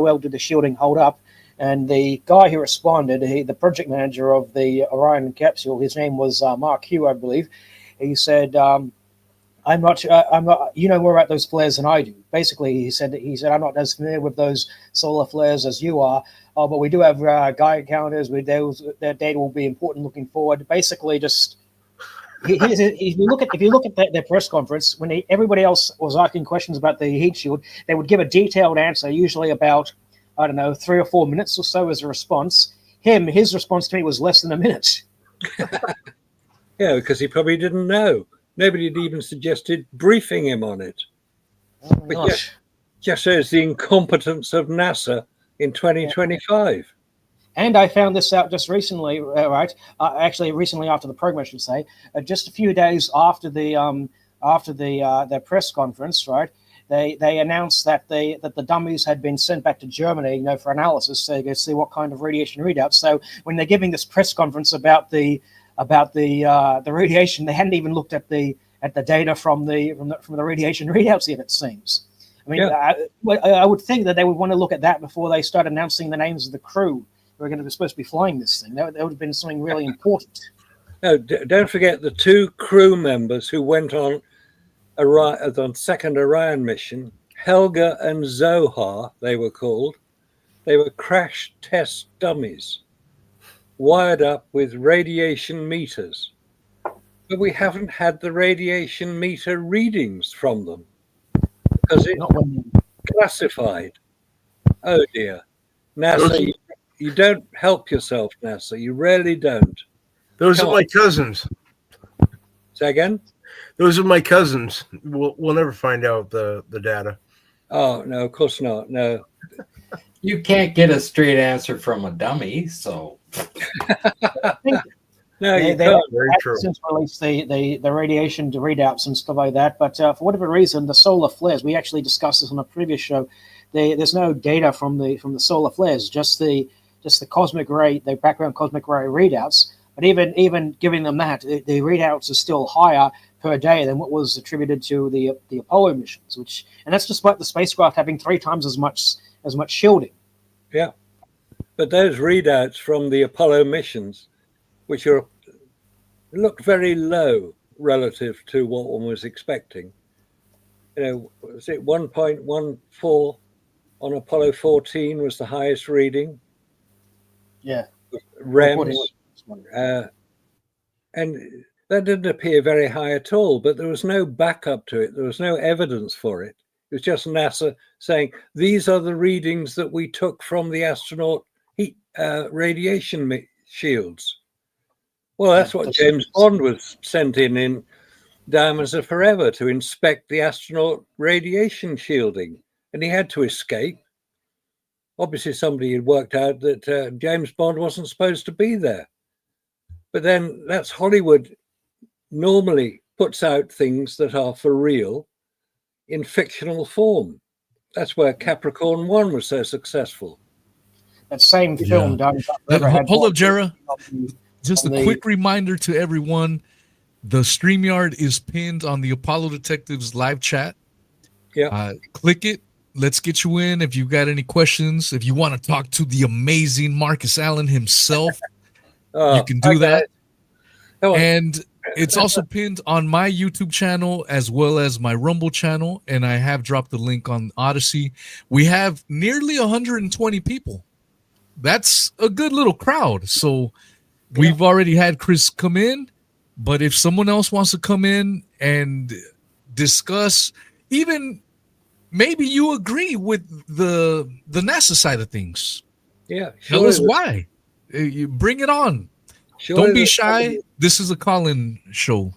well did the shielding hold up? And the guy who responded, the project manager of the Orion capsule, his name was Mark Hugh, I believe. He said, "I'm not. You know more about those flares than I do." Basically, he said, "I'm not as familiar with those solar flares as you are, but we do have Geiger counters. Their data will be important looking forward." Basically, just if you look at their press conference, when everybody else was asking questions about the heat shield, they would give a detailed answer, usually about, I don't know, 3 or 4 minutes or so as a response. His response to me was less than a minute. Yeah, because he probably didn't know. Nobody had even suggested briefing him on it. Oh, But just shows the incompetence of NASA in 2025. Yeah. And I found this out just recently, right? Actually, recently after the program, I should say, just a few days after their press conference, right? They announced that the dummies had been sent back to Germany, for analysis, so they could see what kind of radiation readouts. So when they're giving this press conference about the radiation, they hadn't even looked at the data from the radiation readouts yet, it seems. I mean, I would think that they would want to look at that before they start announcing the names of the crew who are going to be supposed to be flying this thing. That would have been something really important. No, don't forget the 2 crew members who went on second Orion mission, Helga and Zohar, they were called. They were crash test dummies, wired up with radiation meters. But we haven't had the radiation meter readings from them because it's classified. Oh dear. NASA, you don't help yourself, NASA. You really don't. Those are my cousins. Say again? Those are my cousins. We'll never find out the data. Oh, no, of course not. No. You can't get a straight answer from a dummy, so. No, they Very true. Since released the radiation readouts and stuff like that, but for whatever reason, the solar flares, we actually discussed this on a previous show. There's no data from the solar flares, just the cosmic ray, the background cosmic ray readouts. But even giving them that, the readouts are still higher per day than what was attributed to the Apollo missions, and that's despite the spacecraft having 3 times as much shielding. Yeah, but those readouts from the Apollo missions, which looked very low, relative to what one was expecting. Was it 1.14 on Apollo 14 was the highest reading? Yeah. REMS. And that didn't appear very high at all, but there was no backup to it. There was no evidence for it. It was just NASA saying, these are the readings that we took from the astronaut heat radiation shields. Well, that's what James Bond was sent in Diamonds Are Forever, to inspect the astronaut radiation shielding. And he had to escape. Obviously, somebody had worked out that James Bond wasn't supposed to be there. But then that's Hollywood normally puts out things that are for real in fictional form. That's where Capricorn 1 was so successful. That same film, Diamonds Are Forever, hold up, Jera. Just a quick reminder to everyone, the StreamYard is pinned on the Apollo Detectives live chat. Yeah. Click it. Let's get you in. If you've got any questions, if you want to talk to the amazing Marcus Allen himself, you can do that. And it's also pinned on my YouTube channel as well as my Rumble channel. And I have dropped the link on Odyssey. We have nearly 120 people. That's a good little crowd. So we've already had Chris come in, but if someone else wants to come in and discuss, even maybe you agree with the NASA side of things. Yeah. Tell us why. You bring it on. Don't be shy. This is a call-in show.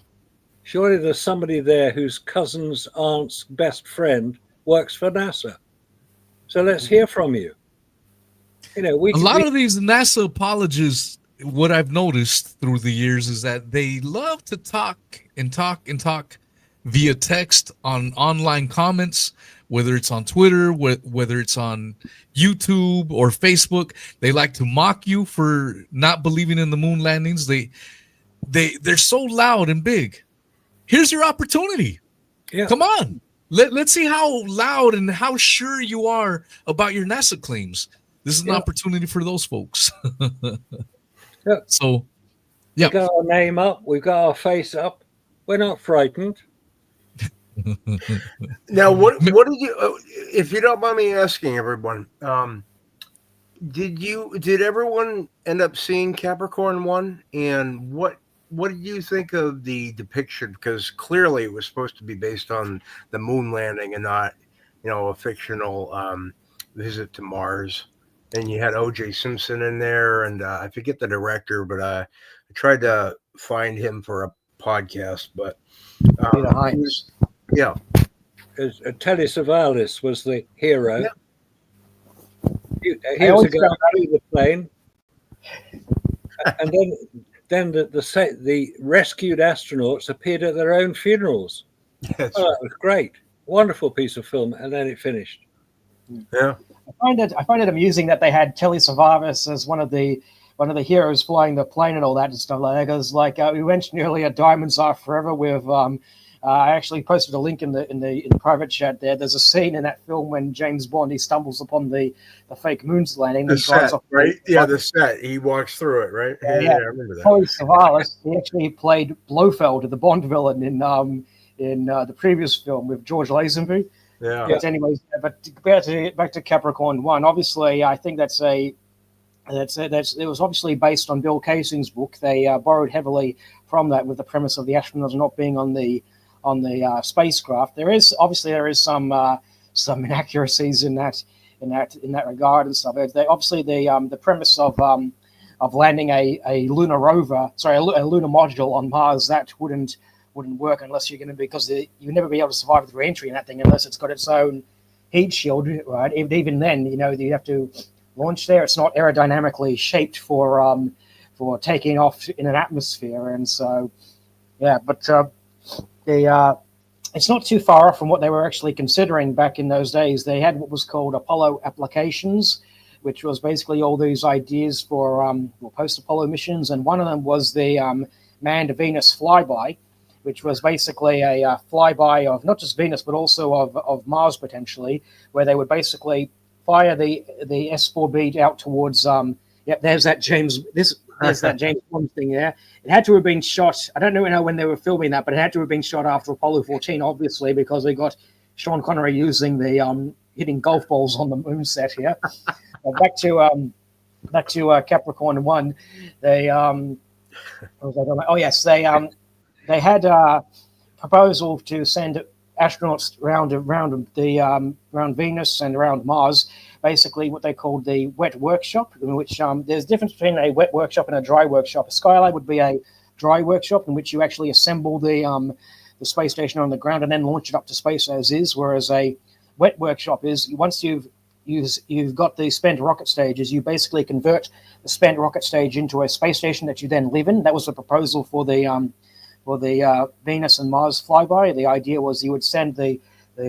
Surely there's somebody there whose cousin's aunt's best friend works for NASA. So let's hear from you. A lot of these NASA apologists, what I've noticed through the years is that they love to talk via text on online comments, whether it's on Twitter, whether it's on YouTube or Facebook. They like to mock you for not believing in the moon landings. They're so loud and big. Here's your opportunity. Yeah. Come on. Let's see how loud and how sure you are about your NASA claims. This is an opportunity for those folks. Yeah. So, yeah. We've got our name up. We've got our face up. We're not frightened. Now, what did you, if you don't mind me asking everyone, did everyone end up seeing Capricorn 1? And what did you think of the depiction? Because clearly it was supposed to be based on the moon landing and not, a fictional visit to Mars. And you had O.J. Simpson in there, and I forget the director, but I tried to find him for a podcast. But Peter Hynes. Yeah, Telly Savalas was the hero. Yeah. He was going through the plane, and then the rescued astronauts appeared at their own funerals. Yes. Oh, that was great, wonderful piece of film, and then it finished. Yeah. I find it amusing that they had Telly Savalas as one of the heroes flying the plane and all that and stuff like that. Because we mentioned earlier, Diamonds Are Forever. With I actually posted a link in the private chat there. There's a scene in that film when James Bond he stumbles upon the fake moon's landing. The set, right? Yeah, the set. He walks through it, right? Yeah, I remember that. Telly Savalas, he actually played Blofeld, the Bond villain in the previous film with George Lazenby. Yeah. But anyways, back to Capricorn 1. Obviously, I think it was obviously based on Bill Kaysing's book. They borrowed heavily from that with the premise of the astronauts not being on the spacecraft. There is some inaccuracies in that regard and stuff. The premise of landing a lunar rover, a lunar module on Mars, that wouldn't work unless you're going to, because you'll never be able to survive the re-entry in that thing unless it's got its own heat shield, right? Even then, you have to launch there. It's not aerodynamically shaped for taking off in an atmosphere, and so but it's not too far off from what they were actually considering back in those days. They had what was called Apollo applications, which was basically all these ideas for post-Apollo missions, and one of them was the manned Venus flyby, which was basically a flyby of not just Venus, but also of Mars potentially, where they would basically fire the S-4B out towards, there's that James, this there's that James Bond thing there. It had to have been shot. I don't know when they were filming that, but it had to have been shot after Apollo 14, obviously, because they got Sean Connery using the hitting golf balls on the moon set here. Back to Capricorn 1. They they had a proposal to send astronauts around Venus and around Mars, basically what they called the wet workshop, in which there's a difference between a wet workshop and a dry workshop. A Skylab would be a dry workshop in which you actually assemble the space station on the ground and then launch it up to space as is, whereas a wet workshop is once you've got the spent rocket stages, you basically convert the spent rocket stage into a space station that you then live in. That was the proposal for the Venus and Mars flyby. The idea was you would send the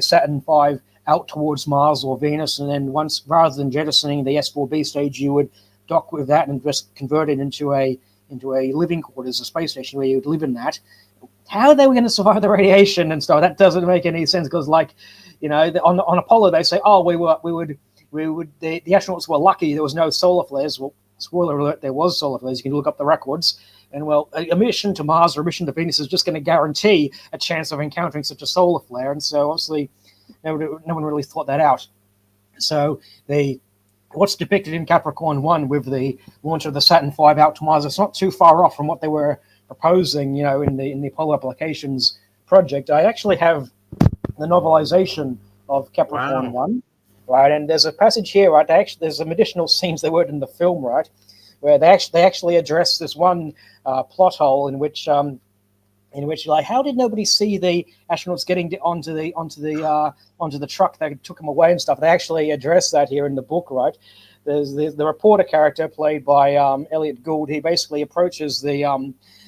Saturn V out towards Mars or Venus, and then once, rather than jettisoning the S4B stage, you would dock with that and just convert it into a living quarters, a space station where you would live in that. How are they going to survive the radiation and stuff? That doesn't make any sense because, like, you know, on Apollo they say, oh, the astronauts were lucky there was no solar flares. Well, spoiler alert, there was solar flares. You can look up the records. And well, a mission to Mars or a mission to Venus is just going to guarantee a chance of encountering such a solar flare. And so obviously no one really thought that out. So what's depicted in Capricorn 1 with the launch of the Saturn V out to Mars, it's not too far off from what they were proposing, you know, in the Apollo Applications project. I actually have the novelization of Capricorn 1, right? And there's a passage here, right? There's some additional scenes they weren't in the film, right? Where they actually address this one plot hole in which like, how did nobody see the astronauts getting onto the truck that took them away and stuff? They actually address that here in the book, right? There's the reporter character played by Elliot Gould. He basically approaches the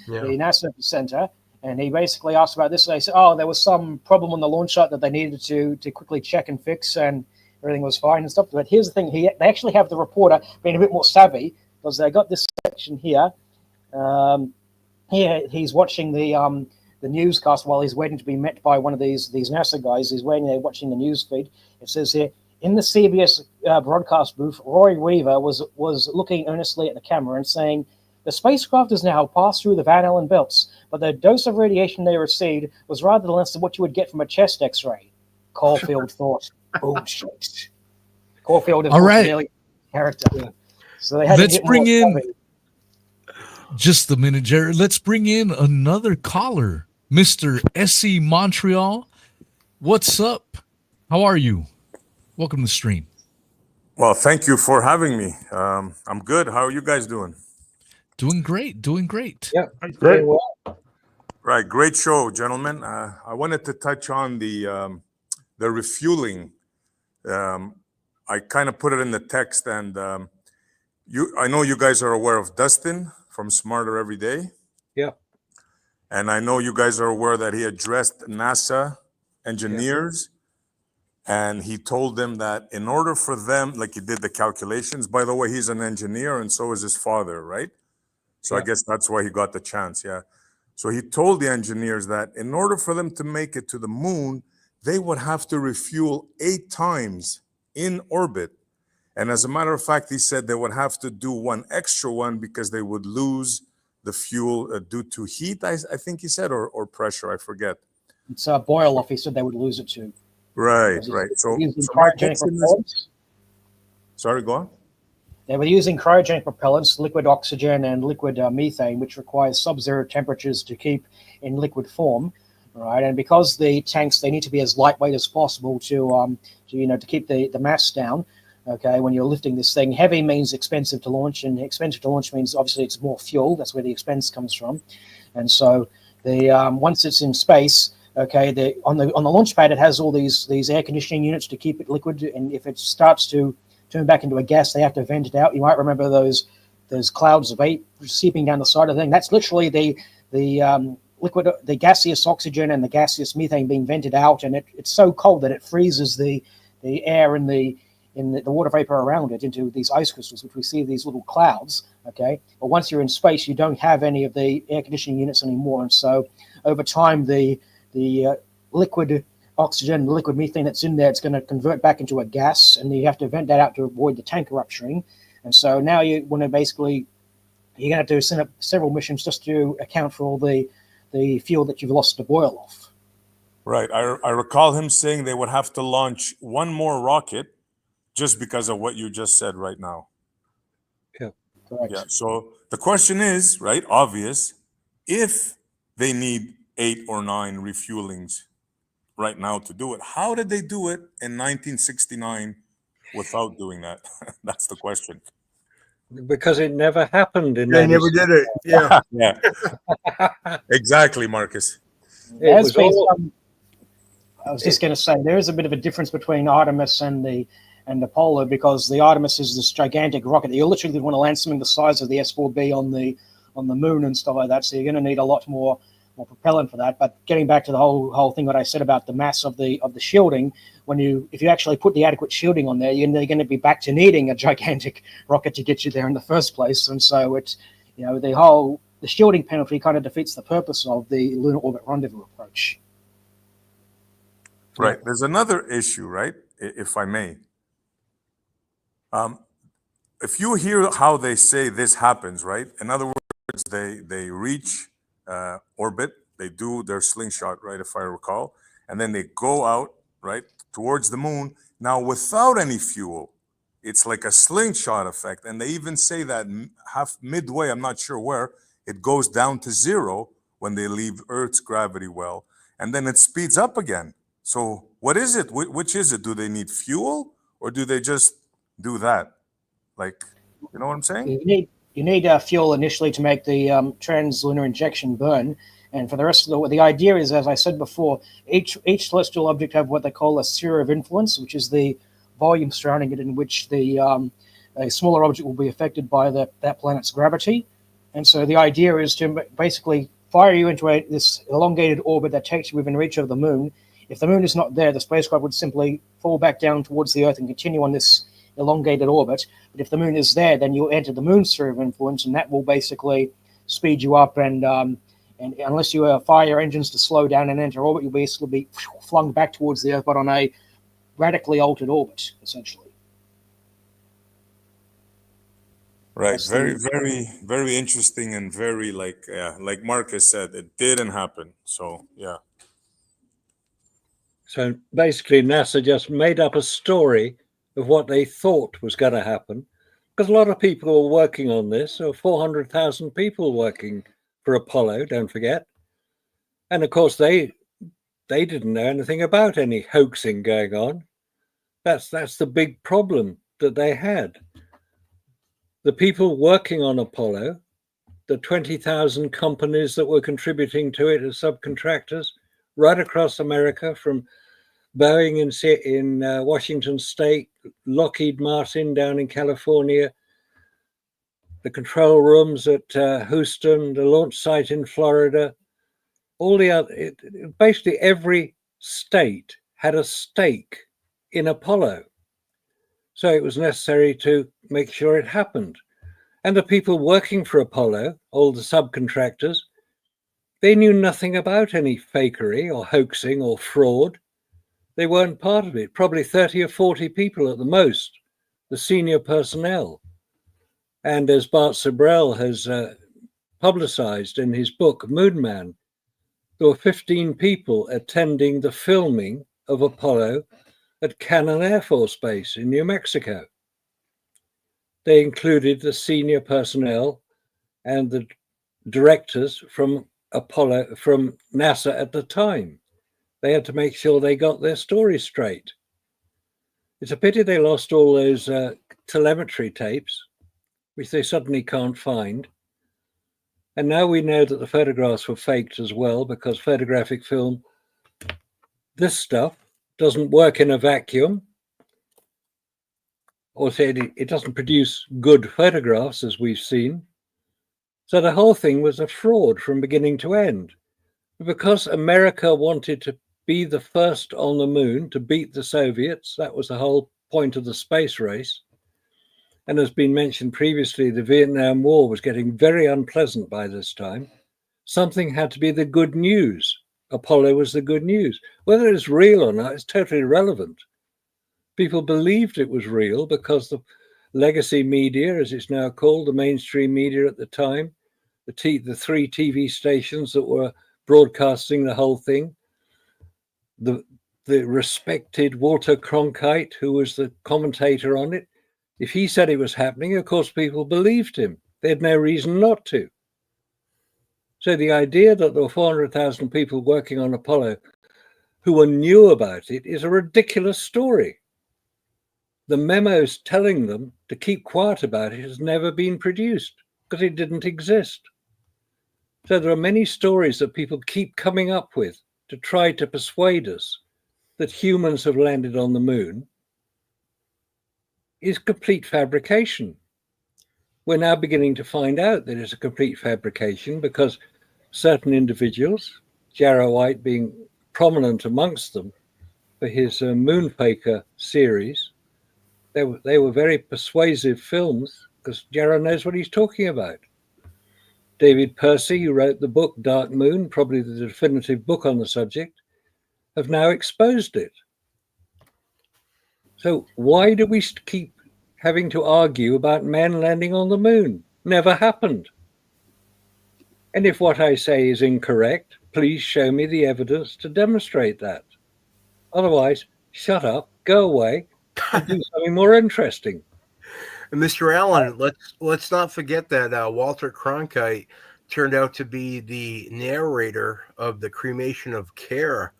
NASA center, and he basically asks about this. And they say, oh, there was some problem on the launch site that they needed to quickly check and fix, and everything was fine and stuff. But here's the thing: they actually have the reporter being a bit more savvy, because they got this section here. Here he's watching the newscast while he's waiting to be met by one of these NASA guys. He's waiting there watching the news feed. It says here, in the CBS broadcast booth, Roy Weaver was looking earnestly at the camera and saying, the spacecraft has now passed through the Van Allen belts, but the dose of radiation they received was rather less than what you would get from a chest X-ray. Caulfield thought, oh shit. Caulfield is a character. So they had Let's bring in just a minute, Jared. Let's bring in another caller, Mr. SE Montreal. What's up? How are you? Welcome to the stream. Well, thank you for having me. I'm good. How are you guys doing? Doing great. Yeah, Great. well. Right, great show, gentlemen. I wanted to touch on the refueling. I kind of put it in the text, and I know you guys are aware of Dustin from Smarter Every Day. Yeah. And I know you guys are aware that he addressed NASA engineers, and he told them that in order for them, like he did the calculations, by the way, he's an engineer and so is his father, right? So I guess that's why he got the chance, yeah. So he told the engineers that in order for them to make it to the moon, they would have to refuel 8 times in orbit. And as a matter of fact, he said they would have to do one extra one because they would lose the fuel due to heat, I think he said, or pressure, I forget. It's boil off. He said they would lose it too. Right. So cryogenic propellants. Sorry, go on. They were using cryogenic propellants, liquid oxygen and liquid methane, which requires sub-zero temperatures to keep in liquid form, right? And because the tanks, they need to be as lightweight as possible to keep the mass down. Okay, when you're lifting this thing, heavy means expensive to launch, and expensive to launch means obviously it's more fuel. That's where the expense comes from. And so once it's in space, okay, on the launch pad it has all these air conditioning units to keep it liquid, and if it starts to turn back into a gas, they have to vent it out. You might remember those clouds of vapor seeping down the side of the thing. That's literally the liquid, the gaseous oxygen and the gaseous methane being vented out, and it's so cold that it freezes the air in the water vapor around it into these ice crystals, which we see these little clouds. Okay, but once you're in space, you don't have any of the air conditioning units anymore, and so over time, the liquid oxygen, the liquid methane that's in there, it's going to convert back into a gas, and you have to vent that out to avoid the tank rupturing. And so now you want to basically you're going to have to send up several missions just to account for all the fuel that you've lost to boil off. Right. I recall him saying they would have to launch one more rocket just because of what you just said right now. Correct. Yeah. So the question is, right, obvious, if they need 8 or 9 refuelings right now to do it, how did they do it in 1969 without doing that? That's the question. Because it never happened in They never did it. Yeah. Yeah. Exactly, Marcus. There's been some, I was just going to say there is a bit of a difference between Artemis and Apollo, because the Artemis is this gigantic rocket that you literally want to land something the size of the S4B on the moon and stuff like that. So you're going to need a lot more propellant for that. But getting back to the whole thing that I said about the mass of the shielding, if you actually put the adequate shielding on there, you're going to be back to needing a gigantic rocket to get you there in the first place. And so it's, the shielding penalty kind of defeats the purpose of the lunar orbit rendezvous approach. Right. There's another issue, right? If I may. If you hear how they say this happens, right? In other words, they reach orbit, they do their slingshot, right? If I recall, and then they go out, right, towards the moon. Now, without any fuel, it's like a slingshot effect. And they even say that midway, I'm not sure where, it goes down to 0 when they leave Earth's gravity well, and then it speeds up again. So what is it? Which is it? Do they need fuel, or do they just do that? Like, you know what I'm saying? You need fuel initially to make the translunar injection burn, and for the rest of the idea is, as I said before, each celestial object have what they call a sphere of influence, which is the volume surrounding it in which the a smaller object will be affected by that planet's gravity. And so the idea is to basically fire you into this elongated orbit that takes you within reach of the moon. If the moon is not there, the spacecraft would simply fall back down towards the Earth and continue on this elongated orbit. But if the moon is there, then you'll enter the moon's sphere of influence, and that will basically speed you up. And unless you fire your engines to slow down and enter orbit, you'll basically be flung back towards the Earth, but on a radically altered orbit, essentially. Right. Very, very, very interesting, and very like Marcus said, it didn't happen. So yeah. So basically, NASA just made up a story of what they thought was going to happen, because a lot of people were working on this. There were 400,000 people working for Apollo, don't forget. And of course, they didn't know anything about any hoaxing going on. That's the big problem that they had. The people working on Apollo, the 20,000 companies that were contributing to it as subcontractors, right across America, from Boeing in Washington State, Lockheed Martin down in California, the control rooms at Houston, the launch site in Florida, all the other, basically every state had a stake in Apollo. So it was necessary to make sure it happened. And the people working for Apollo, all the subcontractors, they knew nothing about any fakery or hoaxing or fraud. They weren't part of it. Probably 30 or 40 people at the most, the senior personnel. And as Bart Sibrel has publicized in his book, Moon Man, there were 15 people attending the filming of Apollo at Cannon Air Force Base in New Mexico. They included the senior personnel and the directors from Apollo, from NASA at the time. They had to make sure they got their story straight. It's a pity they lost all those telemetry tapes, which they suddenly can't find. And now we know that the photographs were faked as well, because photographic film, this stuff, doesn't work in a vacuum, or say it doesn't produce good photographs, as we've seen. So the whole thing was a fraud from beginning to end. Because America wanted to be the first on the moon, to beat the Soviets, that was the whole point of the space race. And as been mentioned previously, the Vietnam War was getting very unpleasant by this time. Something had to be the good news. Apollo was the good news. Whether it's real or not is totally irrelevant. People believed it was real because legacy media, as it's now called, the mainstream media at the time, the 3 TV stations that were broadcasting the whole thing, the respected Walter Cronkite, who was the commentator on it. If he said it was happening, of course, people believed him. They had no reason not to. So the idea that there were 400,000 people working on Apollo who knew about it is a ridiculous story. The memos telling them to keep quiet about it has never been produced because it didn't exist. So there are many stories that people keep coming up with to try to persuade us that humans have landed on the moon is complete fabrication. We're now beginning to find out that it's a complete fabrication because certain individuals, Jarrah White being prominent amongst them for his Moonfaker series, they were very persuasive films because Jarrah knows what he's talking about. David Percy, who wrote the book Dark Moon, probably the definitive book on the subject, have now exposed it. So why do we keep having to argue about men landing on the moon? Never happened. And if what I say is incorrect, please show me the evidence to demonstrate that. Otherwise, shut up, go away, and do something more interesting. And Mr. Allen, let's not forget that Walter Cronkite turned out to be the narrator of the cremation of care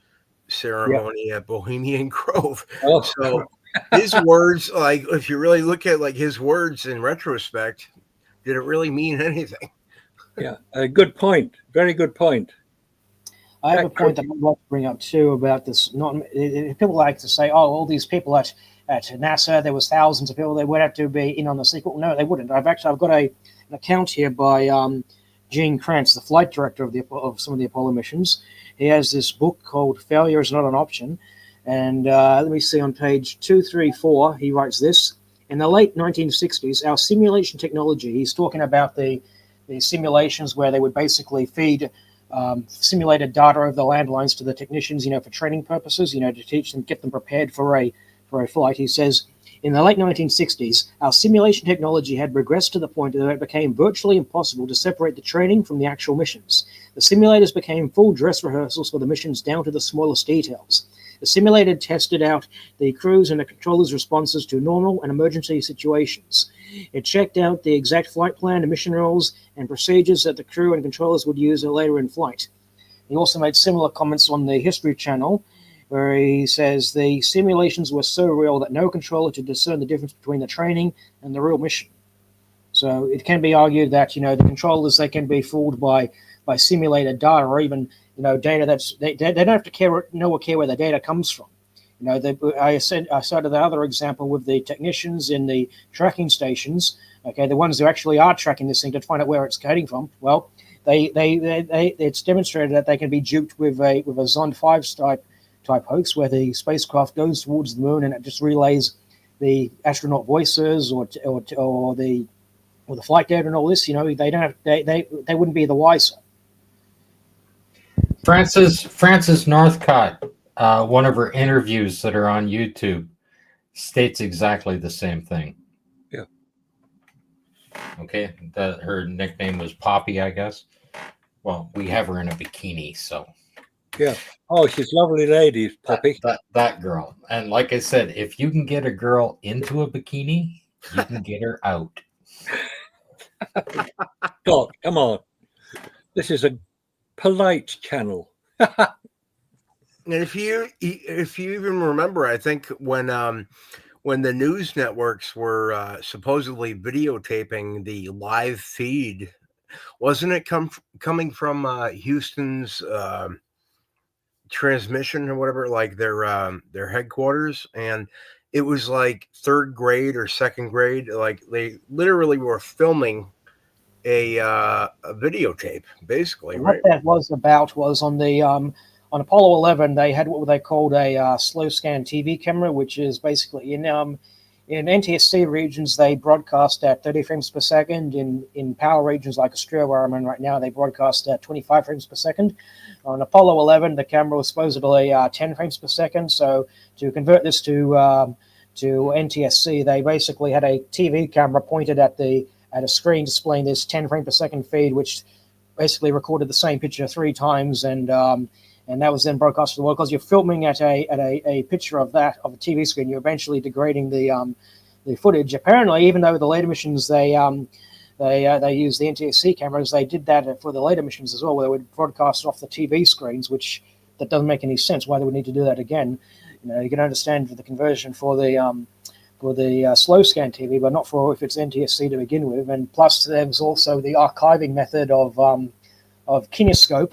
ceremony at Bohemian Grove. Oh. So his words, like if you really look at like his words in retrospect, did it really mean anything? Yeah, a good point. Very good point. I have a point that I'd like to bring up too about this. People like to say, "Oh, all these people at NASA, there was thousands of people. They would have to be in on the sequel." No, they wouldn't. I've got an account here by Gene Kranz, the flight director of some of the Apollo missions. He has this book called "Failure is Not an Option," and let me see on page 234. He writes this: in the late 1960s, our simulation technology. He's talking about the simulations where they would basically feed simulated data of the landlines to the technicians, for training purposes, to teach them, get them prepared for a flight. He says, in the late 1960s, our simulation technology had progressed to the point that it became virtually impossible to separate the training from the actual missions. The simulators became full dress rehearsals for the missions down to the smallest details. The simulator tested out the crews and the controllers' responses to normal and emergency situations. It checked out the exact flight plan, emission rules, and procedures that the crew and controllers would use later in flight. He also made similar comments on the History Channel, where he says the simulations were so real that no controller could discern the difference between the training and the real mission. So it can be argued that, the controllers, they can be fooled by simulated data or even, data that's, they don't have to care where the data comes from. I cited the other example with the technicians in the tracking stations. Okay, the ones who actually are tracking this thing to find out where it's heading from. Well, it's demonstrated that they can be duped with a Zond 5 type hoax where the spacecraft goes towards the moon and it just relays the astronaut voices or the flight data and all this. They don't have, they wouldn't be the wiser. Frances Northcott, one of her interviews that are on YouTube, states exactly the same thing. Yeah. Okay. Her nickname was Poppy, I guess. Well, we have her in a bikini, so. Yeah. Oh, she's a lovely lady, Poppy. That girl. And like I said, if you can get a girl into a bikini, you can get her out. God, come on. This is a polite channel. And if you even remember, I think when the news networks were supposedly videotaping the live feed, wasn't it coming from Houston's transmission or whatever, like their headquarters? And it was like third grade or second grade, like they literally were filming a videotape, basically. What that was about was on the on Apollo 11, they had what they called a slow scan TV camera, which is basically in NTSC regions, they broadcast at 30 frames per second. In power regions like Australia, where I'm in right now, they broadcast at 25 frames per second. On Apollo 11, the camera was supposedly 10 frames per second. So to convert this to to NTSC, they basically had a TV camera pointed at a screen displaying this 10 frame per second feed, which basically recorded the same picture 3 times, and that was then broadcast to the world. Because you're filming at a picture of a TV screen, you're eventually degrading the footage. Apparently, even though the later missions they used the NTSC cameras, they did that for the later missions as well, where they would broadcast off the TV screens, which that doesn't make any sense. Why they would need to do that again? You can understand the conversion for the slow scan TV, but not for if it's NTSC to begin with. And plus, there's also the archiving method of Kinescope.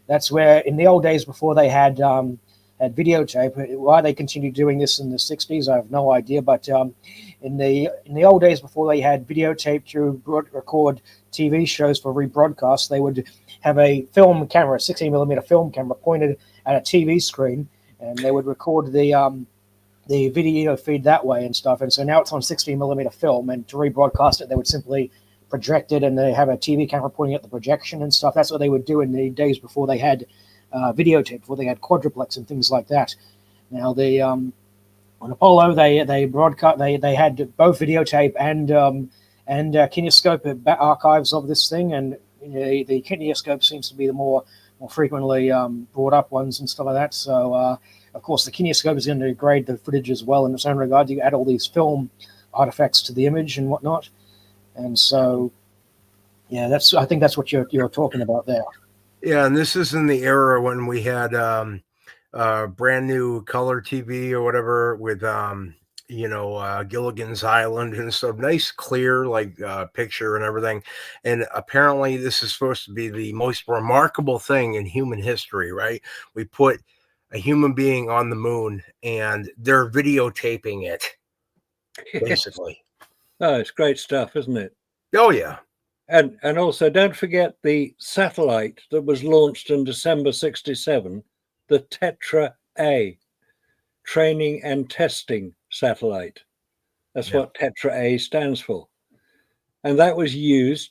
That's where in the old days before they had videotape. Why they continued doing this in the 60s, I have no idea. But in the old days before they had videotape to record TV shows for rebroadcast, they would have a film camera, a 16mm film camera, pointed at a TV screen, and they would record the video feed that way and stuff. And so now it's on 16mm film, and to rebroadcast it, they would simply project it, and they have a TV camera pointing at the projection and stuff. That's what they would do in the days before they had videotape, before they had quadruplex and things like that. Now on Apollo, they broadcast, they had both videotape and Kinescope archives of this thing, and the Kinescope seems to be the more frequently brought up ones and stuff like that. So of course the Kinescope is going to degrade the footage as well in its own regard. You add all these film artifacts to the image and whatnot, and so yeah, I think that's what you're talking about there. Yeah, and this is in the era when we had brand new color TV or whatever with Gilligan's Island and so nice, clear picture and everything. And apparently this is supposed to be the most remarkable thing in human history, right? We put a human being on the moon and they're videotaping it, basically. Oh, it's great stuff, isn't it? Oh, yeah. And also, don't forget the satellite that was launched in December 1967, the Tetra A, Training and Testing Satellite. That's what Tetra A stands for. And that was used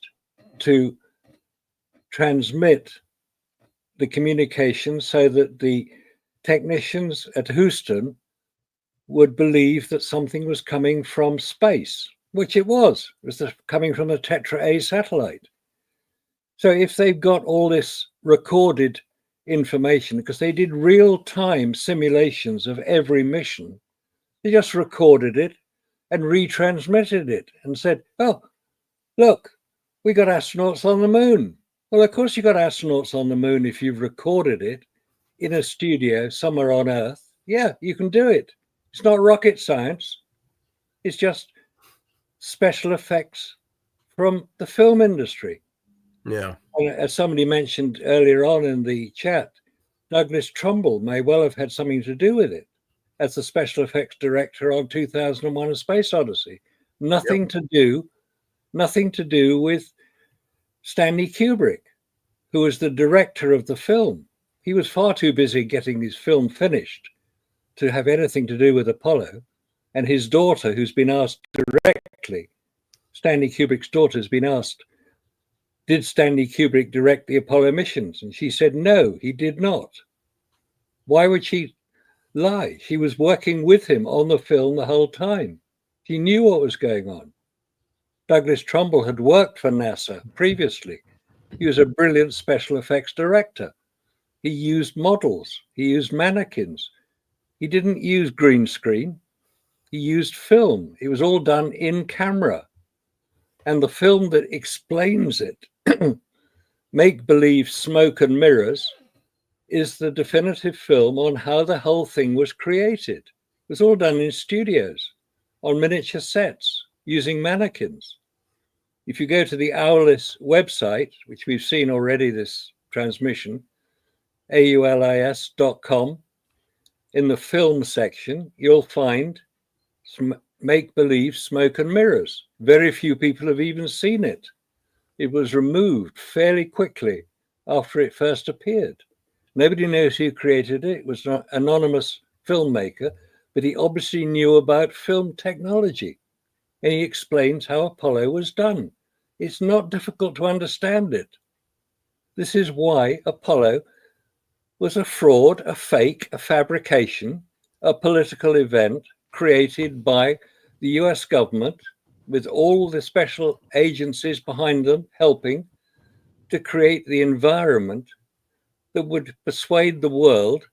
to transmit the communication so that the technicians at Houston would believe that something was coming from space, which it was. It was coming from a Tetra A satellite. So if they've got all this recorded information, because they did real-time simulations of every mission, they just recorded it and retransmitted it and said, oh, look, we got astronauts on the moon. Well, of course you got astronauts on the moon if you've recorded it in a studio somewhere on Earth. Yeah, you can do it. It's not rocket science. It's just special effects from the film industry. Yeah. And as somebody mentioned earlier on in the chat, Douglas Trumbull may well have had something to do with it as the special effects director on 2001: A Space Odyssey. Nothing to do with Stanley Kubrick, who was the director of the film. He was far too busy getting his film finished to have anything to do with Apollo. And his daughter, who's been asked directly, Stanley Kubrick's daughter has been asked, did Stanley Kubrick direct the Apollo missions? And she said, no, he did not. Why would she lie? She was working with him on the film the whole time. She knew what was going on. Douglas Trumbull had worked for NASA previously. He was a brilliant special effects director. He used models. He used mannequins. He didn't use green screen. He used film. It was all done in camera. And the film that explains it, Make Believe, Smoke and Mirrors, is the definitive film on how the whole thing was created. It was all done in studios, on miniature sets, using mannequins. If you go to the Aulis website, which we've seen already this transmission, aulis.com, in the film section, you'll find Make Believe, Smoke and Mirrors. Very few people have even seen it. It was removed fairly quickly after it first appeared. Nobody knows who created it. It was an anonymous filmmaker, but he obviously knew about film technology. And he explains how Apollo was done. It's not difficult to understand it. This is why Apollo was a fraud, a fake, a fabrication, a political event, created by the US government with all the special agencies behind them helping to create the environment that would persuade the world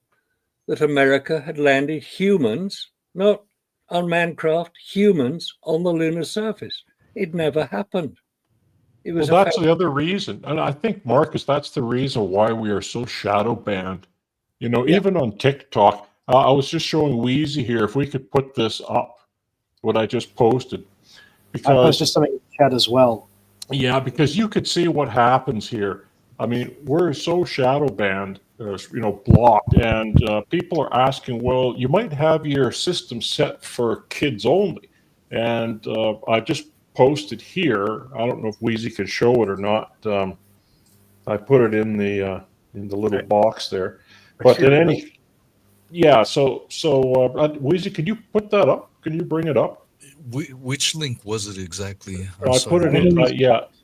that America had landed humans, not unmanned craft, humans on the lunar surface. It never happened. It was Well, that's the other reason. And I think, Marcus, that's the reason why we are so shadow banned. You know, Yeah. even on TikTok, I was just showing Wheezy here, if we could put this up, what I just posted. I posted Because, something in the chat as well. yeah, because you could see what happens here. I mean, we're so shadow banned, blocked, and people are asking, well, you might have your system set for kids only. And I just posted here. I don't know if Wheezy can show it or not. I put it in the little box there. But in any, yeah. So Wheezy, can you put that up? Can you bring it up? Which link was it exactly? I put it in.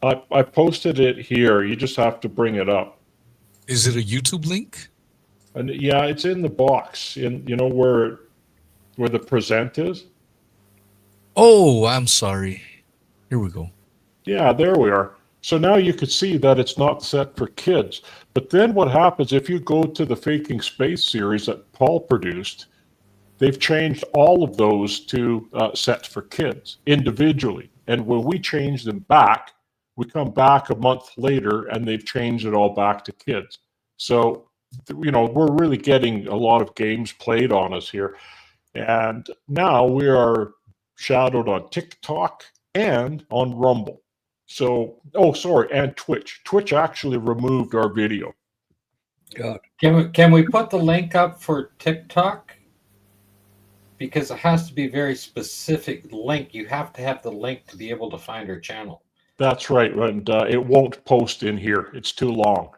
I posted it here. You just have to bring it up. Is it a YouTube link? And yeah, it's in the box. In where the present is. Oh, I'm sorry. Here we go. Yeah, there we are. So now you can see that it's not set for kids. But then what happens if you go to the Faking Space series that Paul produced? They've changed all of those to set for kids individually. And when we change them back, we come back a month later and they've changed it all back to kids. So, we're really getting a lot of games played on us here. And now we are shadowed on TikTok and on Rumble. So, and Twitch. Twitch actually removed our video. God. Can we put the link up for TikTok? Because it has to be a very specific link. You have to have the link to be able to find our channel. That's right, and it won't post in here. It's too long.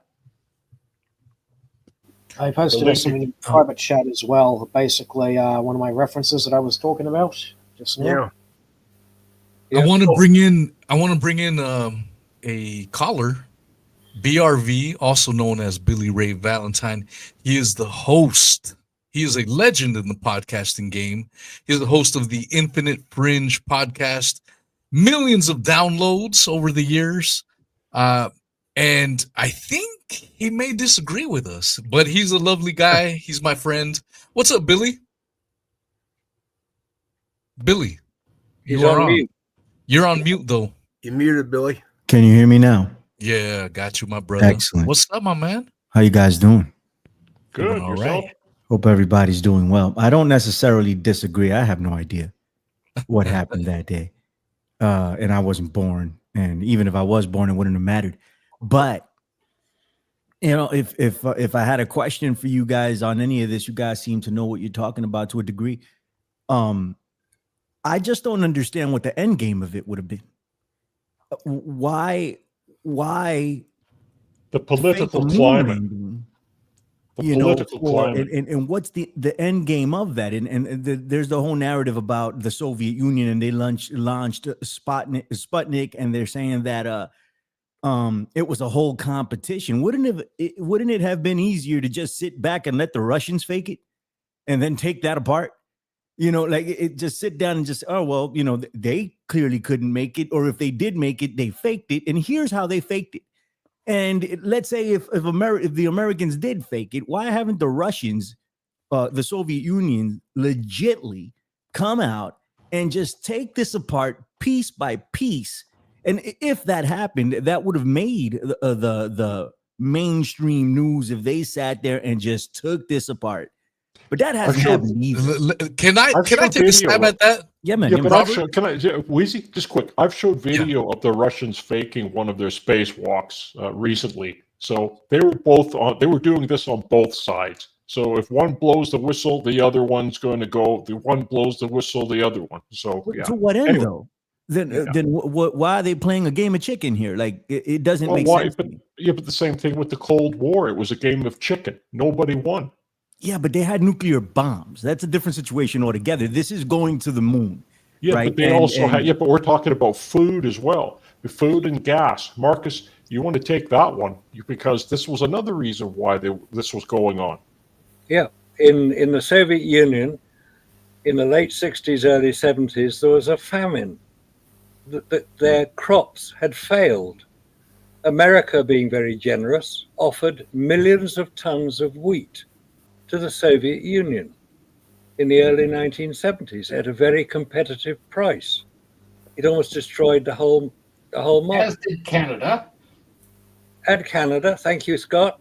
I posted something in the private chat as well. Basically, one of my references that I was talking about just now. Yeah. I want to bring in a caller, BRV, also known as Billy Ray Valentine. He is the host. He is a legend in the podcasting game. He's the host of the Infinite Fringe podcast, millions of downloads over the years. And I think he may disagree with us, but he's a lovely guy. He's my friend. What's up, Billy? Billy, He's you are on mute. You're on mute, though. You're muted, Billy. Can you hear me now? Yeah, got you, my brother. Excellent. What's up, my man? How you guys doing? Good. All Yourself? right. Hope everybody's doing well. I don't necessarily disagree. I have no idea what happened that day. And I wasn't born. And even if I was born, it wouldn't have mattered. But if I had a question for you guys on any of this, you guys seem to know what you're talking about to a degree. I just don't understand what the end game of it would have been. Why The political climate. And what's the end game of that? And there's the whole narrative about the Soviet Union, and they launched Sputnik, and they're saying that it was a whole competition. Wouldn't it have been easier to just sit back and let the Russians fake it, and then take that apart? Just sit down and just, they clearly couldn't make it, or if they did make it, they faked it, and here's how they faked it. And let's say if the Americans did fake it, why haven't the Russians, the Soviet Union, legitly come out and just take this apart piece by piece? And if that happened, that would have made the mainstream news if they sat there and just took this apart. But that hasn't happened either. Can I take a stab at that? Yeah, man. Yeah, but Wheezy, just quick. I've showed video of the Russians faking one of their spacewalks recently. So they were doing this on both sides. So if one blows the whistle, the other one's going to go. The one blows the whistle, the other one. So yeah. To what end, Anyway. though? Then why are they playing a game of chicken here? Like it doesn't make sense. But the same thing with the Cold War. It was a game of chicken. Nobody won. Yeah, but they had nuclear bombs. That's a different situation altogether. This is going to the moon. Yeah, right? but they had. Yeah, but we're talking about food as well. The food and gas. Marcus, you want to take that one because this was another reason why this was going on. Yeah, in the Soviet Union, in the late 60s, early 70s, there was a famine. Their crops had failed. America, being very generous, offered millions of tons of wheat to the Soviet Union in the early 1970s at a very competitive price. It almost destroyed the whole market. As did Canada. And Canada, thank you, Scott.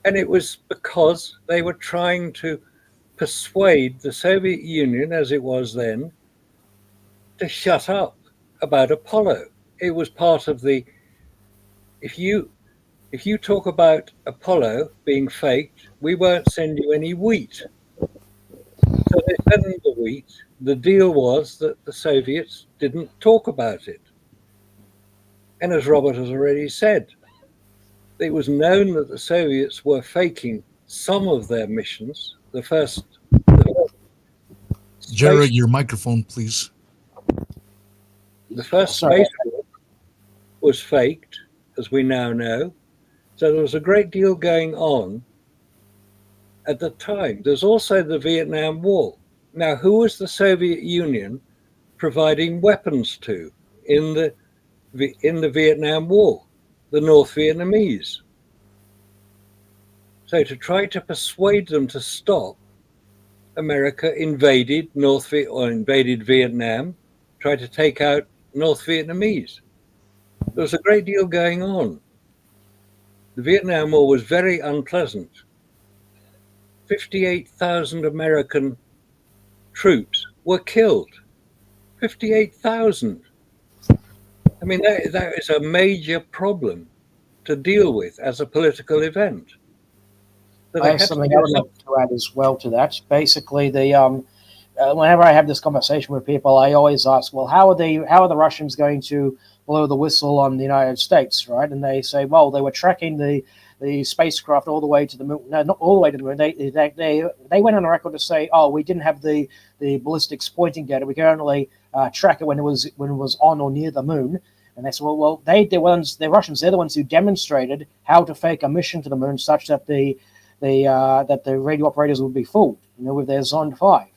And it was because they were trying to persuade the Soviet Union, as it was then, to shut up about Apollo. It was part of the, if you talk about Apollo being faked, we won't send you any wheat. So they sent them the wheat. The deal was that the Soviets didn't talk about it. And as Robert has already said, it was known that the Soviets were faking some of their missions. The first Jared, your microphone, please. The first spacewalk was faked, as we now know. So there was a great deal going on at the time. There's also the Vietnam War. Now, who was the Soviet Union providing weapons to in the Vietnam War? The North Vietnamese. So to try to persuade them to stop, America invaded Vietnam, tried to take out North Vietnamese. There was a great deal going on. The Vietnam War was very unpleasant. 58,000 American troops were killed. 58,000. I mean, that is a major problem to deal with as a political event. I have something I would like to add as well to that. Basically, whenever I have this conversation with people, I always ask, well, how are the Russians going to blow the whistle on the United States, right? And they say, well, they were tracking the spacecraft all the way to the moon. No, not all the way to the moon. They went on the record to say, oh, we didn't have the ballistics pointing data. We could only track it when it was on or near the moon. And they said, well, the Russians, they're the ones who demonstrated how to fake a mission to the moon such that the radio operators would be fooled, with their Zond 5.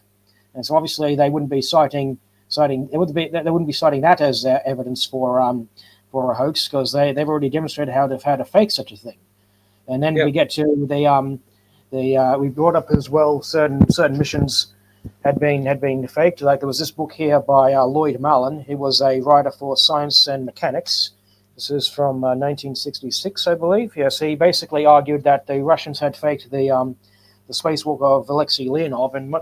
And so obviously they wouldn't be citing that as evidence for a hoax, because they've already demonstrated how to fake such a thing. And then we get to we brought up as well certain missions had been faked. Like there was this book here by Lloyd Malin. He was a writer for Science and Mechanics. This is from 1966, I believe. Yes, he basically argued that the Russians had faked the spacewalk of Alexei Leonov, and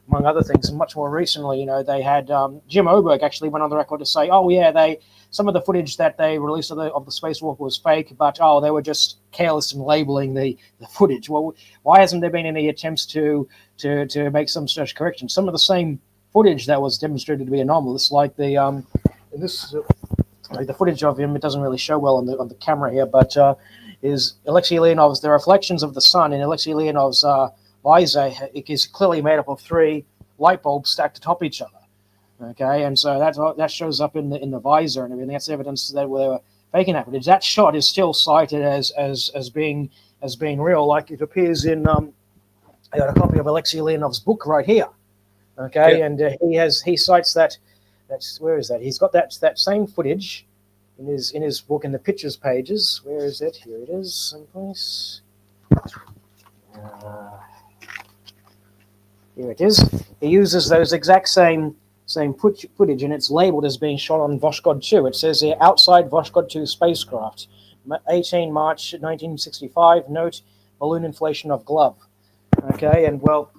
among other things, and much more recently, they had Jim Oberg actually went on the record to say, oh yeah, some of the footage that they released of the spacewalk was fake, but they were just careless in labeling the footage. Well, why hasn't there been any attempts to make some such correction? Some of the same footage that was demonstrated to be anomalous, like the footage of him, it doesn't really show well on the camera here, but is Alexei Leonov's, the reflections of the sun in Alexei Leonov's visor is clearly made up of 3 light bulbs stacked atop each other. Okay, and so that shows up in the visor and everything. That's evidence that they were faking that footage. That shot is still cited as being real, like it appears in I got a copy of Alexei Leonov's book right here. Okay, and he cites that. Where is that? He's got that same footage in his book in the pictures pages. Where is it? Here it is, someplace. Here it is. He uses those exact same footage, and it's labeled as being shot on Voskhod 2. It says here, outside Voskhod 2 spacecraft, 18 March 1965. Note, balloon inflation of glove. Okay, and well,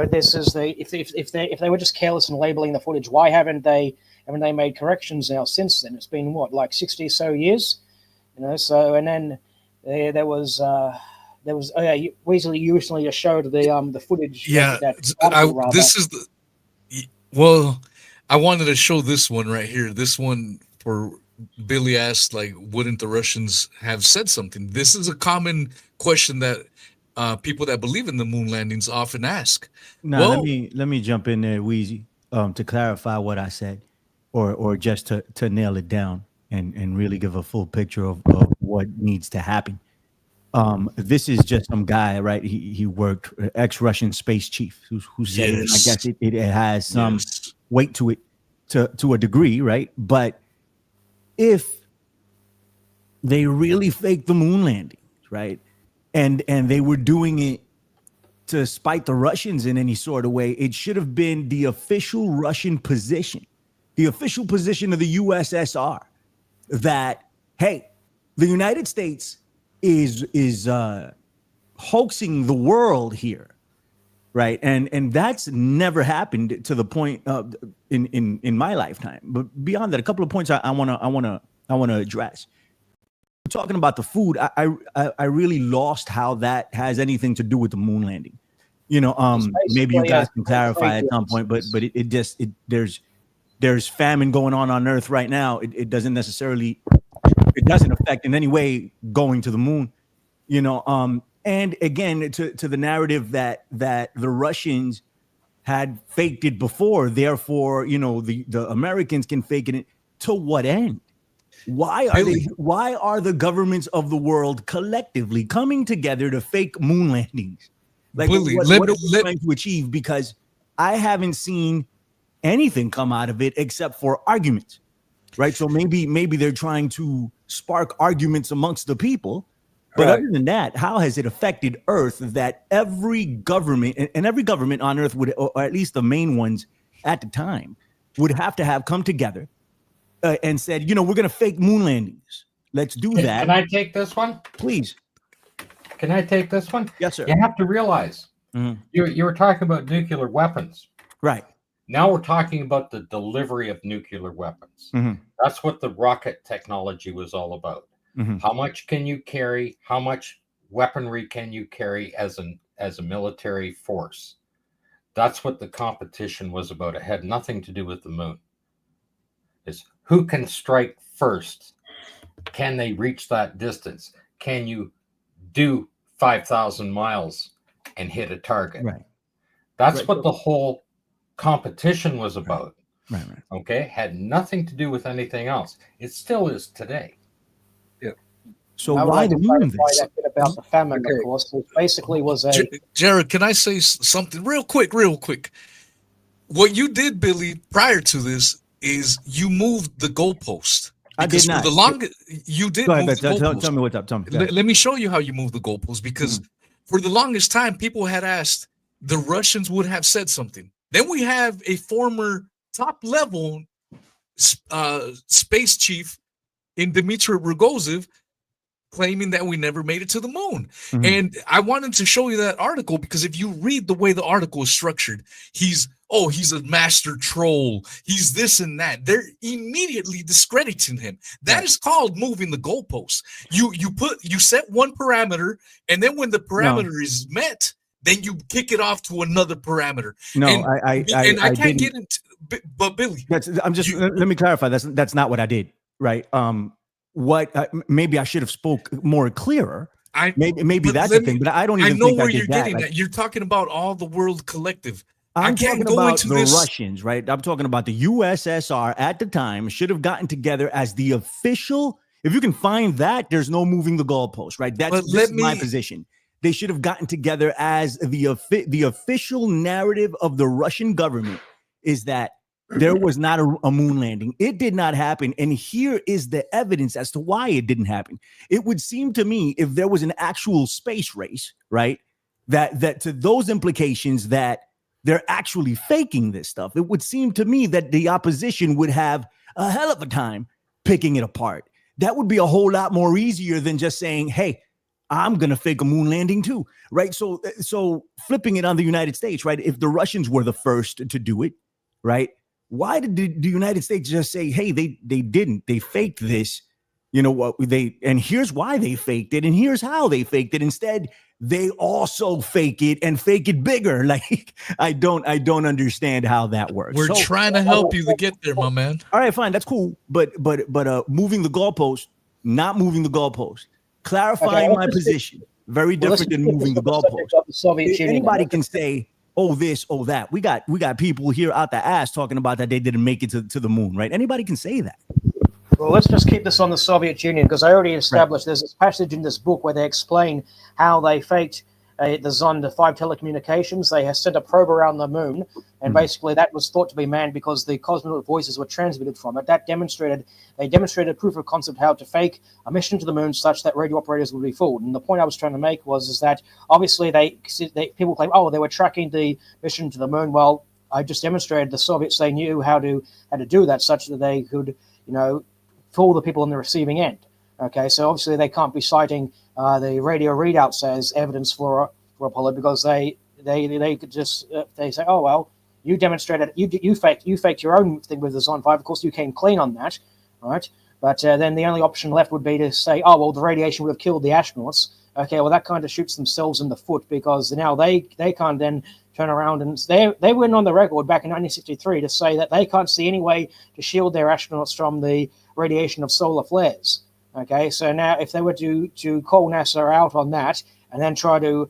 this is if they were just careless in labeling the footage, why haven't they made corrections now since then? It's been what, like 60 or so years, So and then there was Weasley recently just showed the footage. Yeah, I wanted to show this one right here. This one for Billy asked, like, wouldn't the Russians have said something? This is a common question that people that believe in the moon landings often ask. Now, let me jump in there, Weezy, to clarify what I said, or just to nail it down and really give a full picture of what needs to happen. This is just some guy, right? He worked ex-Russian space chief who said it. I guess it has some weight to it to a degree, right? But if they really faked the moon landings, right, and they were doing it to spite the Russians in any sort of way, it should have been the official Russian position, the official position of the USSR, that hey, the United States is hoaxing the world here, right? And that's never happened to the point in my lifetime. But beyond that, a couple of points I wanna address. We're talking about the food. I really lost how that has anything to do with the moon landing. You know, maybe you guys can clarify at some point, but there's famine going on Earth right now. It doesn't necessarily, it doesn't affect in any way going to the moon, you know. And again, to the narrative that the Russians had faked it before, therefore, you know, the Americans can fake it. To what end? Why are the governments of the world collectively coming together to fake moon landings? Like, what are we trying to achieve? Because I haven't seen anything come out of it except for arguments, right? So maybe they're trying to spark arguments amongst the people. But other than that, how has it affected Earth that every government and every government on Earth would, or at least the main ones at the time, would have to have come together and said, you know, we're going to fake moon landings. Let's do that. Can I take this one? Please. Can I take this one? Yes, sir. You have to realize you were talking about nuclear weapons. Right. Now we're talking about the delivery of nuclear weapons. That's what the rocket technology was all about. How much can you carry? How much weaponry can you carry as a military force? That's what the competition was about. It had nothing to do with the moon. It's who can strike first? Can they reach that distance? Can you do 5,000 miles and hit a target? Right. That's what the whole competition was about. Right. Okay. Had nothing to do with anything else. It still is today. So why the moon? That bit about the famine, of course, which basically was a. Jared, can I say something real quick? What you did, Billy, prior to this is you moved the goalpost. I did not. For the longest, you did. Go ahead, move the goalpost. tell me what's up. Let me show you how you move the goalpost, because for the longest time, people had asked, the Russians would have said something. Then we have a former top level space chief in Dmitry Rogozin claiming that we never made it to the moon. And I wanted to show you that article because if you read the way the article is structured, he's a master troll. He's this and that. They're immediately discrediting him. That is called moving the goalposts. You set one parameter, and then when the parameter is met, then you kick it off to another parameter. No, and I can't didn't. get into. But Billy, let me clarify. That's not what I did. Right. Maybe I should have spoke more clearer. Maybe that's the thing. But I don't even. I know think where I did you're that. getting at. You're talking about all the world collective. I'm can't talking go about into the this. Russians, right? I'm talking about the USSR at the time should have gotten together as the official. If you can find that, there's no moving the goalpost, right? That's my position. They should have gotten together as the official narrative of the Russian government is that there was not a moon landing. It did not happen. And here is the evidence as to why it didn't happen. It would seem to me if there was an actual space race, right, that to those implications that they're actually faking this stuff, it would seem to me that the opposition would have a hell of a time picking it apart. That would be a whole lot more easier than just saying, hey, I'm going to fake a moon landing too, right? So flipping it on the United States, right? If the Russians were the first to do it, right? Why did the United States just say, hey, they didn't, they faked this, you know what, and here's why they faked it, and here's how they faked it. Instead, they also fake it and fake it bigger. Like, I don't understand how that works. We're trying to help you to get there, my man. All right, fine, that's cool. But moving the goalpost, not moving the goalpost, clarifying my position, very different than moving the goalpost. Anybody can say, oh, this, oh, that. We got people here out the ass talking about that they didn't make it to the moon, right? Anybody can say that. Well, let's just keep this on the Soviet Union, because I already established there's a passage in this book where they explain how they faked the Zonda 5 telecommunications. They sent a probe around the moon, and basically that was thought to be manned because the cosmonaut voices were transmitted from it. They demonstrated proof of concept how to fake a mission to the moon such that radio operators would be fooled. And the point I was trying to make is that obviously people claim, oh, they were tracking the mission to the moon. Well, I just demonstrated the Soviets, they knew how to do that such that they could, fool the people on the receiving end. Okay, so obviously they can't be citing the radio readouts as evidence for Apollo, because they could just they say, oh well, you demonstrated you faked your own thing with the Zon 5. Of course, you came clean on that, right? But then the only option left would be to say, oh well, the radiation would have killed the astronauts. Okay, well that kind of shoots themselves in the foot, because now they can't then turn around and they went on the record back in 1963 to say that they can't see any way to shield their astronauts from the radiation of solar flares. Okay, so now if they were to call NASA out on that and then try to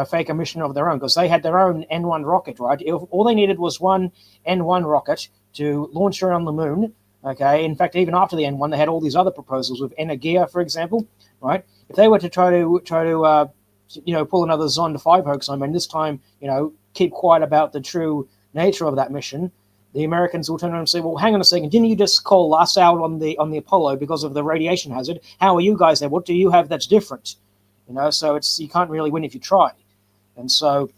fake a mission of their own, because they had their own N1 rocket, right? All they needed was one N1 rocket to launch around the moon. Okay, in fact, even after the N1, they had all these other proposals with Energia, for example, right? If they were to try to pull another Zonda 5 hoax, I mean, this time, keep quiet about the true nature of that mission, the Americans will turn around and say, well, hang on a second, didn't you just call us out on the Apollo because of the radiation hazard? How are you guys there? What do you have that's different? So you can't really win if you try. And so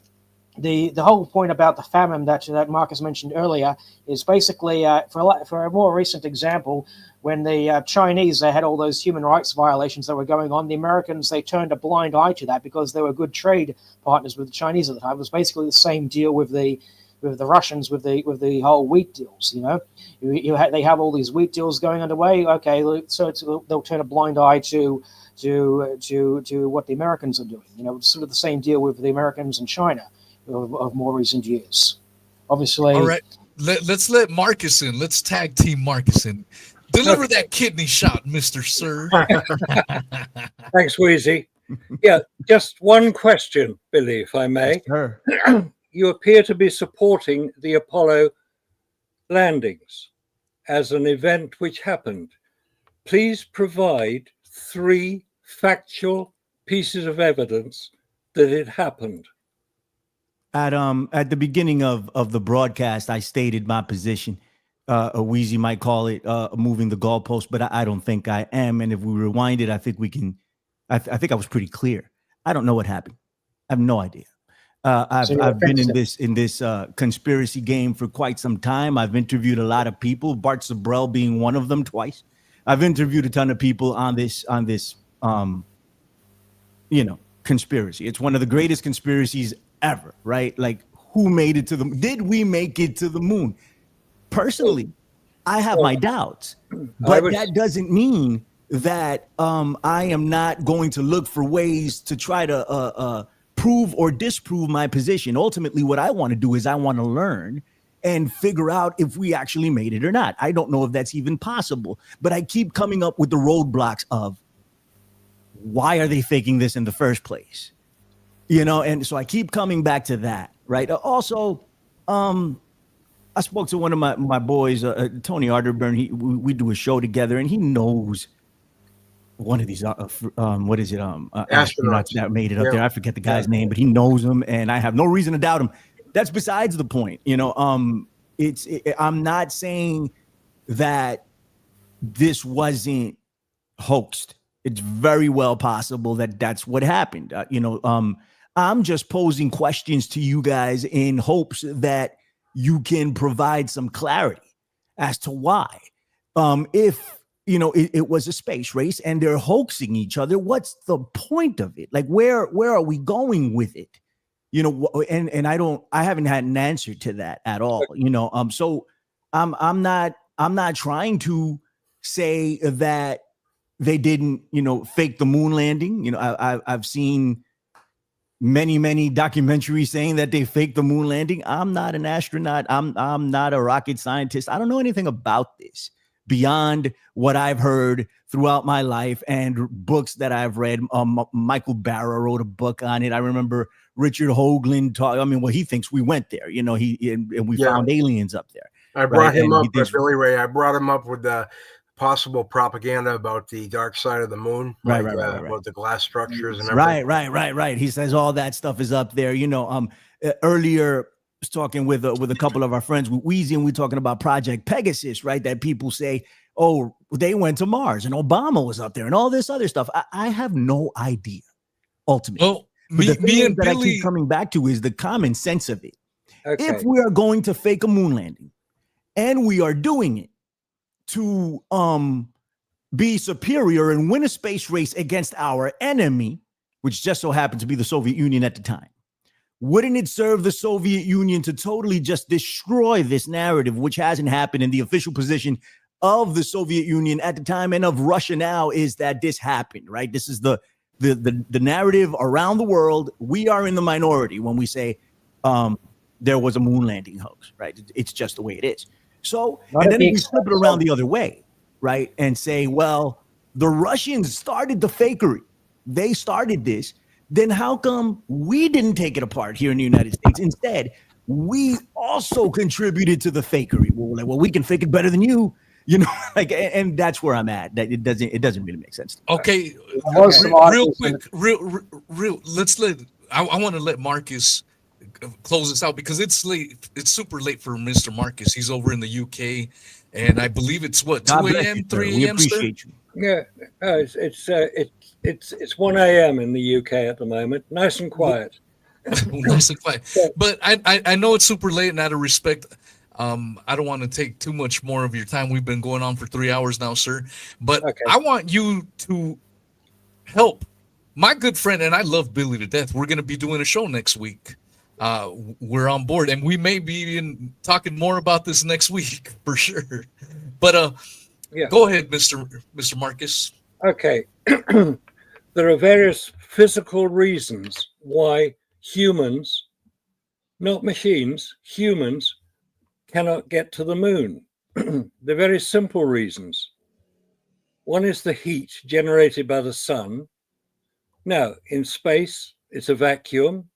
the whole point about the famine that Marcus mentioned earlier is basically, for a more recent example, when the Chinese, they had all those human rights violations that were going on, the Americans, they turned a blind eye to that because they were good trade partners with the Chinese at the time. It was basically the same deal with the Russians with the whole wheat deals. They have all these wheat deals going underway. Okay, so they'll turn a blind eye to what the Americans are doing. It's sort of the same deal with the Americans and China of more recent years. Obviously. All right, let's let Marcus in. Let's tag team Marcus in. Deliver that kidney shot, Mr. Sir. Thanks, Wheezy. Yeah, just one question, Billy, if I may. Sure. You appear to be supporting the Apollo landings as an event which happened. Please provide 3 factual pieces of evidence that it happened. At the beginning of the broadcast, I stated my position. Wheezy might call it moving the goalpost, but I don't think I am. And if we rewind it, I think we can. I think I was pretty clear. I don't know what happened. I have no idea. I've been in this conspiracy game for quite some time. I've interviewed a lot of people, Bart Sabrell being one of them twice. I've interviewed a ton of people on this conspiracy. It's one of the greatest conspiracies ever, right? Like, who made it to the moon? Did we make it to the moon? Personally, I have my doubts, but that doesn't mean that I am not going to look for ways to try to prove or disprove my position. Ultimately, what I want to do is I want to learn and figure out if we actually made it or not. I don't know if that's even possible, but I keep coming up with the roadblocks of why are they faking this in the first place? And so I keep coming back to that, right? Also, I spoke to one of my boys, Tony Arterburn. We do a show together, and he knows one of these astronauts that made it up there. I forget the guy's name, but he knows him, and I have no reason to doubt him. That's besides the point. I'm not saying that this wasn't hoaxed. It's very well possible that that's what happened. I'm just posing questions to you guys in hopes that you can provide some clarity as to why. If it was a space race and they're hoaxing each other, what's the point of it? Like, where are we going with it? And I haven't had an answer to that at all. So I'm not trying to say that they didn't, fake the moon landing. I've seen many documentaries saying that they faked the moon landing. I'm not an astronaut. I'm not a rocket scientist. I don't know anything about this beyond what I've heard throughout my life and books that I've read. Michael Barra wrote a book on it. I remember Richard Hoagland he thinks we went there, and we found aliens up there. I brought him up, Billy Ray. I brought him up with possible propaganda about the dark side of the moon, Right, like, right. about the glass structures and everything. Right. He says all that stuff is up there. Earlier I was talking with a couple of our friends with Wheezy, and we're talking about Project Pegasus, right? That people say, oh, they went to Mars and Obama was up there and all this other stuff. I have no idea, ultimately. Well, But the thing me is and that I Billy. keep coming back to is the common sense of it. Okay. If we are going to fake a moon landing and we are doing it to be superior and win a space race against our enemy, which just so happened to be the Soviet Union at the time, wouldn't it serve the Soviet Union to totally just destroy this narrative, which hasn't happened? In the official position of the Soviet Union at the time and of Russia now is that this happened, right? This is the narrative around the world. We are in the minority when we say there was a moon landing hoax, right? It's just the way it is. So, and then if we flip it around the other way, right, and say, well, the Russians started the fakery. They started this. Then how come we didn't take it apart here in the United States? Instead, we also contributed to the fakery. Well, we can fake it better than you, and that's where I'm at. That it doesn't really make sense. Okay, real quick, I want to let Marcus close this out because it's late. It's super late for Mr. Marcus. He's over in the UK, and I believe it's what 2 a.m., 3 a.m. Appreciate you. Yeah, it's 1 a.m. in the UK at the moment. Nice and quiet. Nice and quiet. But I know it's super late, and out of respect, I don't want to take too much more of your time. We've been going on for 3 hours now, sir. But Okay. I want you to help my good friend, and I love Billy to death. We're going to be doing a show next week. We're on board, and we may be talking more about this next week for sure. But Yeah. go ahead, Mr. Marcus. Okay. There are various physical reasons why humans, not machines, humans cannot get to the moon. They're very simple reasons. One is the heat generated by the sun. Now, in space, it's a vacuum,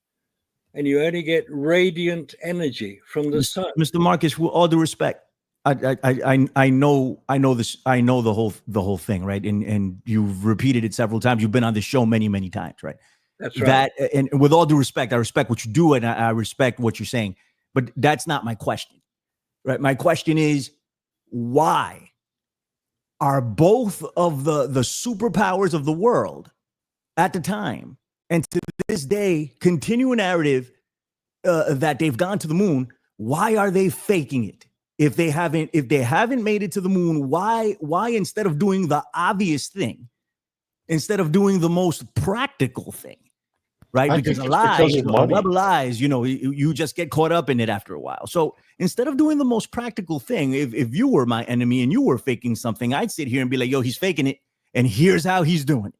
and you only get radiant energy from the sun. Mr. Marcus, with all due respect, I know this. I know the whole thing, right? And you've repeated it several times. You've been on the show many times, right? That's right. And with all due respect, I respect what you do and I respect what you're saying, but that's not my question, right? My question is, why are both of the superpowers of the world at the time and to this day continue a narrative that they've gone to the moon? Why are they faking it? If they haven't made it to the moon, why instead of doing the obvious thing, instead of doing the most practical thing, right? Because a lie, rubber lies, you just get caught up in it after a while. So instead of doing the most practical thing, if you were my enemy and you were faking something, I'd sit here and be like, yo, he's faking it, and here's how he's doing it.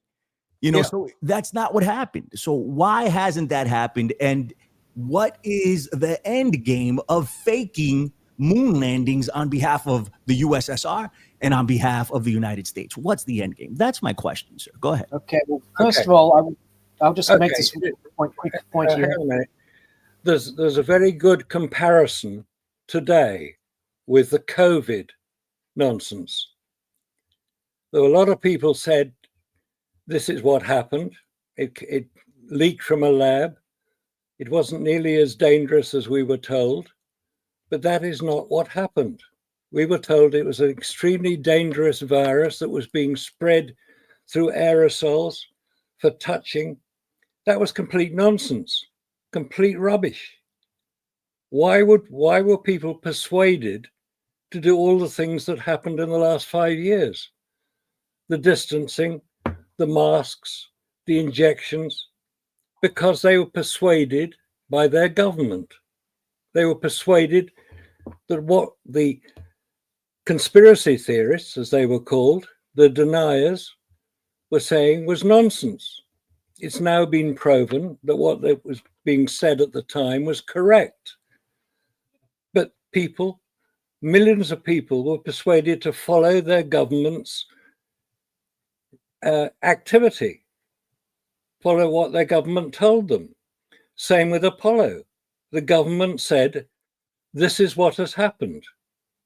Yeah. So that's not what happened. So why hasn't that happened? And what is the end game of faking moon landings on behalf of the USSR and on behalf of the United States? What's the end game? That's my question, sir. Go ahead. Okay. Well, first of all, I'll just make this quick point here. Hang on a minute. There's a very good comparison today with the COVID nonsense. There were a lot of people said this is what happened. It leaked from a lab. It wasn't nearly as dangerous as we were told. But that is not what happened. We were told it was an extremely dangerous virus that was being spread through aerosols for touching. That was complete nonsense, complete rubbish. Why were people persuaded to do all the things that happened in the last 5 years? The distancing, the masks, the injections, because they were persuaded by their government. They were persuaded that what the conspiracy theorists, as they were called, the deniers, were saying was nonsense. It's now been proven that what was being said at the time was correct. But people, millions of people, were persuaded to follow their government's activity, follow what their government told them. Same with Apollo. The government said, this is what has happened.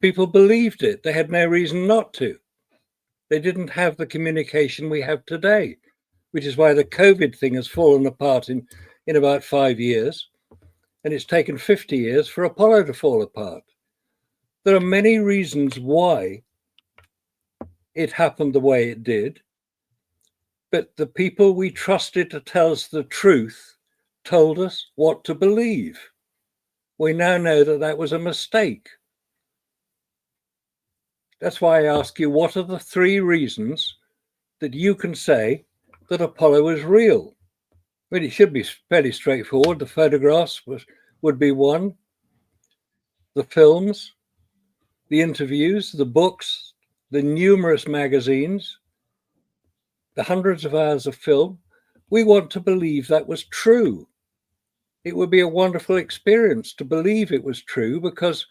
People believed it. They had no reason not to. They didn't have the communication we have today, which is why the COVID thing has fallen apart in about 5 years. And it's taken 50 years for Apollo to fall apart. There are many reasons why it happened the way it did. But the people we trusted to tell us the truth told us what to believe. We now know that that was a mistake. That's why I ask you, what are the 3 reasons that you can say that Apollo is real? I mean, it should be fairly straightforward. The photographs would be one, the films, the interviews, the books, the numerous magazines, the hundreds of hours of film. We want to believe that was true. It would be a wonderful experience to believe it was true because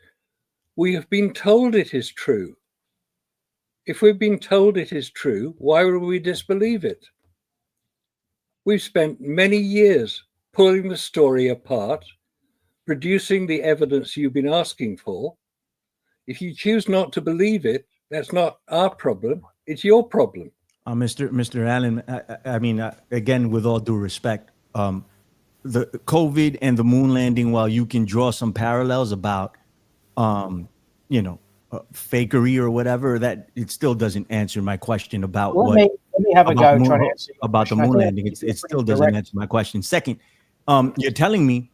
we have been told it is true. If we've been told it is true, why would we disbelieve it? We've spent many years pulling the story apart, producing the evidence you've been asking for. If you choose not to believe it, that's not our problem, it's your problem. Mr. Allen, I mean, again, with all due respect, the COVID and the moon landing, while you can draw some parallels about, fakery or whatever, that it still doesn't answer my question about let me have a go trying to answer about the moon landing. It still doesn't answer my question. Second, you're telling me,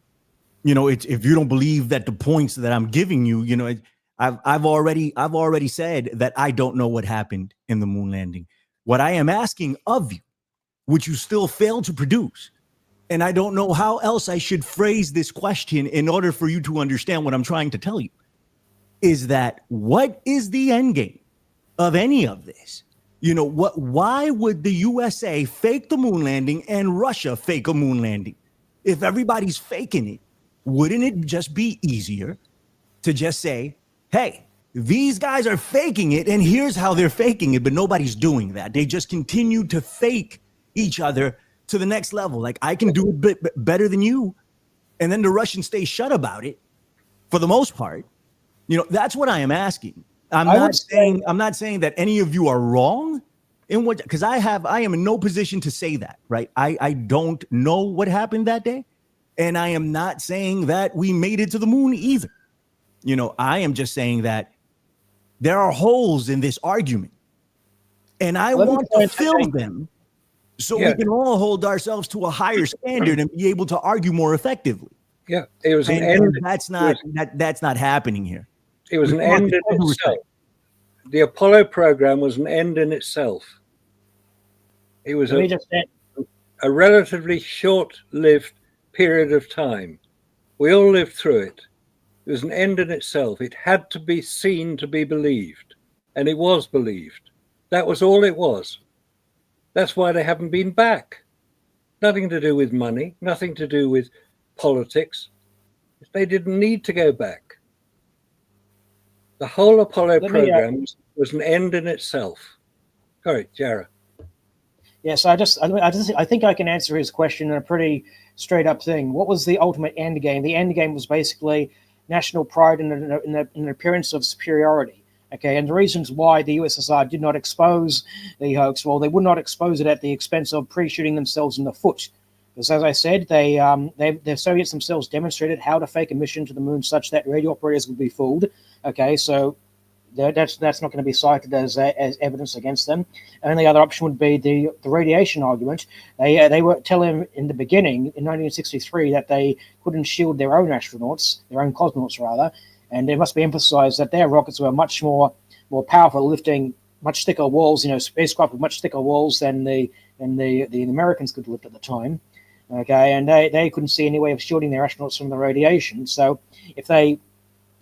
if you don't believe that the points that I'm giving you, I've already said that I don't know what happened in the moon landing. What I am asking of you, which you still fail to produce, and I don't know how else I should phrase this question in order for you to understand what I'm trying to tell you, is that what is the end game of any of this? Why would the USA fake the moon landing and Russia fake a moon landing? If everybody's faking it, wouldn't it just be easier to just say, hey, these guys are faking it and here's how they're faking it, but nobody's doing that. They just continue to fake each other to the next level. Like, I can do it better than you. And then the Russians stay shut about it for the most part. That's what I am asking. I'm not saying that any of you are wrong in what, because I am in no position to say that, right? I don't know what happened that day. And I am not saying that we made it to the moon either. I am just saying that there are holes in this argument. And I want to fill them so we can all hold ourselves to a higher standard and be able to argue more effectively. Yeah, it was an end. That's not happening here. It was an end in itself. The Apollo program was an end in itself. It was a relatively short-lived period of time. We all lived through it. It was an end in itself. It had to be seen to be believed, and it was believed. That was all it was. That's why they haven't been back. Nothing to do with money, nothing to do with politics. They didn't need to go back. The whole Apollo program was an end in itself. Sorry, Jara. Yes, I think I can answer his question in a pretty straight up thing. What was the ultimate end game? The end game was basically national pride and an appearance of superiority. Okay, and the reasons why the USSR did not expose the hoax, well, they would not expose it at the expense of pre-shooting themselves in the foot. Because as I said, the Soviets themselves demonstrated how to fake a mission to the moon such that radio operators would be fooled. Okay, so that's not going to be cited as evidence against them. And the other option would be the radiation argument. They were telling in the beginning in 1963 that they couldn't shield their own astronauts, their own cosmonauts rather, and it must be emphasized that their rockets were much more powerful, lifting much thicker walls. Spacecraft with much thicker walls than the Americans could lift at the time. Okay, and they couldn't see any way of shielding their astronauts from the radiation. So if they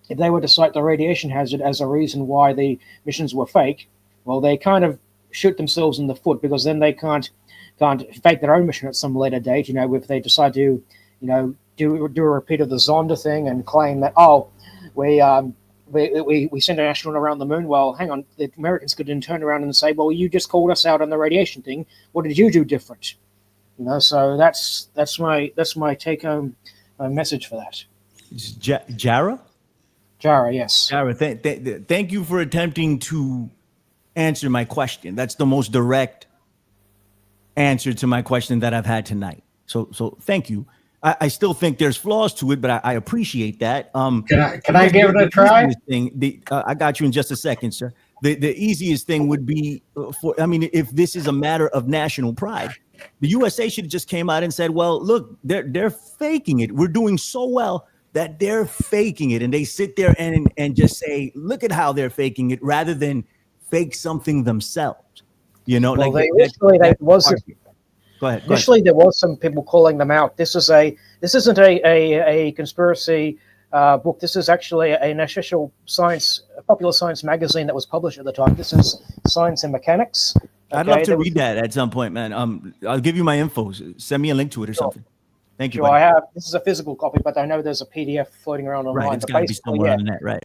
were to cite the radiation hazard as a reason why the missions were fake, well, they kind of shoot themselves in the foot, because then they can't fake their own mission at some later date. If they decide to, do a repeat of the Zonda thing and claim that, we sent an astronaut around the moon. Well, hang on, the Americans could then turn around and say, well, you just called us out on the radiation thing. What did you do different? So that's my take home message for that. Jara? Jara, yes. Jara, thank you for attempting to answer my question. That's the most direct answer to my question that I've had tonight. So thank you. I still think there's flaws to it, but I appreciate that. Can I give it a try? I got you in just a second, sir. The easiest thing would be if this is a matter of national pride, the USA should have just came out and said, well, look, they're faking it. We're doing so well that they're faking it. And they sit there and just say, look at how they're faking it, rather than fake something themselves. You know, well, like Go ahead. Initially, there was some people calling them out. This isn't a conspiracy book. This is actually an official popular science magazine that was published at the time. This is Science and Mechanics. I'd love to read that at some point, man. I'll give you my info. Send me a link to it or something. Thank you. Sure, I have. This is a physical copy, but I know there's a PDF floating around online. Right, it's got to be somewhere on the net, right?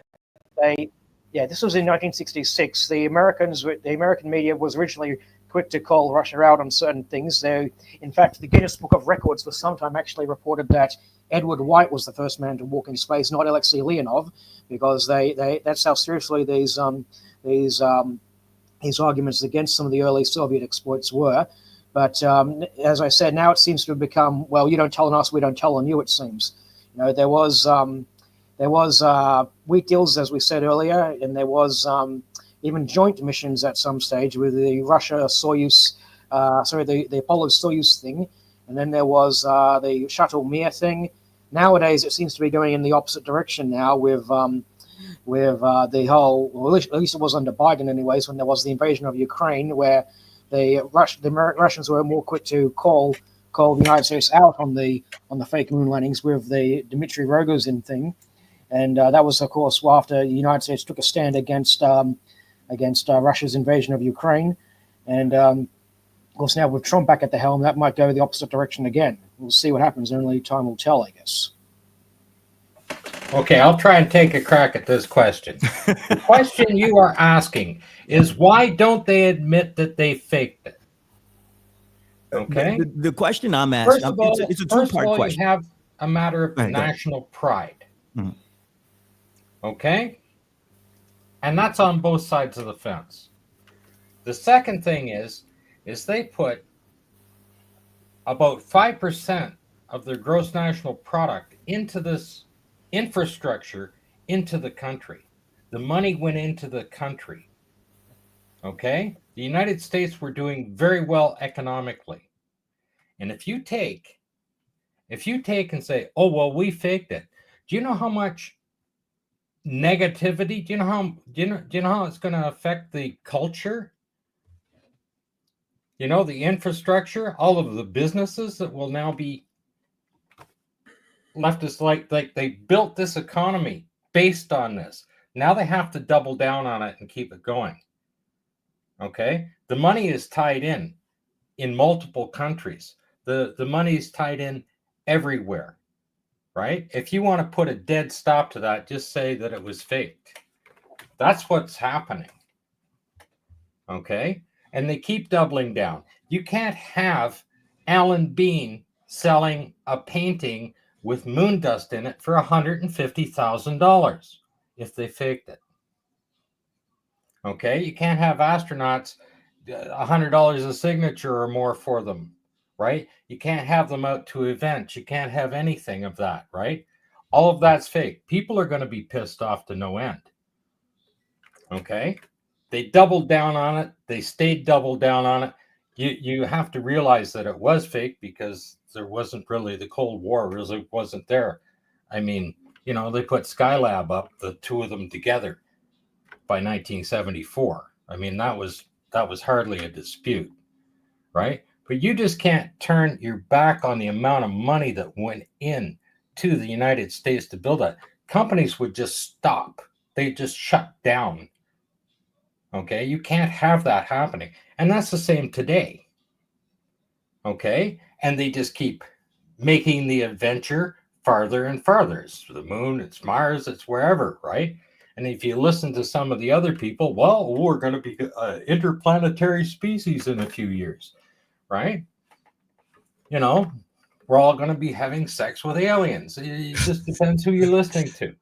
This was in 1966. The American media was originally quick to call Russia out on certain things. In fact, the Guinness Book of Records for some time actually reported that Edward White was the first man to walk in space, not Alexei Leonov, because that's how seriously these arguments against some of the early Soviet exploits were. But as I said, now it seems to have become, well, you don't tell on us, we don't tell on you. It seems, there was wheat deals, as we said earlier, and there was even joint missions at some stage with the the Apollo Soyuz thing, and then there was the Shuttle Mir thing. Nowadays, it seems to be going in the opposite direction now with the whole, well, at least it was under Biden anyways, when there was the invasion of Ukraine, where the Russians were more quick to call the United States out on the fake moon landings with the Dmitry Rogozin thing, and that was, of course, after the United States took a stand against Russia's invasion of Ukraine, and of course now with Trump back at the helm, that might go the opposite direction again. We'll see what happens. Only time will tell, I guess. Okay, I'll try and take a crack at this question. The question you are asking is, why don't they admit that they faked it? Okay. The question I'm asking, First of all, it's a two-part question. You have a matter of Right, national pride. Mhm. Okay? And that's on both sides of the fence. The second thing is they put about 5% of their gross national product into this infrastructure into the country. The money went into the country. Okay? The United States were doing very well economically. And if you take and say, oh, well, we faked it. Do you know how much negativity? Do you know how it's going to affect the culture? The infrastructure, all of the businesses that will now be left is like they built this economy based on this. Now they have to double down on it and keep it going. Okay? The money is tied in multiple countries. The money is tied in everywhere, right? If you want to put a dead stop to that, just say that it was faked. That's what's happening. Okay? And they keep doubling down. You can't have Alan Bean selling a painting with moon dust in it for $150,000 if they faked it. Okay? You can't have astronauts $100 a signature or more for them, right? You can't have them out to events. You can't have anything of that, right? All of that's fake. People are going to be pissed off to no end. Okay? They doubled down on it. They stayed doubled down on it. You have to realize that it was fake because there wasn't really, the Cold War really wasn't there. I mean, they put Skylab up, the two of them together, by 1974. I mean, that was hardly a dispute, right? But you just can't turn your back on the amount of money that went in to the United States to build that. Companies would just stop. They just shut down. Okay, you can't have that happening. And that's the same today. Okay, and they just keep making the adventure farther and farther. It's the moon, it's Mars, it's wherever, right? And if you listen to some of the other people, well, we're going to be an interplanetary species in a few years, right? We're all going to be having sex with aliens. It just depends who you're listening to.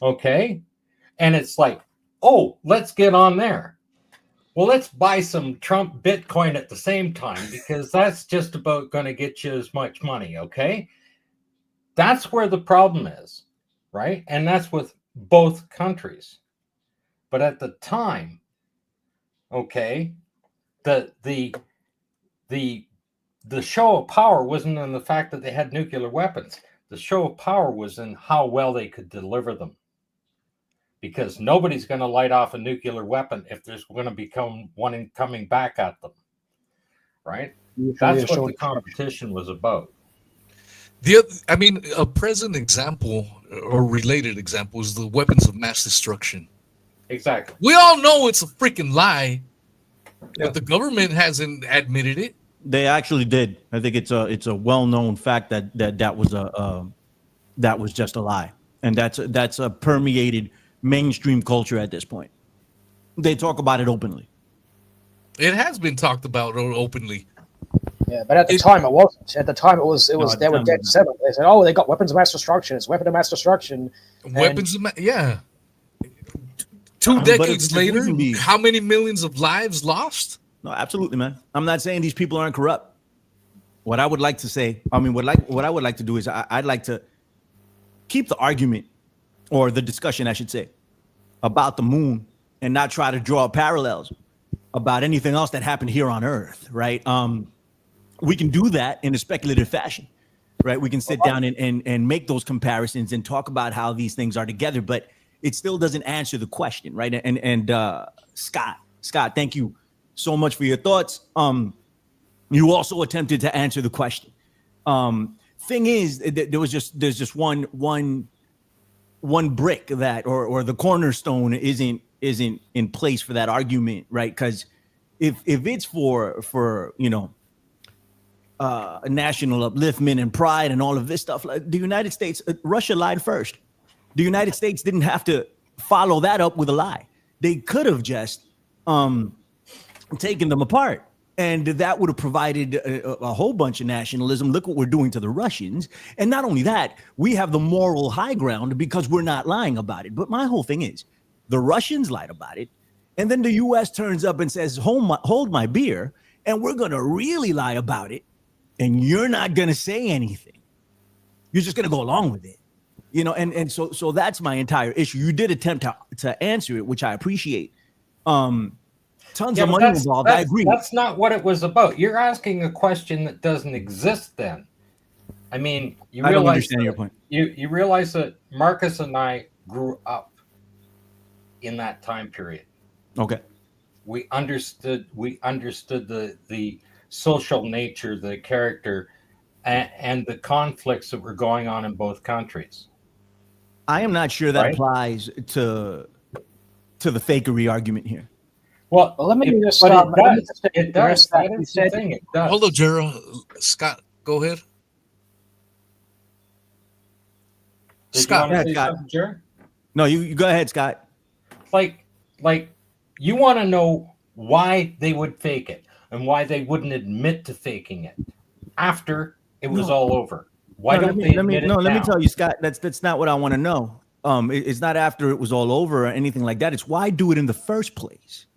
Okay, and it's like, oh, let's get on there. well, let's buy some Trump Bitcoin at the same time because that's just about going to get you as much money. Okay. That's where the problem is, right? And that's with both countries. But at the time, okay, the show of power wasn't in the fact that they had nuclear weapons. The show of power was in how well they could deliver them. Because nobody's going to light off a nuclear weapon if there's going to become one coming back at them, right? That's what the competition was about. A present example or related example is the weapons of mass destruction. Exactly. We all know it's a freaking lie, but the government hasn't admitted it. They actually did. I think it's a well-known fact that was just a lie, and that's a permeated mainstream culture at this point. They talk about it openly. It has been talked about openly. Yeah, but at the time it wasn't. At the time it was they were dead set. They said, "Oh, they got weapons of mass destruction. It's weapon of mass destruction." Weapons of yeah. 2 decades later, how many millions of lives lost? No, absolutely, man. I'm not saying these people aren't corrupt. What I would like to say, what I would like to do is I'd like to keep the argument or the discussion, I should say, about the moon and not try to draw parallels about anything else that happened here on Earth, right? We can do that in a speculative fashion, right? We can sit down and make those comparisons and talk about how these things are together, but it still doesn't answer the question, right? And Scott, thank you so much for your thoughts. You also attempted to answer the question. Thing is, there's just one brick that or the cornerstone isn't in place for that argument, right? Because if it's for national upliftment and pride and all of this stuff, like the United States, Russia lied first. The United States didn't have to follow that up with a lie. They could have just taken them apart. And that would have provided a whole bunch of nationalism. Look what we're doing to the Russians. And not only that, we have the moral high ground because we're not lying about it. But my whole thing is, the Russians lied about it. And then the U.S. turns up and says, hold my beer. And we're going to really lie about it. And you're not going to say anything. You're just going to go along with it. And so that's my entire issue. You did attempt to answer it, which I appreciate. Tons of money involved. I agree. That's not what it was about. You're asking a question that doesn't exist then. I mean, I don't understand your point. You realize that Marcus and I grew up in that time period. Okay. We understood the social nature, the character, and the conflicts that were going on in both countries. I am not sure that applies to the fakery argument here. Well, let me just start. It does. That is the thing. It does. Hold on, Gerald. Scott, go ahead. Scott. No, you go ahead, Scott. Like you want to know why they would fake it and why they wouldn't admit to faking it after it was all over. Why don't they admit it now? Let me tell you, Scott, that's not what I want to know. It's not after it was all over or anything like that. It's why do it in the first place.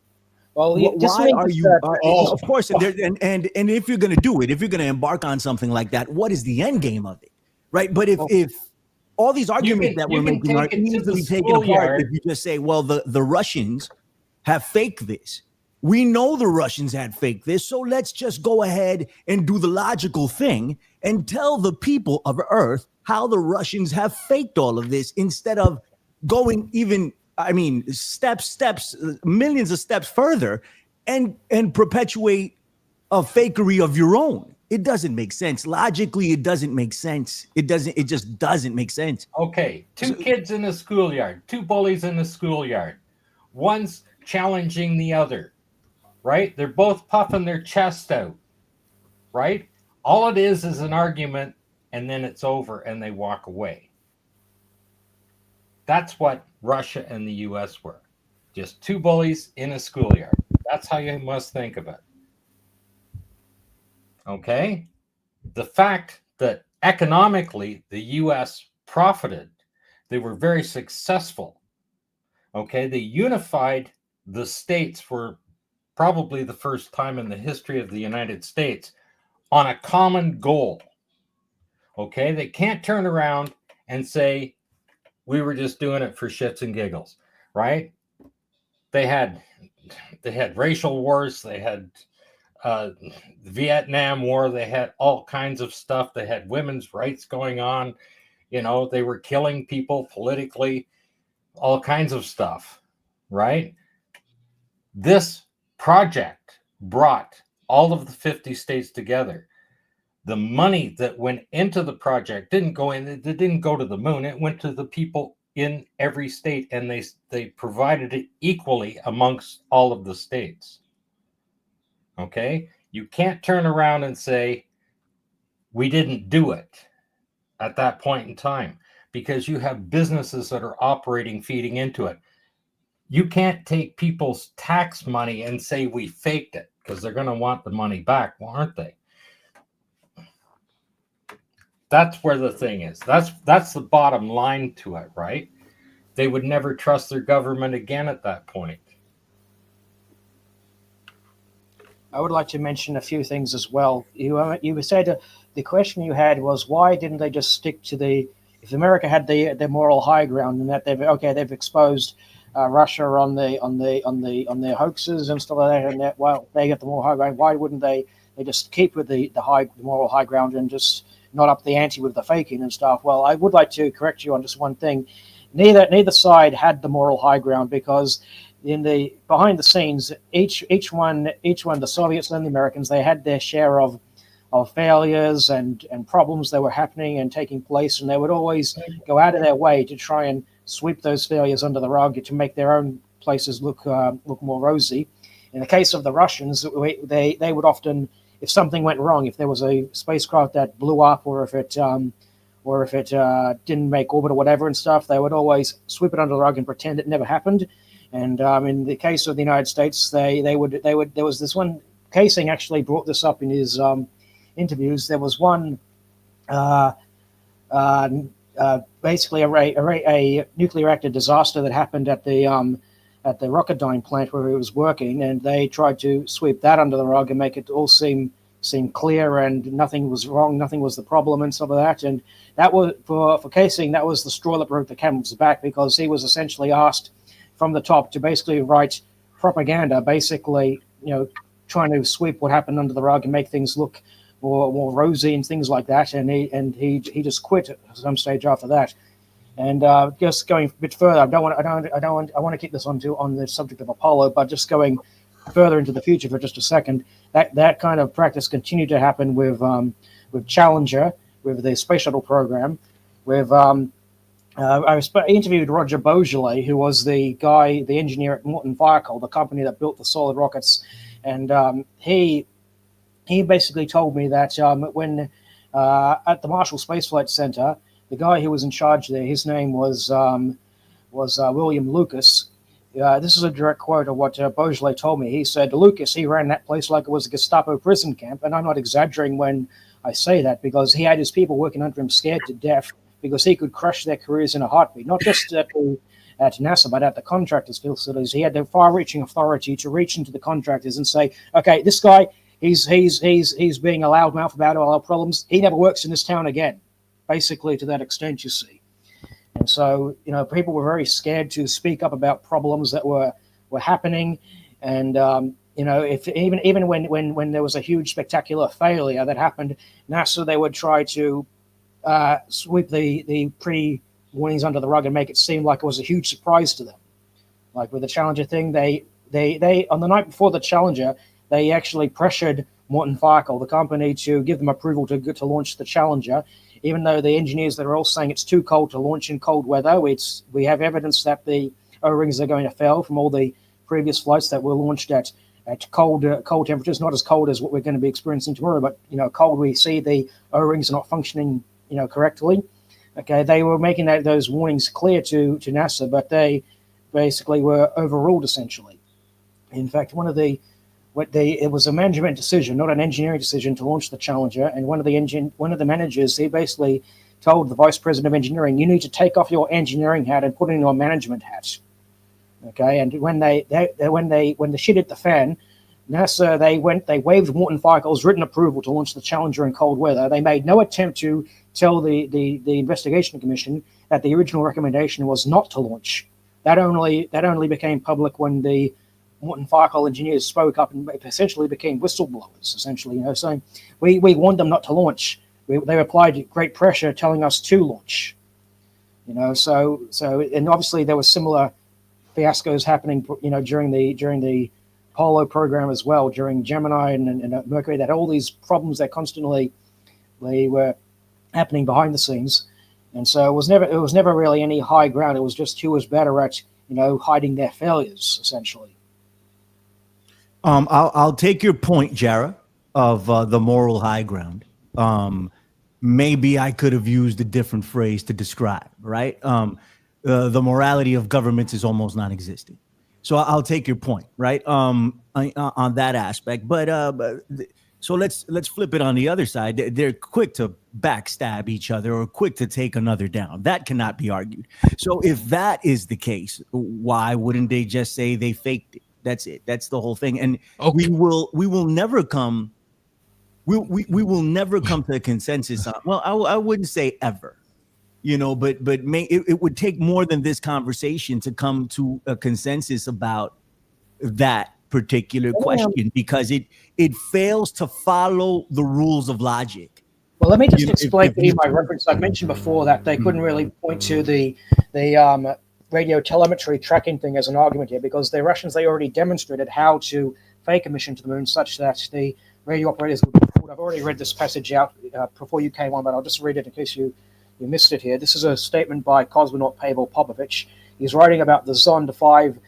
Well, why are you? Of course, and if you're going to do it, if you're going to embark on something like that, what is the end game of it, right? But if all these arguments that we're making are easily taken apart, if you just say, well, the Russians have faked this. We know the Russians had faked this, so let's just go ahead and do the logical thing and tell the people of Earth how the Russians have faked all of this instead of going even, steps, millions of steps further and perpetuate a fakery of your own. It doesn't make sense. Logically, it doesn't make sense. It just doesn't make sense. Okay. Two kids in the schoolyard, two bullies in the schoolyard. One's challenging the other, right? They're both puffing their chest out, right? All it is an argument, and then it's over and they walk away. That's what Russia and the U.S. were. Just two bullies in a schoolyard. That's how you must think of it. Okay? The fact that economically the U.S. profited, they were very successful. Okay? They unified the states for probably the first time in the history of the United States, on a common goal. Okay, they can't turn around and say, we were just doing it for shits and giggles, right? They had racial wars, they had the Vietnam War, they had all kinds of stuff, they had women's rights going on, they were killing people politically, all kinds of stuff, right? This project brought all of the 50 states together. The money that went into the project didn't go to the moon. It went to the people in every state, and they provided it equally amongst all of the states. Okay? You can't turn around and say, we didn't do it at that point in time, because you have businesses that are operating, feeding into it. You can't take people's tax money and say we faked it, because they're going to want the money back, aren't they? That's where the thing is. That's the bottom line to it, right? They would never trust their government again at that point. I would like to mention a few things as well. You said the question you had was, why didn't they just stick to if America had the moral high ground, and that they've exposed Russia on their hoaxes and stuff like that, and that, well, they get the moral high ground. Why wouldn't they just keep with the moral high ground and just not up the ante with the faking and stuff? Well, I would like to correct you on just one thing. Neither side had the moral high ground, because behind the scenes, each one, the Soviets and the Americans, they had their share of failures and problems that were happening and taking place, and they would always go out of their way to try and sweep those failures under the rug to make their own places look more rosy. In the case of the Russians, they would often, if something went wrong, if there was a spacecraft that blew up, or if it didn't make orbit or whatever and stuff, they would always sweep it under the rug and pretend it never happened. And in the case of the United States, they would. There was this one. Casing actually brought this up in his interviews. There was one, basically a nuclear reactor disaster that happened at the Rocketdyne plant where he was working, and they tried to sweep that under the rug and make it all seem clear and nothing was wrong, nothing was the problem and stuff like that. And that was for Casing, that was the straw that broke the camel's back, because he was essentially asked from the top to basically write propaganda, basically, trying to sweep what happened under the rug and make things look more rosy and things like that. And he just quit at some stage after that. And just going a bit further, I want to keep this on the subject of Apollo, but just going further into the future for just a second, that kind of practice continued to happen with Challenger, with the space shuttle program. I interviewed Roger Beaujolais, who was the engineer at Morton Firecoal, the company that built the solid rockets, and he basically told me that when at the Marshall Space Flight Center, the guy who was in charge there, his name was William Lucas. This is a direct quote of what Beaujolais told me. He said, Lucas, he ran that place like it was a Gestapo prison camp, and I'm not exaggerating when I say that, because he had his people working under him scared to death, because he could crush their careers in a heartbeat, not just at NASA, but at the contractors' facilities. He had the far-reaching authority to reach into the contractors and say, okay, this guy, he's being a loudmouth about all our problems. He never works in this town again, basically to that extent, you see. And so, people were very scared to speak up about problems that were happening. And, if even when there was a huge spectacular failure that happened, NASA, they would try to sweep the pre-warnings under the rug and make it seem like it was a huge surprise to them. Like with the Challenger thing, they on the night before the Challenger, they actually pressured Morton Firecoal, the company, to give them approval to launch the Challenger, even though the engineers that are all saying it's too cold to launch in cold weather. We have evidence that the O-rings are going to fail from all the previous flights that were launched at cold temperatures, not as cold as what we're going to be experiencing tomorrow, but cold. We see the O-rings are not functioning correctly. Okay, they were making those warnings clear to NASA, but they basically were overruled essentially. In fact, it was a management decision, not an engineering decision, to launch the Challenger. And one of the managers, he basically told the vice president of engineering, "You need to take off your engineering hat and put in your management hat." Okay, and when the shit hit the fan, NASA, they waived Morton Feichel's written approval to launch the Challenger in cold weather. They made no attempt to tell the investigation commission that the original recommendation was not to launch. That only became public when the Morton Feickel engineers spoke up and essentially became whistleblowers, essentially, saying we warned them not to launch. They applied great pressure telling us to launch. So and obviously there were similar fiascos happening, during the Apollo program as well, during Gemini and Mercury, that all these problems that constantly they were happening behind the scenes. And so it was never really any high ground. It was just who was better at, hiding their failures, essentially. I'll take your point, Jara, of the moral high ground. Maybe I could have used a different phrase to describe, right? The morality of governments is almost non-existent. So I'll take your point, right? On that aspect. But so let's flip it on the other side. They're quick to backstab each other or quick to take another down. That cannot be argued. So if that is the case, why wouldn't they just say they faked it? That's it. That's the whole thing. And we will never come. We will never come to a consensus on. Well, I wouldn't say ever. But it would take more than this conversation to come to a consensus about that particular question, because it fails to follow the rules of logic. Well, let me just explain to you my reference. I mentioned before that they couldn't really point to the radio telemetry tracking thing as an argument here, because the Russians, they already demonstrated how to fake a mission to the moon such that the radio operators would be fooled. I've already read this passage out before you came on, but I'll just read it in case you missed it here. This is a statement by cosmonaut Pavel Popovich. He's writing about the Zond 5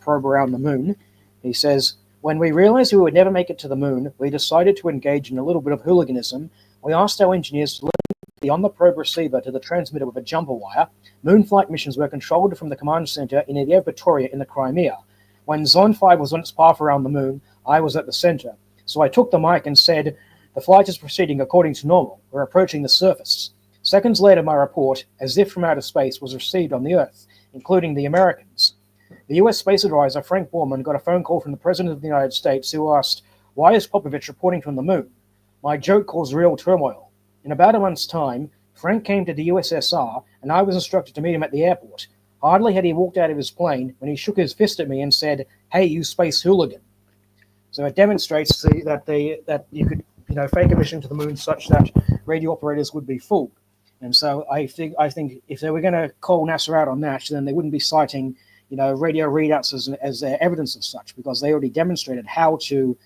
probe around the moon. He says, when we realized we would never make it to the moon, we decided to engage in a little bit of hooliganism. We asked our engineers to link the on-the-probe receiver to the transmitter with a jumper wire. Moon flight missions were controlled from the command center in Yevpatoria in the Crimea. When Zond 5 was on its path around the moon, I was at the center. So I took the mic and said, the flight is proceeding according to normal. We're approaching the surface. Seconds later, my report, as if from outer space, was received on the Earth, including the Americans. The U.S. space advisor, Frank Borman, got a phone call from the President of the United States, who asked, why is Popovich reporting from the moon? My joke caused real turmoil. In about a month's time, Frank came to the USSR, and I was instructed to meet him at the airport. Hardly had he walked out of his plane when he shook his fist at me and said, hey, you space hooligan. So it demonstrates that you could fake a mission to the moon such that radio operators would be fooled. And so I think if they were going to call NASA out on that, then they wouldn't be citing, radio readouts as evidence of such, because they already demonstrated how to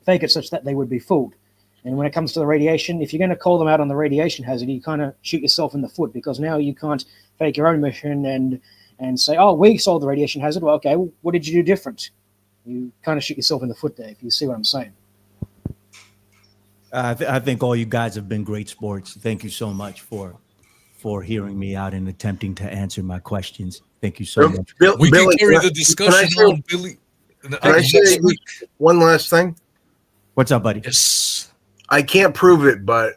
fake it such that they would be fooled. And when it comes to the radiation, if you're going to call them out on the radiation hazard, you kind of shoot yourself in the foot, because now you can't fake your own mission and say, oh, we solved the radiation hazard. Well, okay, what did you do different? You kind of shoot yourself in the foot there, if you see what I'm saying. I think all you guys have been great sports. Thank you so much for hearing me out and attempting to answer my questions. Thank you so much. We Billy, can carry the discussion on, Billy. Can I say one last thing? What's up, buddy? Yes. I can't prove it, but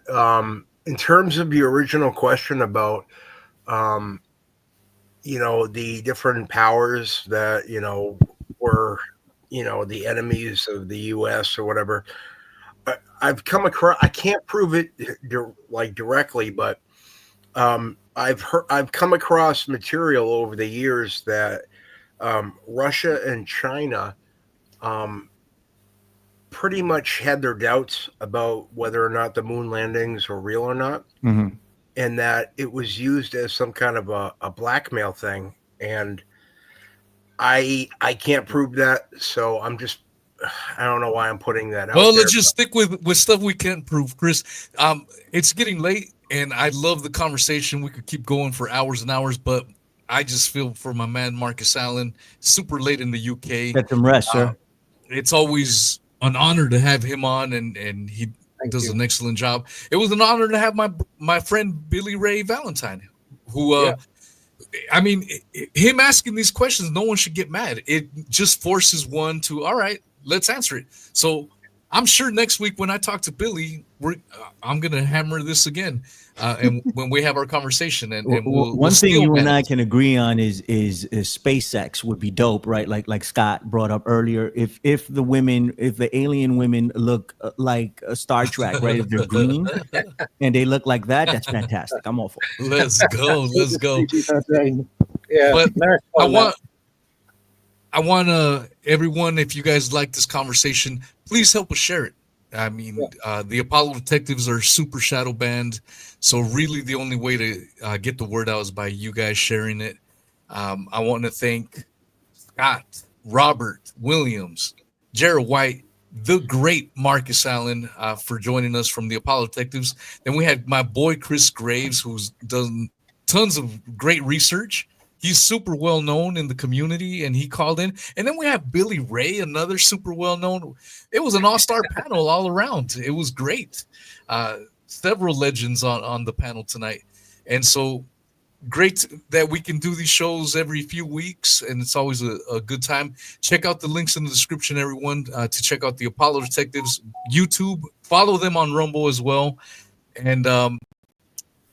in terms of your original question about, the different powers that, were, the enemies of the U.S. or whatever, I've come across, I can't prove it directly, but I've come across material over the years that Russia and China pretty much had their doubts about whether or not the moon landings were real or not, and that it was used as some kind of a blackmail thing. And I can't prove that, so I don't know why I'm putting that out. Well, let's just stick with stuff we can't prove, Chris. It's getting late, and I love the conversation. We could keep going for hours and hours, but I just feel for my man Marcus Allen, super late in the UK. Get some rest, sir. It's always an honor to have him on, and he does an excellent job. It was an honor to have my friend Billy Ray Valentine, who I mean, him asking these questions, no one should get mad. It just forces one to, all right, let's answer it. So I'm sure next week when I talk to Billy, I'm gonna hammer this again, and when we have our conversation, and one thing you and I can agree on is SpaceX would be dope, right? Like Scott brought up earlier. If the alien women look like a Star Trek, right? If they're green and they look like that, that's fantastic. I'm all for it. Let's go. Yeah, But I want everyone, if you guys like this conversation, please help us share it. I mean, the Apollo Detectives are super shadow banned, so really the only way to get the word out is by you guys sharing it. I want to thank Scott, Robert Williams, Jared White, the great Marcus Allen for joining us from the Apollo Detectives. Then we had my boy Chris Graves, who's done tons of great research. He's super well known in the community, and he called in. And then we have Billy Ray, another super well known. It was an all-star panel all around. It was great. Several legends on the panel tonight, and so great that we can do these shows every few weeks, and it's always a good time. Check out the links in the description, everyone, to check out the Apollo Detectives YouTube. Follow them on Rumble as well, and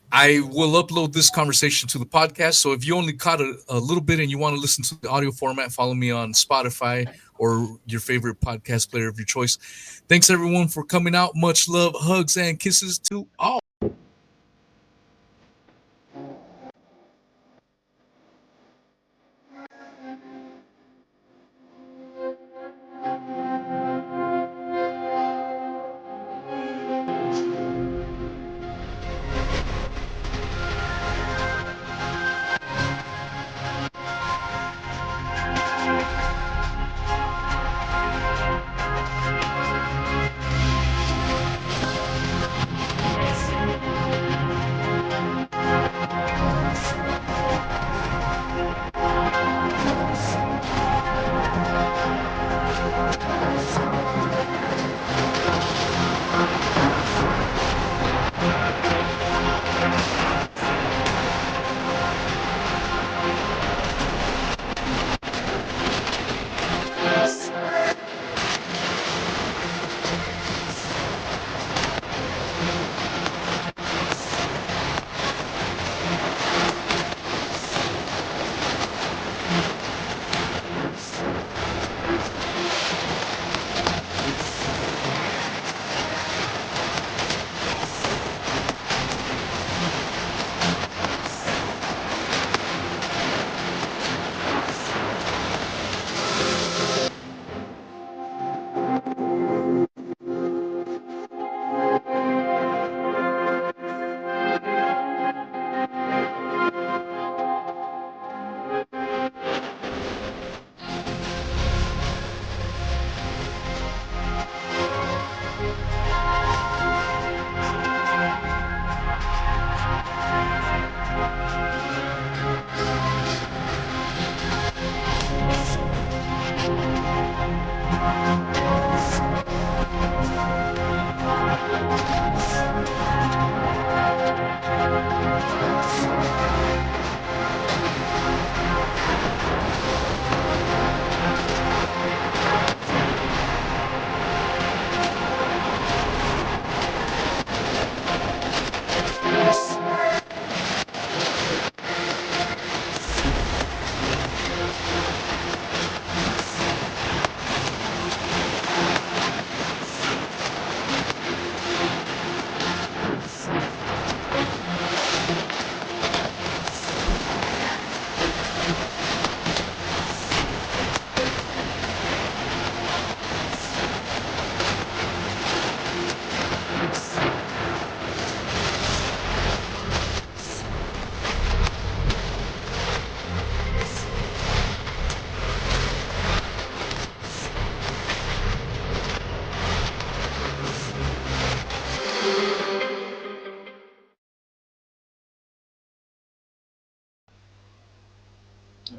I will upload this conversation to the podcast. So if you only caught a little bit and you want to listen to the audio format, follow me on Spotify or your favorite podcast player of your choice. Thanks, everyone, for coming out. Much love, hugs, and kisses to all.